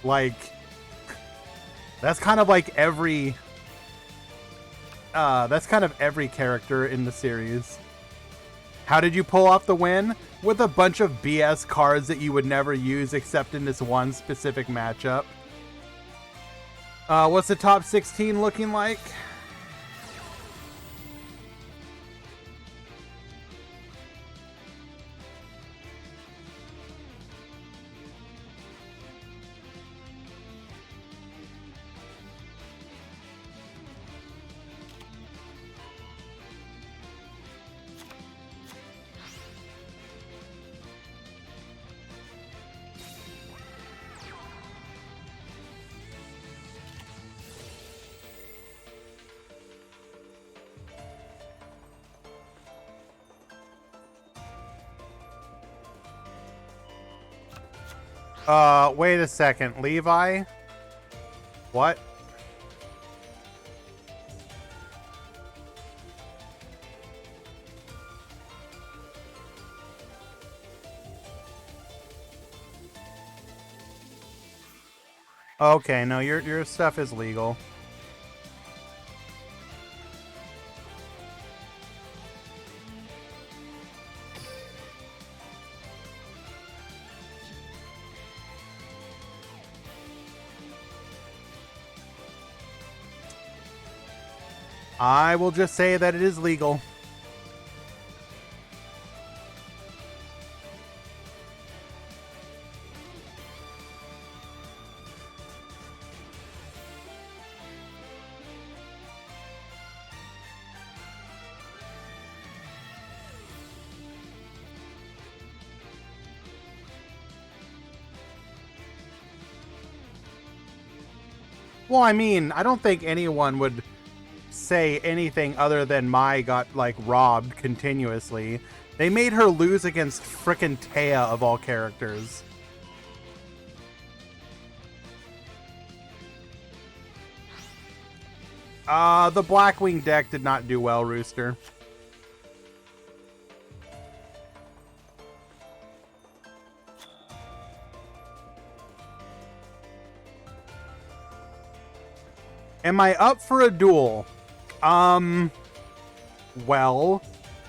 Like, that's kind of like every... that's kind of every character in the series. How did you pull off the win? With a bunch of BS cards that you would never use except in this one specific matchup. What's the top 16 looking like? Wait a second. Levi? What? Okay, no, your stuff is legal. I will just say that it is legal. Well, I mean, I don't think anyone would say anything other than Mai got, like, robbed continuously. They made her lose against frickin' Taya of all characters. The Blackwing deck did not do well, Rooster. Am I up for a duel? Well,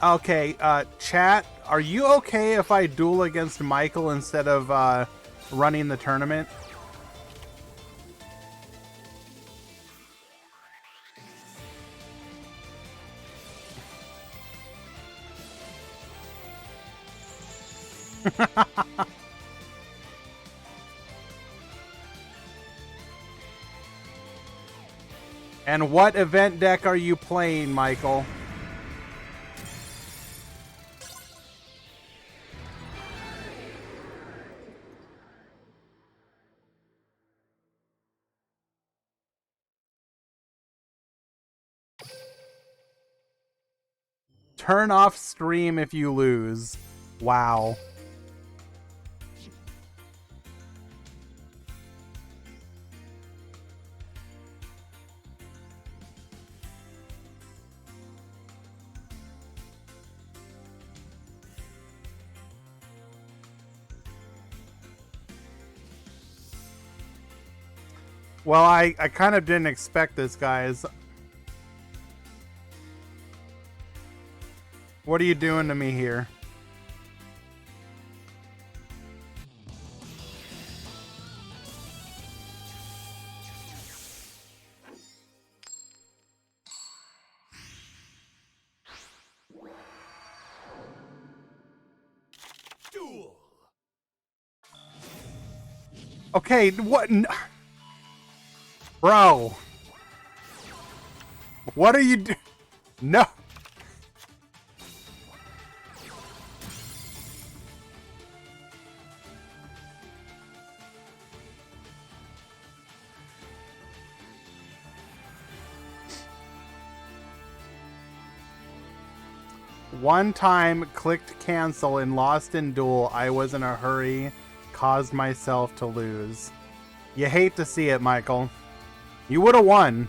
okay, chat, are you okay if I duel against Michael instead of, running the tournament? And what event deck are you playing, Michael? Turn off stream if you lose. Wow. Well, I kind of didn't expect this, guys. What are you doing to me here? Duel. Okay, what? Bro. What are you do? No. One time clicked cancel and lost in duel. I was in a hurry, caused myself to lose. You hate to see it, Michael. You would have won.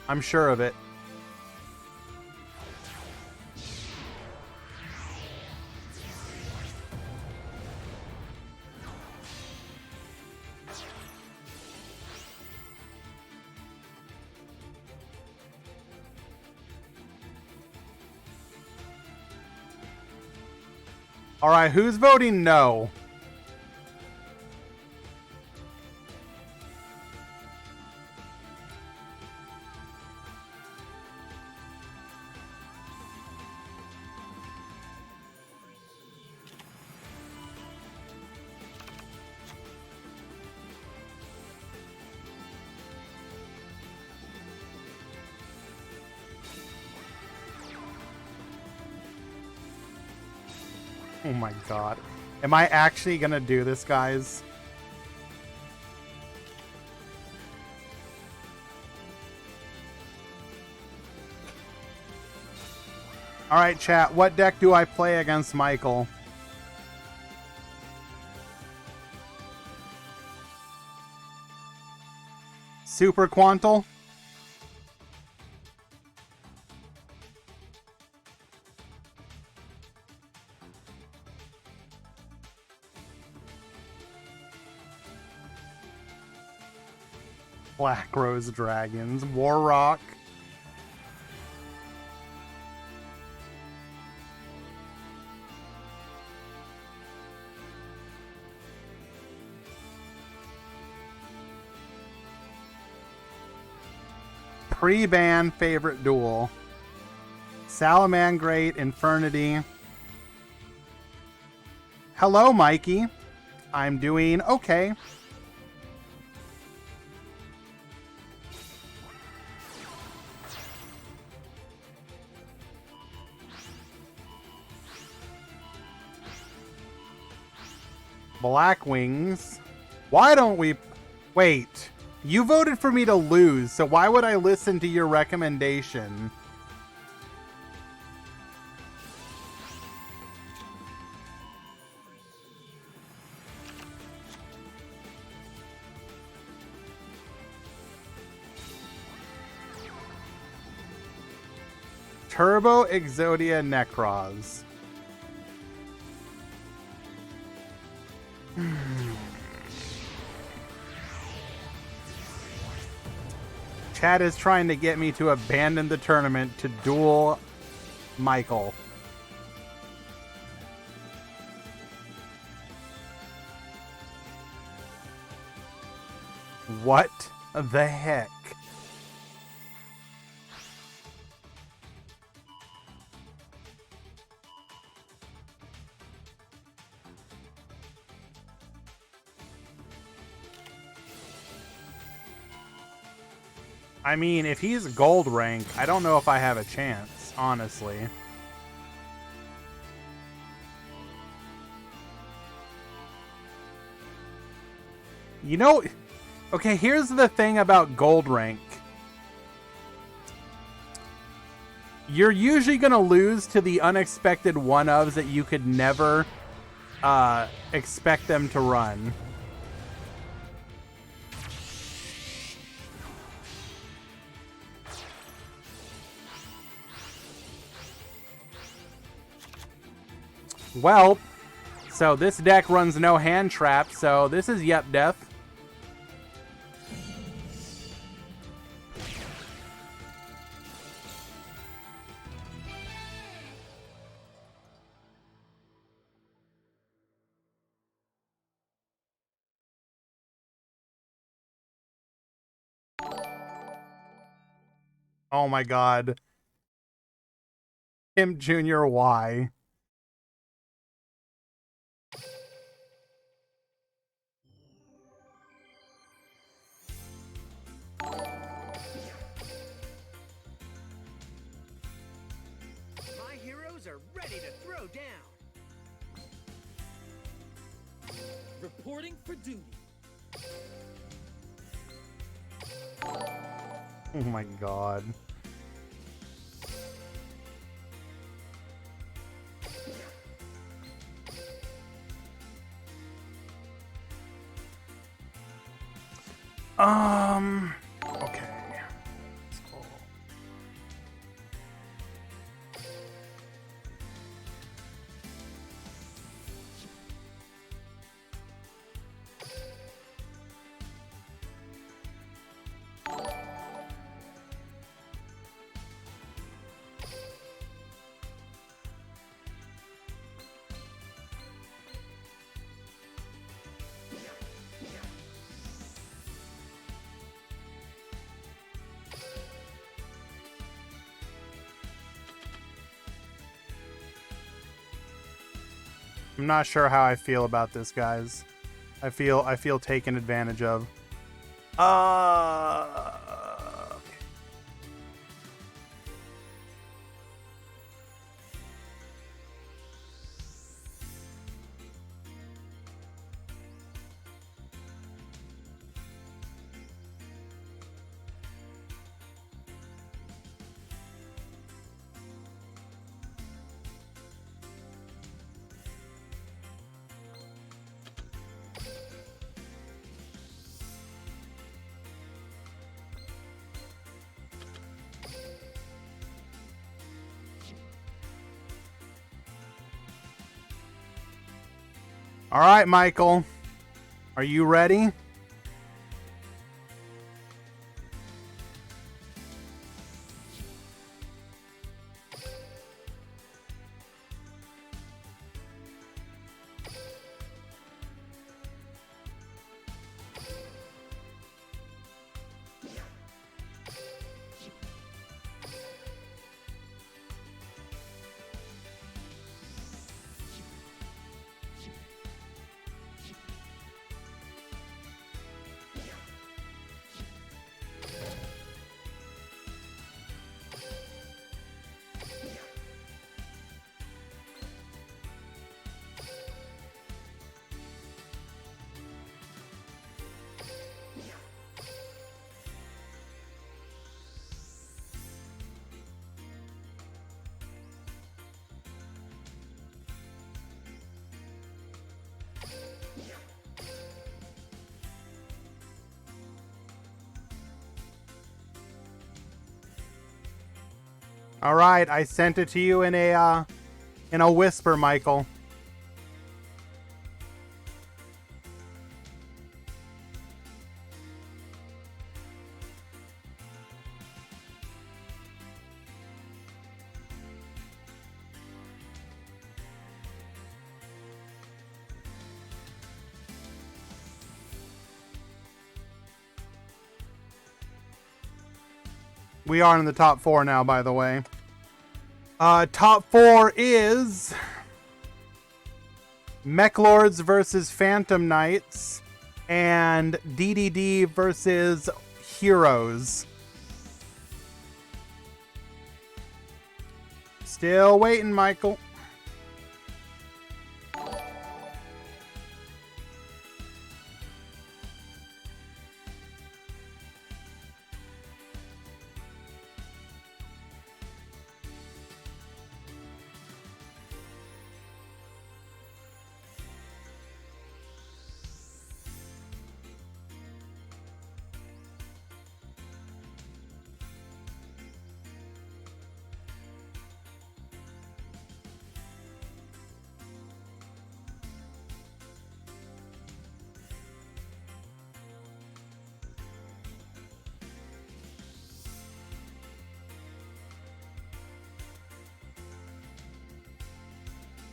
I'm sure of it. All right, who's voting no? Oh my god. Am I actually gonna do this, guys? Alright, chat. What deck do I play against Michael? Super Quantal. Black Rose Dragons. Warrock. Pre-ban favorite duel. Salamangrate, Infernity. Hello, Mikey. I'm doing okay. Black Wings. Why don't we... Wait. You voted for me to lose, so why would I listen to your recommendation? Turbo Exodia Necros. Chad is trying to get me to abandon the tournament to duel Michael. What the heck? I mean, if he's gold rank, I don't know if I have a chance, honestly. You know, okay, here's the thing about gold rank. You're usually going to lose to the unexpected one-ofs that you could never expect them to run. Well, so this deck runs no hand trap, so this is Yep Death. Oh my god. Tim Jr. Why? My heroes are ready to throw down. Reporting for duty. Oh my god. Okay. Let's go. I'm not sure how I feel about this, guys. I feel taken advantage of. Okay. All right, Michael. Are you ready? All right, I sent it to you in a whisper, Michael. We are in the top 4 now, by the way. Top 4 is Mech Lords versus Phantom Knights and DDD versus Heroes. Still waiting, Michael.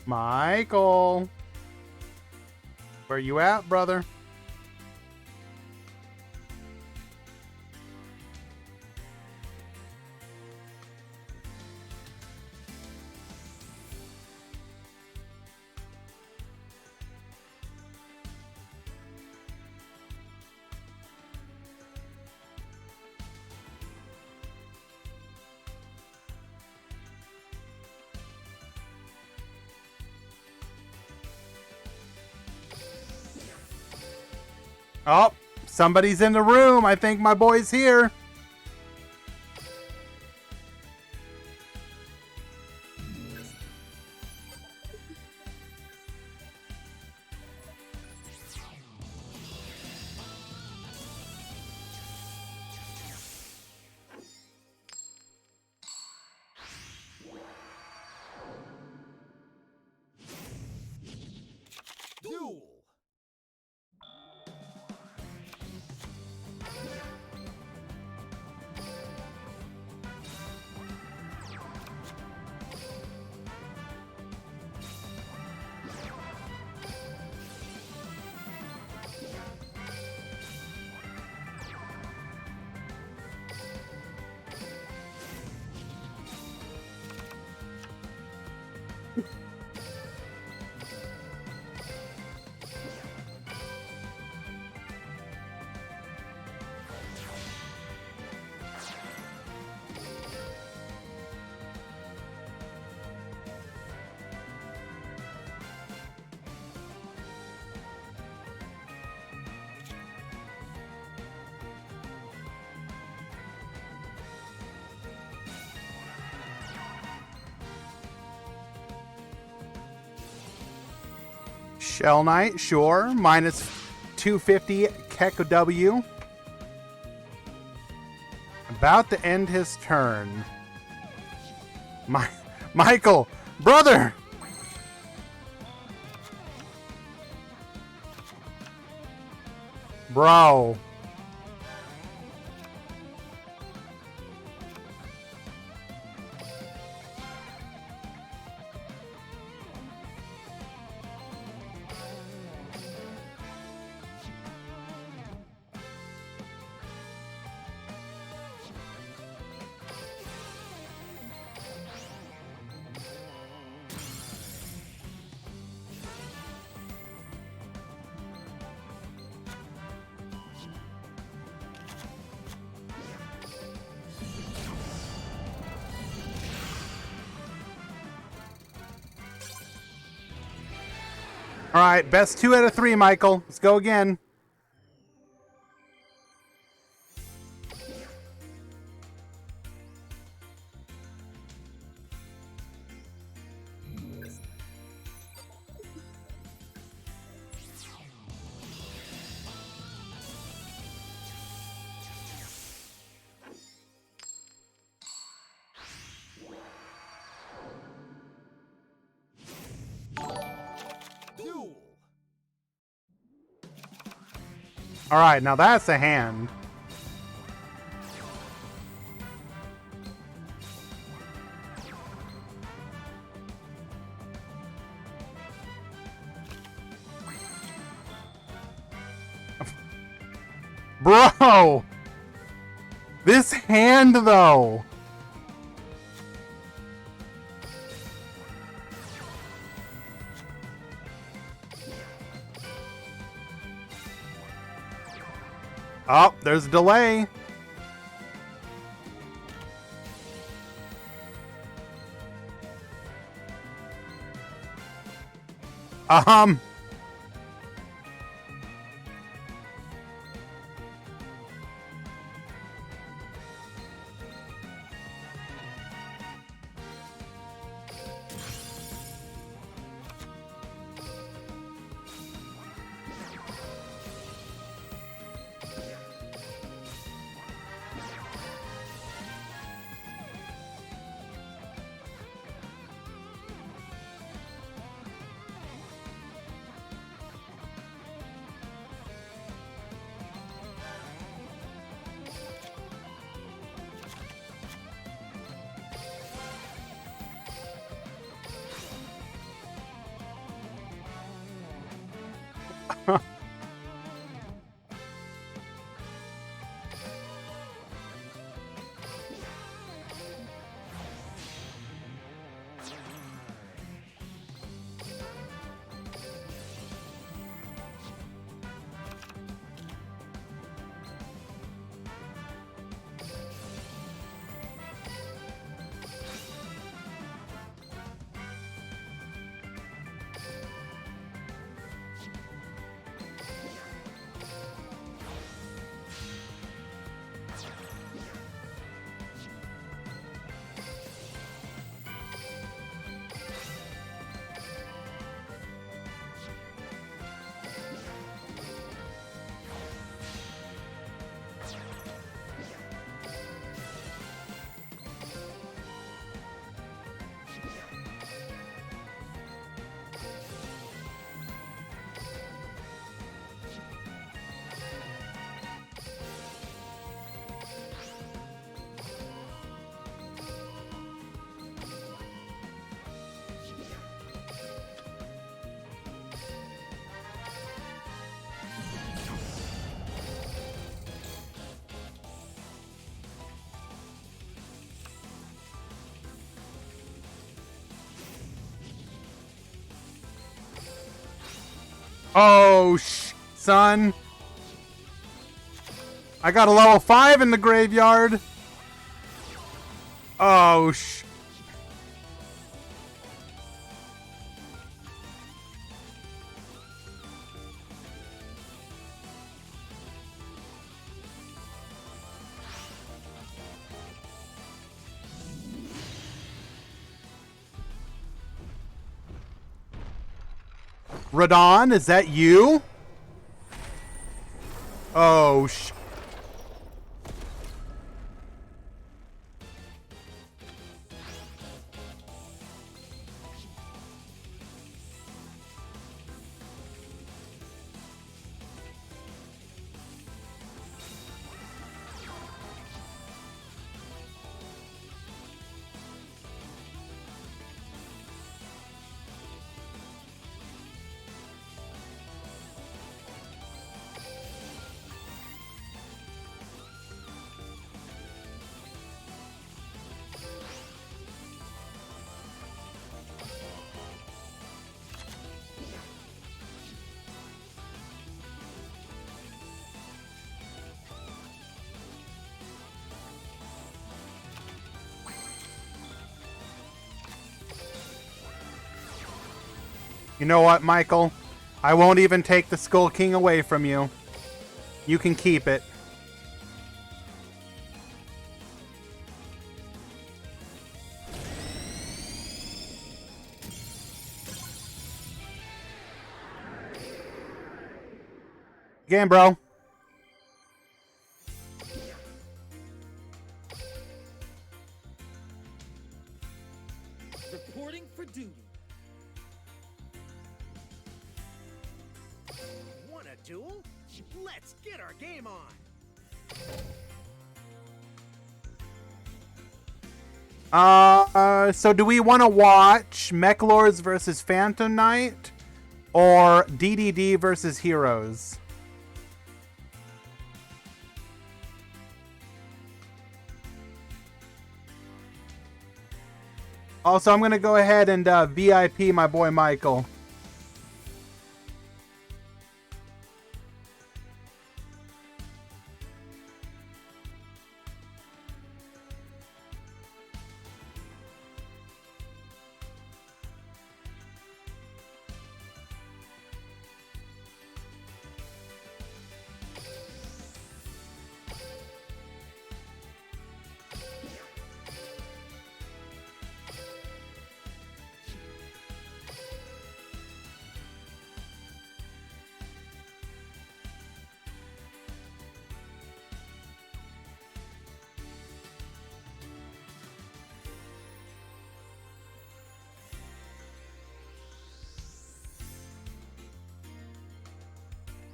Michael, where you at, brother? Oh, somebody's in the room. I think my boy's here. Duel. Shell Knight, sure. Minus 250 Kek W. About to end his turn. Michael, brother! Bro. All right, best 2 out of 3, Michael. Let's go again. Duel. All right, now that's a hand. Bro! This hand, though! Oh, there's a delay. Um. Oh, son. I got a level 5 in the graveyard. Oh, Radon, is that you? Oh, You know what, Michael? I won't even take the Skull King away from you. You can keep it. Game, bro. Reporting for duty. Want a duel? Let's get our game on. So do we want to watch Mech Lords versus Phantom Knight or DDD versus Heroes? Also, I'm going to go ahead and VIP my boy Michael.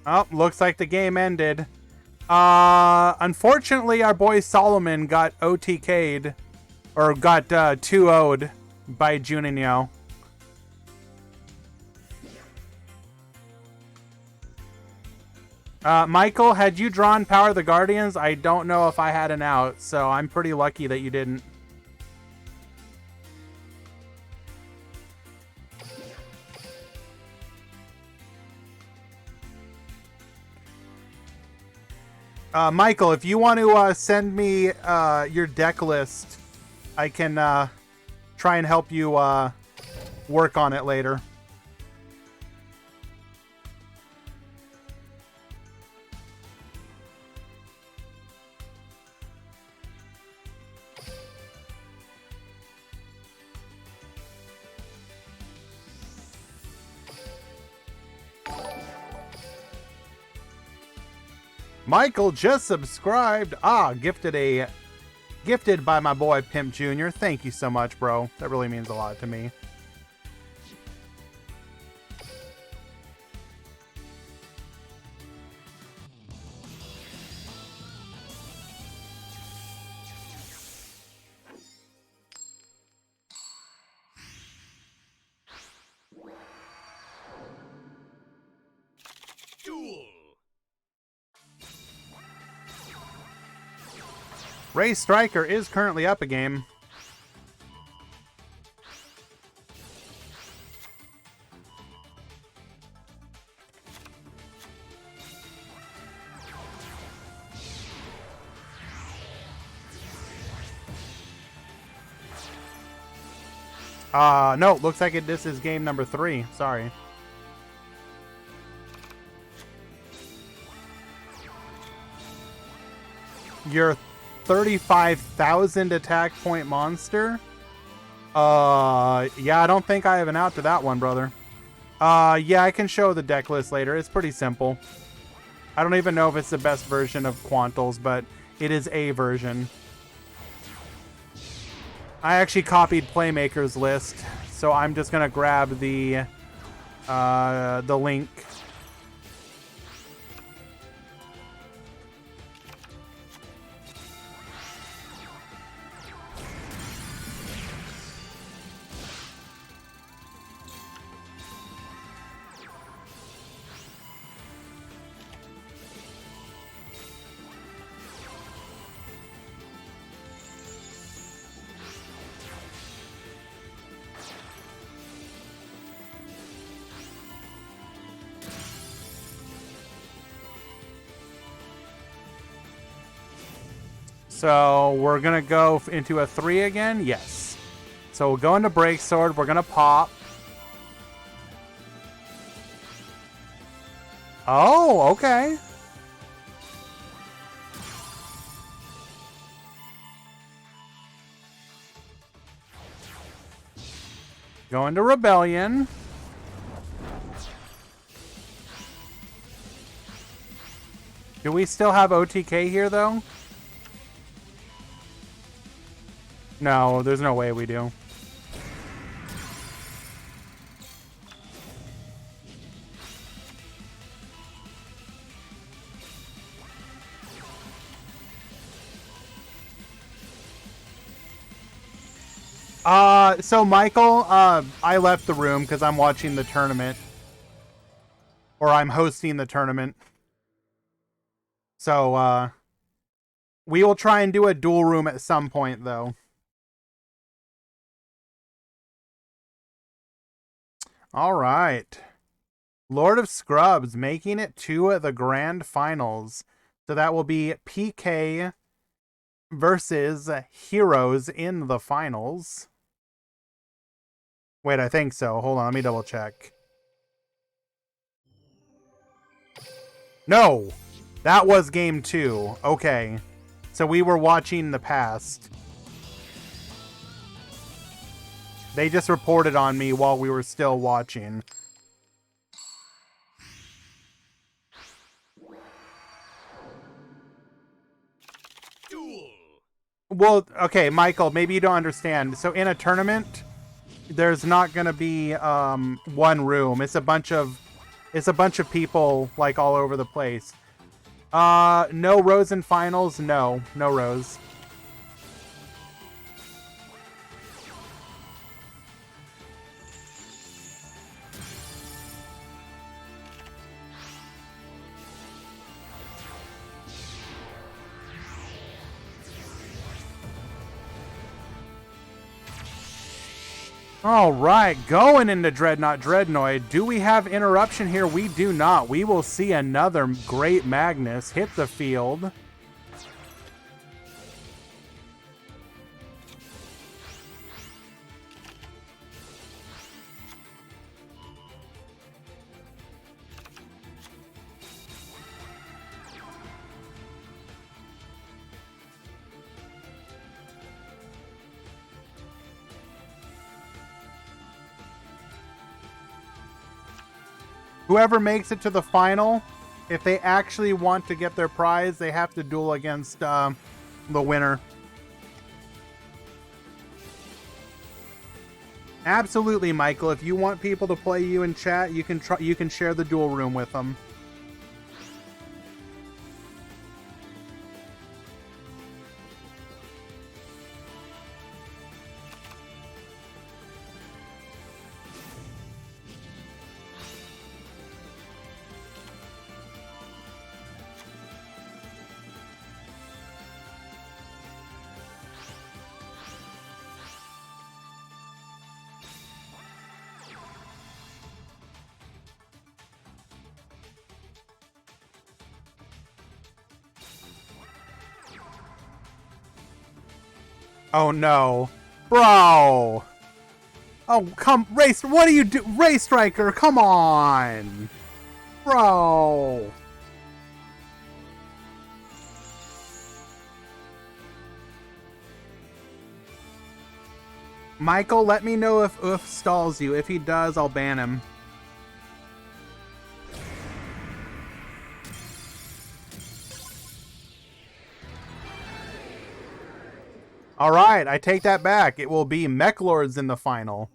Oh, looks like the game ended. Unfortunately, our boy Solomon got OTK'd, or got 2-0'd by Juninho. Michael, had you drawn Power the Guardians? I don't know if I had an out, so I'm pretty lucky that you didn't. Michael, if you want to send me your deck list, I can try and help you work on it later. Michael just subscribed. Gifted by my boy Pimp Jr. Thank you so much, bro. That really means a lot to me. Duel. Ray Striker is currently up a game. No, looks like this is game number 3. Sorry. Your 35,000 attack point monster? Yeah, I don't think I have an out to that one, brother. Yeah, I can show the deck list later. It's pretty simple. I don't even know if it's the best version of Quantles, but it is a version. I actually copied Playmaker's list, so I'm just gonna grab the link. So we're going to go into a 3 again? Yes. So we'll go into Break Sword. We're going to pop. Oh, okay. Going to Rebellion. Do we still have OTK here, though? No, there's no way we do. So Michael, I left the room because I'm watching the tournament. Or I'm hosting the tournament. So, we will try and do a dual room at some point, though. All right. Lord of Scrubs making it to the grand finals. So that will be PK versus Heroes in the finals. Wait, I think so. Hold on, let me double check. No! That was game 2. Okay. So we were watching the past. They just reported on me while we were still watching. Duel. Well, okay, Michael, maybe you don't understand. So in a tournament, there's not going to be one room. It's a bunch of people like all over the place. No Rose in finals. No Rose. All right, going into Dreadnought Dreadnoid. Do we have interruption here? We do not. We will see another great Magnus hit the field. Whoever makes it to the final, if they actually want to get their prize, they have to duel against the winner. Absolutely, Michael. If you want people to play you in chat, you can share the duel room with them. Oh no. Bro! Oh, come, Race, what do you do? Race Striker, come on! Bro! Michael, let me know if Oof stalls you. If he does, I'll ban him. Alright, I take that back. It will be Mech Lords in the final.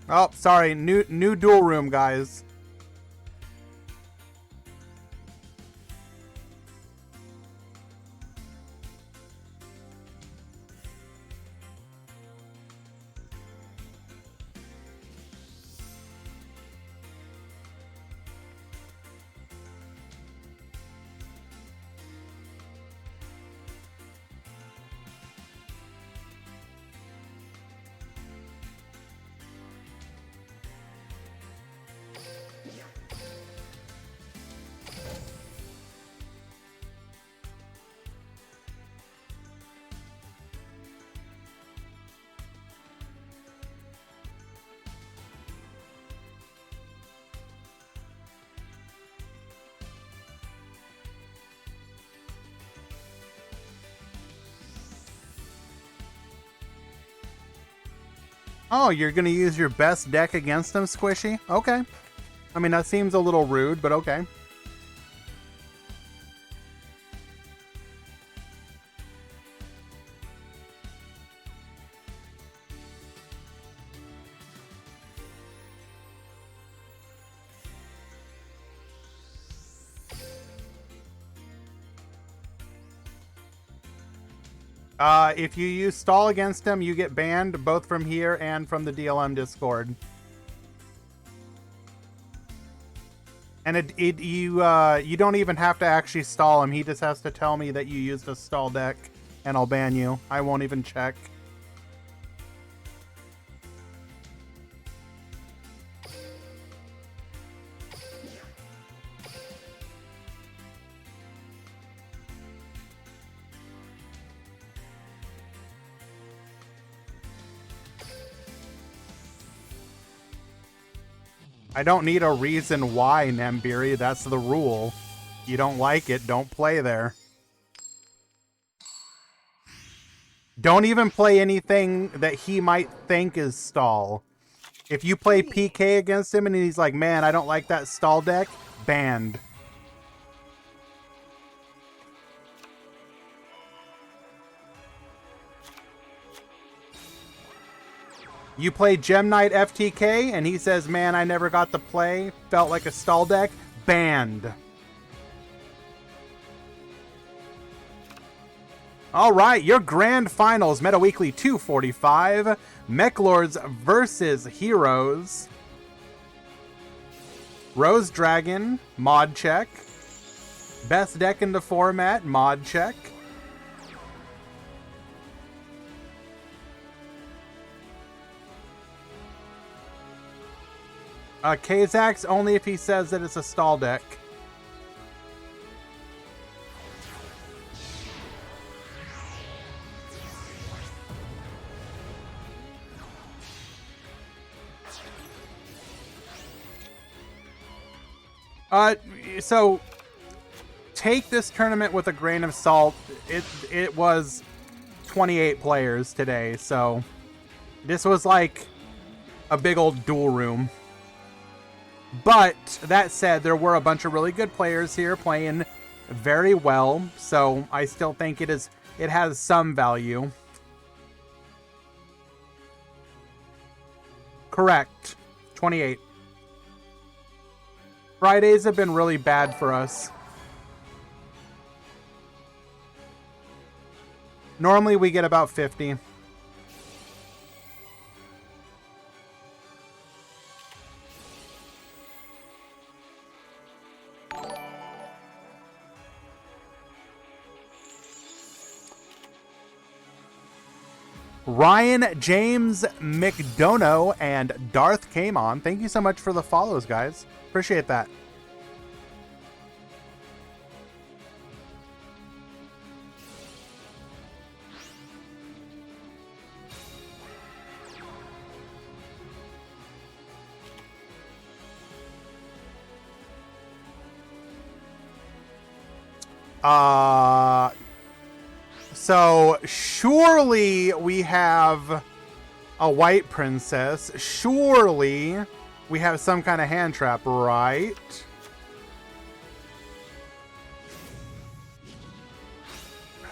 Oh, sorry. New duel room, guys. Oh, you're gonna use your best deck against him, Squishy? Okay. I mean, that seems a little rude, but okay. If you use stall against him, you get banned both from here and from the DLM Discord. And you don't even have to actually stall him. He just has to tell me that you used a stall deck, and I'll ban you. I won't even check. I don't need a reason why, Nambiri. That's the rule. You don't like it, don't play there. Don't even play anything that he might think is stall. If you play PK against him and he's like, man, I don't like that stall deck, banned. You play Gem Knight FTK and he says, man, I never got to play, felt like a stall deck, banned. All right, your grand finals, Meta Weekly 245, Mech Lords versus Heroes. Rose Dragon, mod check. Best deck in the format, mod check. Kazax only if he says that it's a stall deck. So take this tournament with a grain of salt. It was 28 players today, so this was like a big old duel room. But that said, there were a bunch of really good players here playing very well, so I still think it has some value. Correct. 28. Fridays have been really bad for us. Normally we get about 50. Ryan James McDonough and Darth came on. Thank you so much for the follows, guys. Appreciate that. So surely we have a white princess. Surely we have some kind of hand trap, right?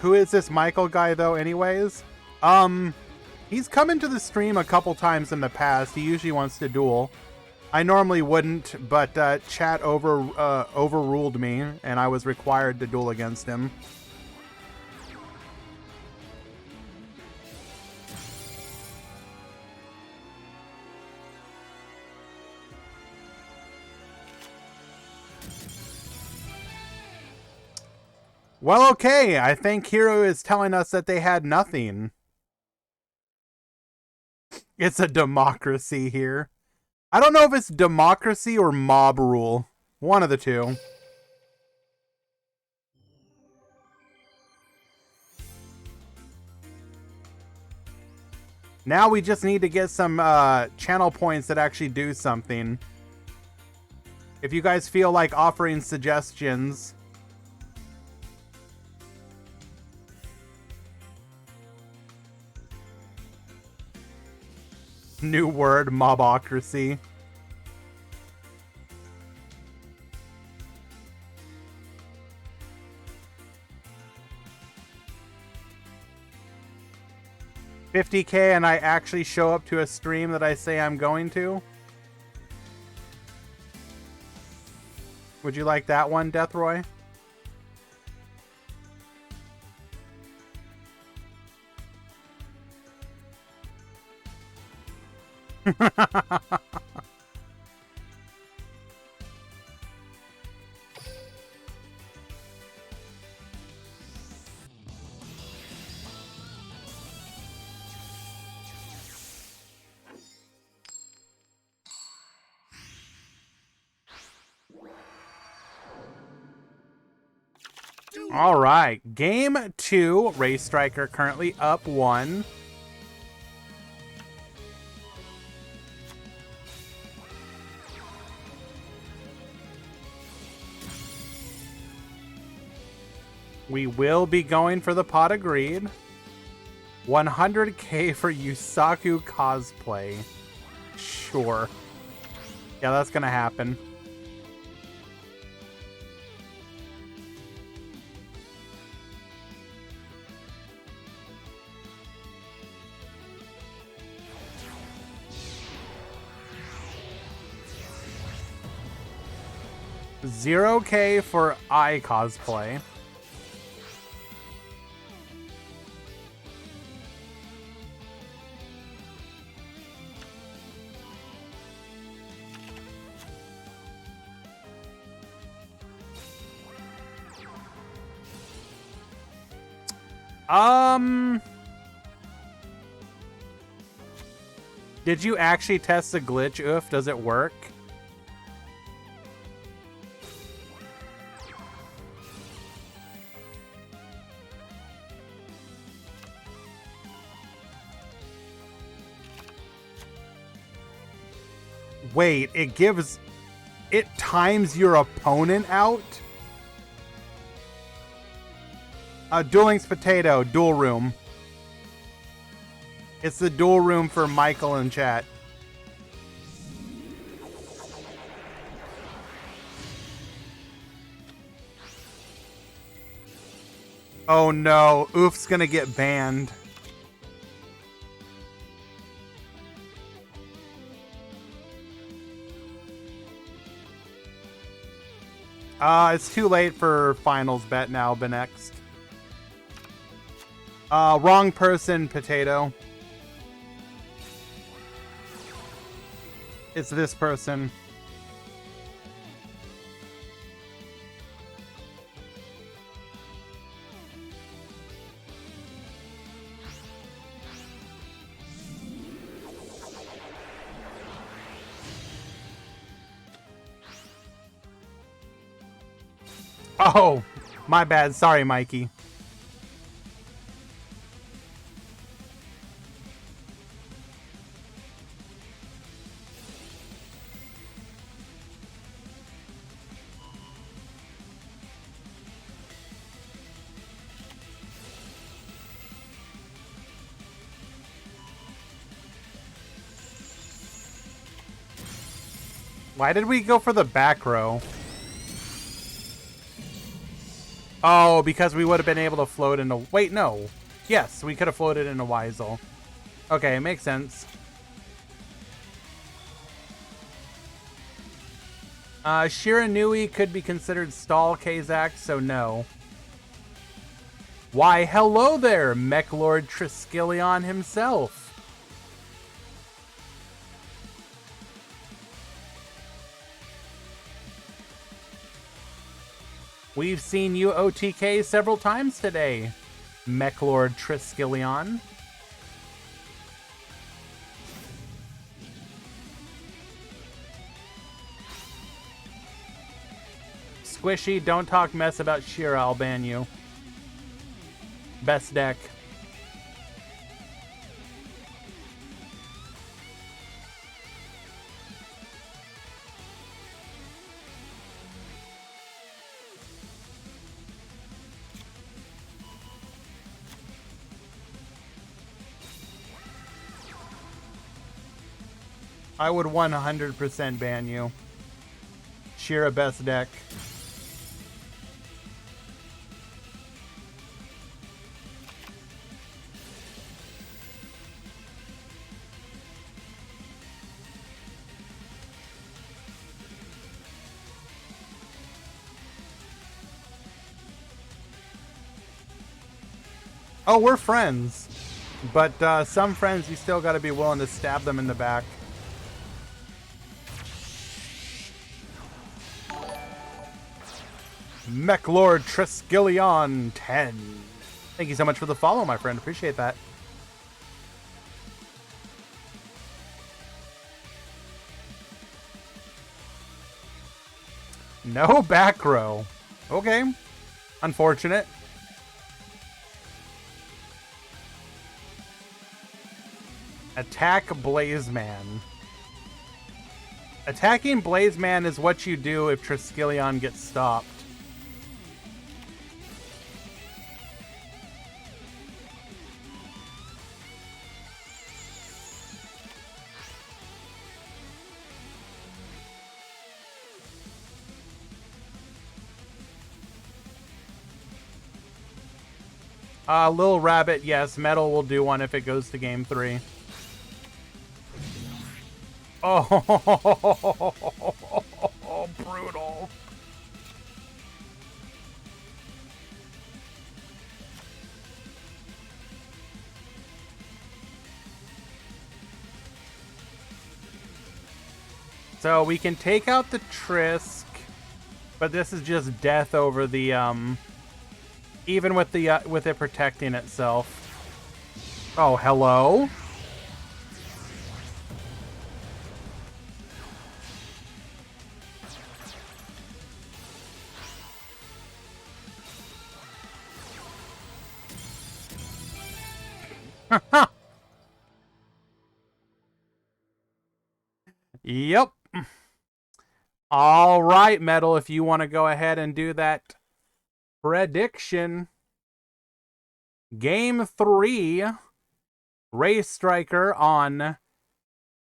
Who is this Michael guy though anyways? He's come into the stream a couple times in the past. He usually wants to duel. I normally wouldn't, but chat overruled me and I was required to duel against him. Well, okay. I think Hero is telling us that they had nothing. It's a democracy here. I don't know if it's democracy or mob rule. One of the two. Now we just need to get some channel points that actually do something. If you guys feel like offering suggestions... New word, mobocracy. $50K and I actually show up to a stream that I say I'm going to? Would you like that one, Deathroy? All right, game 2. Race Striker currently up 1. We will be going for the pot, agreed. 100K for Yusaku cosplay. Sure. Yeah, that's gonna happen. $0K for I cosplay. Did you actually test the glitch, Oof? Does it work? Wait, it times your opponent out? Duel Links Potato, dual room. It's the dual room for Michael in chat. Oh no, Oof's gonna get banned. It's too late for finals bet now, Benext. Wrong person, Potato. It's this person. Oh, my bad. Sorry, Mikey. Why did we go for the back row? Oh, because we would have been able to float into... Wait, no. Yes, we could have floated into Weisel. Okay, makes sense. Shiranui could be considered stall Kazak, so no. Why, hello there, Mech Lord Triskelion himself. We've seen you OTK several times today, Mech Lord Triskelion. Squishy, don't talk mess about Shira, I'll ban you. Best deck. I would 100% ban you. Shira best deck. Oh, we're friends. But some friends, you still got to be willing to stab them in the back. Mechlord Triskelion 10. Thank you so much for the follow, my friend. Appreciate that. No back row. Okay. Unfortunate. Attack Blazeman. Attacking Blazeman is what you do if Triskelion gets stopped. Little Rabbit, yes, Metal will do one if it goes to game 3. Oh, brutal. So we can take out the Trisk, but this is just death over the even with the with it protecting itself. Oh, hello. Yep. All right, Metal, if you want to go ahead and do that prediction. Game 3, Race Striker on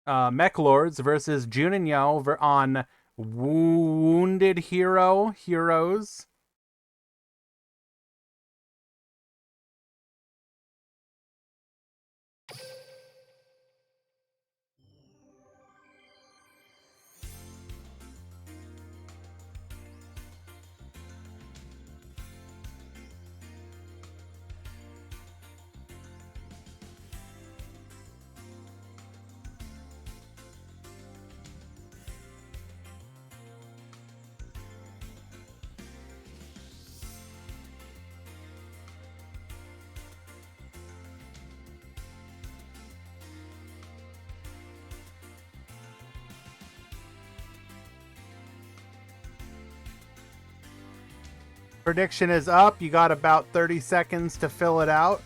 Mechlords versus Juninho on Wounded Heroes. Prediction is up. You got about 30 seconds to fill it out.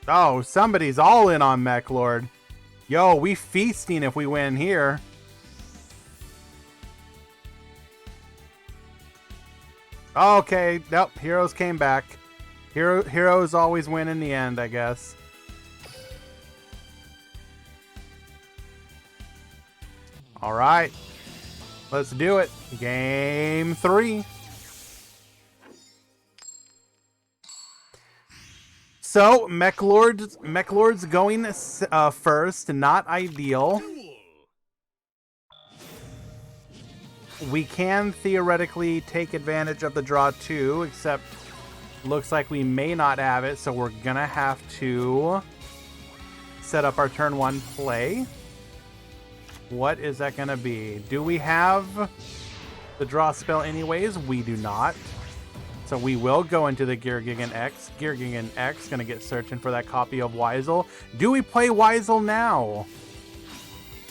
Oh, somebody's all in on Mechlord. Yo, we feasting if we win here. Okay, nope, Heroes came back. Heroes always win in the end, I guess. All right, let's do it. Game 3. So, Mechlord's going first, not ideal. We can theoretically take advantage of the draw too, except looks like we may not have it, so we're gonna have to set up our turn 1 play. What is that gonna be? Do we have the draw spell anyways? We do not. So we will go into the Geargigan X. Geargigan X gonna get searching for that copy of Weisel. Do we play Weisel now?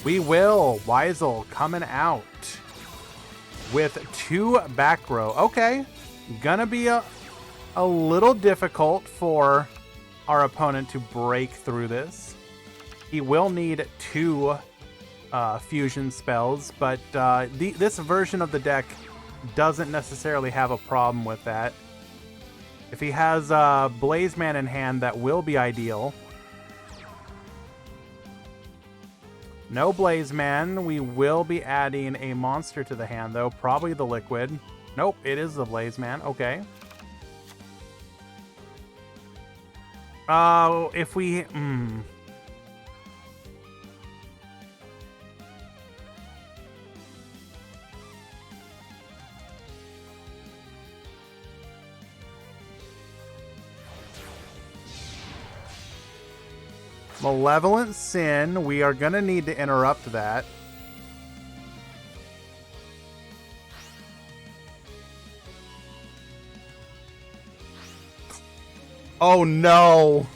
We will. Weisel coming out with 2 back row. Okay, gonna be a little difficult for our opponent to break through this. He will need 2 fusion spells, but this version of the deck doesn't necessarily have a problem with that. If he has Blaze Man in hand, that will be ideal. No Blaze Man. We will be adding a monster to the hand, though. Probably the Liquid. Nope, it is the Blaze Man. Okay. If we... Malevolent Sin. We are going to need to interrupt that. Oh no!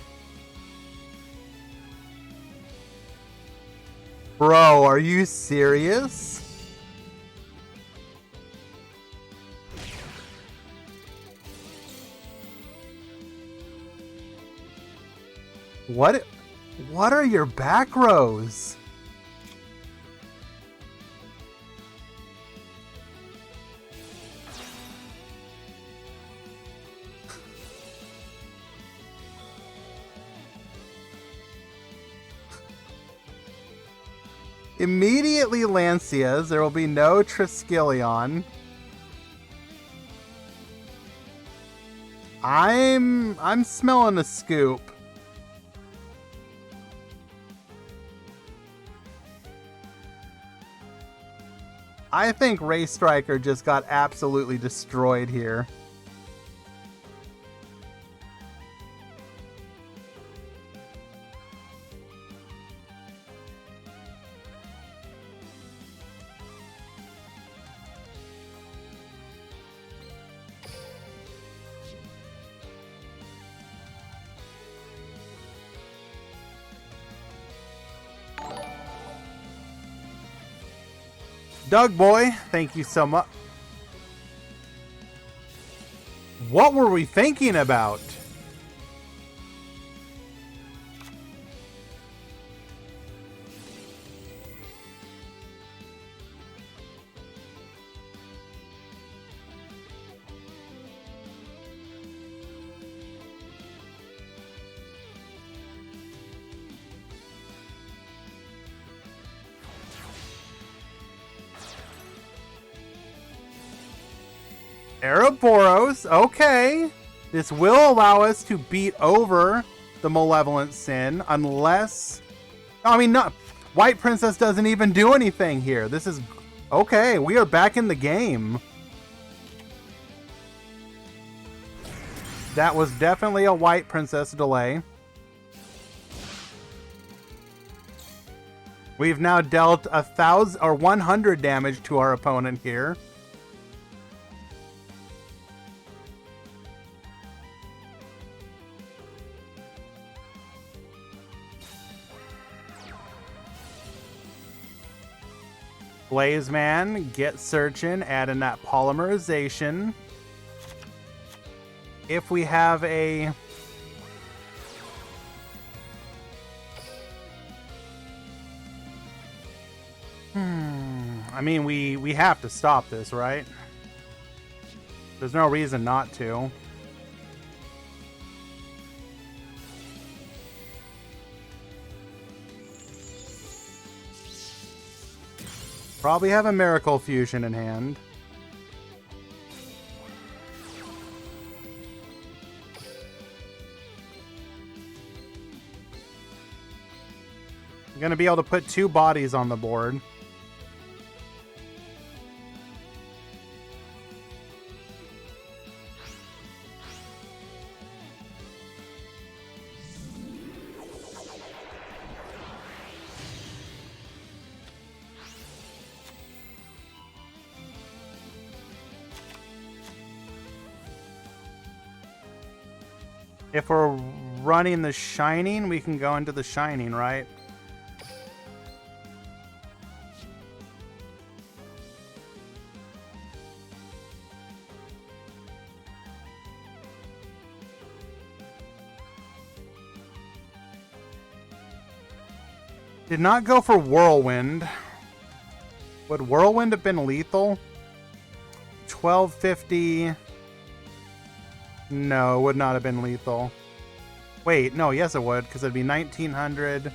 Bro, are you serious? What are your back rows? Immediately Lancias. There will be no Triskelion. I'm smelling a scoop. I think Ray Striker just got absolutely destroyed here. Doug boy, thank you so much. What were we thinking about? Ouroboros, okay. This will allow us to beat over the Malevolent Sin, unless... I mean, no, White Princess doesn't even do anything here. This is... Okay, we are back in the game. That was definitely a White Princess delay. We've now dealt 1,000 or 100 damage to our opponent here. Blaze Man, get searching, add in that polymerization. If we have a... I mean, we have to stop this, right? There's no reason not to. Probably have a Miracle Fusion in hand. I'm going to be able to put 2 bodies on the board. If we're running the Shining, we can go into the Shining, right? Did not go for Whirlwind. Would Whirlwind have been lethal? 1250. No, would not have been lethal. Wait, no, yes it would, because it'd be 1900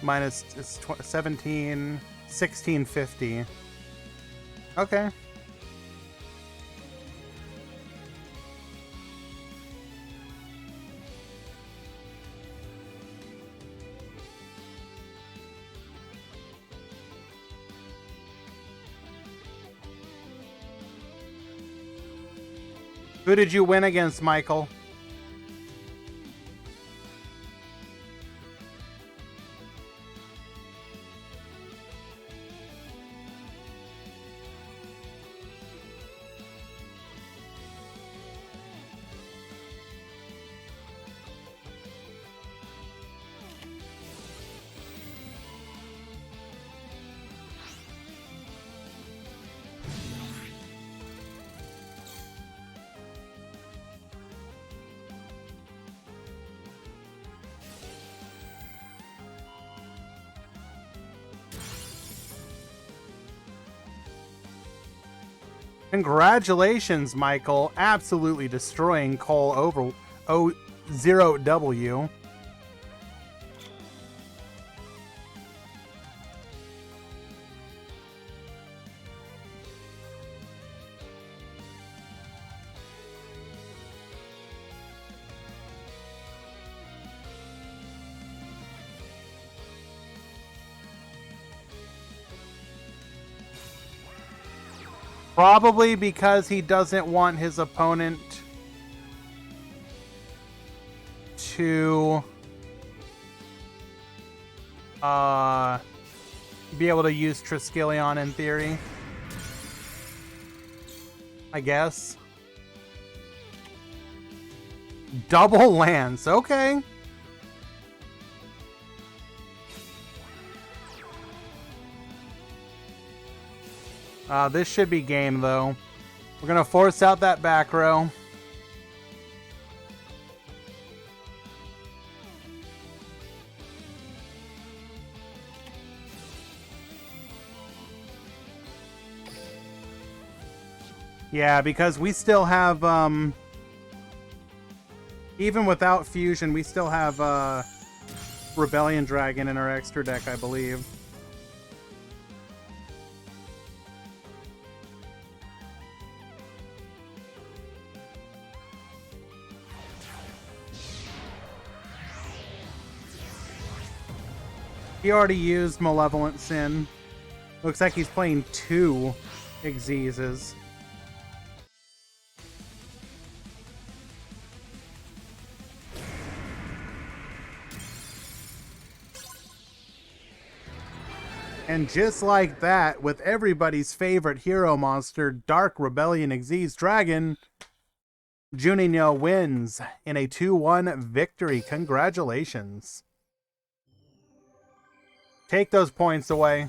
minus 17, 1650. Okay. Who did you win against, Michael? Congratulations, Michael. Absolutely destroying Cole over O0W. Probably because he doesn't want his opponent to be able to use Triskelion in theory. I guess. Double Lance, okay. This should be game, though. We're going to force out that back row. Yeah, because we still have, even without Fusion, we still have Rebellion Dragon in our extra deck, I believe. He already used Malevolent Sin. Looks like he's playing 2 Xyzes. And just like that, with everybody's favorite hero monster, Dark Rebellion Xyz Dragon, Juninho wins in a 2-1 victory. Congratulations. Take those points away.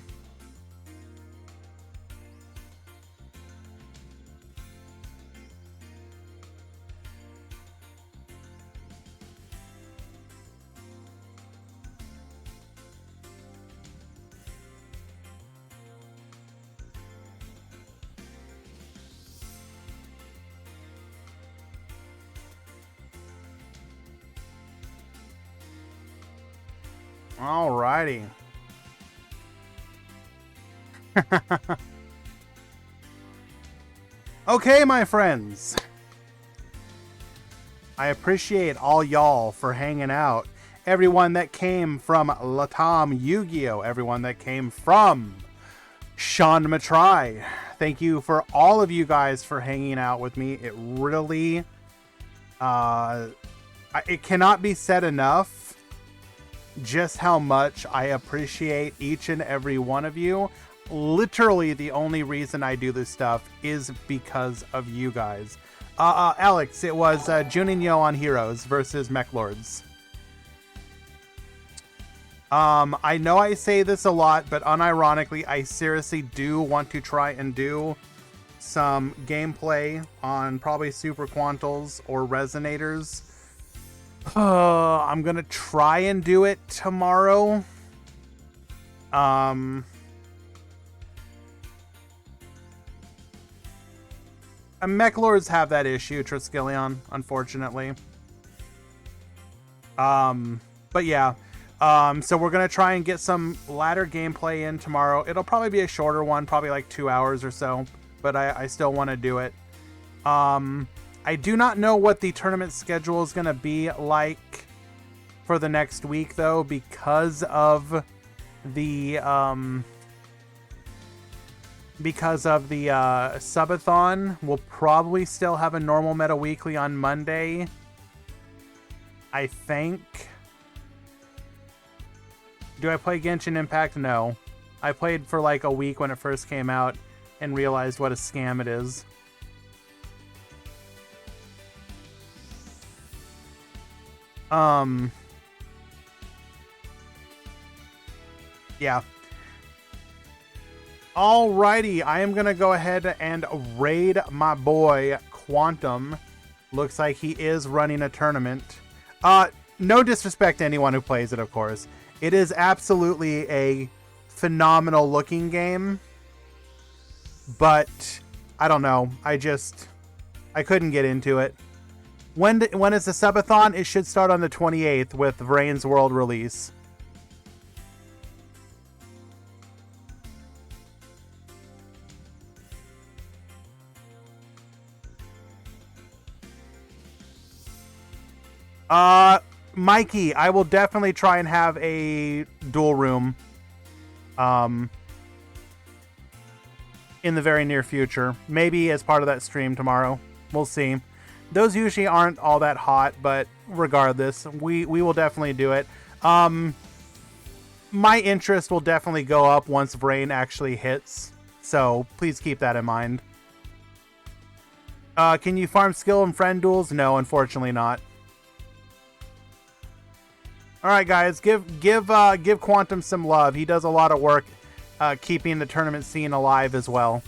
Alrighty. Okay, my friends. I appreciate all y'all for hanging out. Everyone that came from Latam Yu-Gi-Oh! Everyone that came from Sean Matrai. Thank you for all of you guys for hanging out with me. It really, it cannot be said enough just how much I appreciate each and every one of you. Literally the only reason I do this stuff is because of you guys. Alex, it was Juninho on Heroes versus Mech Lords. I know I say this a lot, but unironically, I seriously do want to try and do some gameplay on probably Super Quantals or Resonators. I'm gonna try and do it tomorrow. Mech Lords have that issue, Triskelion, unfortunately. But yeah. So we're gonna try and get some ladder gameplay in tomorrow. It'll probably be a shorter one, probably like 2 hours or so, but I still want to do it. I do not know what the tournament schedule is gonna be like for the next week though, because of the subathon. We'll probably still have a normal meta weekly on Monday, I think. Do I play Genshin Impact? No. I played for like a week when it first came out and realized what a scam it is. Yeah. Alrighty, I am gonna go ahead and raid my boy Quantum. Looks like he is running a tournament. No disrespect to anyone who plays it, of course. It is absolutely a phenomenal looking game. But I don't know. I couldn't get into it. When is the subathon? It should start on the 28th with Vrain's World release. Mikey, I will definitely try and have a dual room in the very near future. Maybe as part of that stream tomorrow. We'll see. Those usually aren't all that hot, but regardless, we will definitely do it. My interest will definitely go up once Vrain actually hits, so please keep that in mind. Can you farm skill in friend duels? No, unfortunately not. All right, guys, give Quantum some love. He does a lot of work keeping the tournament scene alive as well.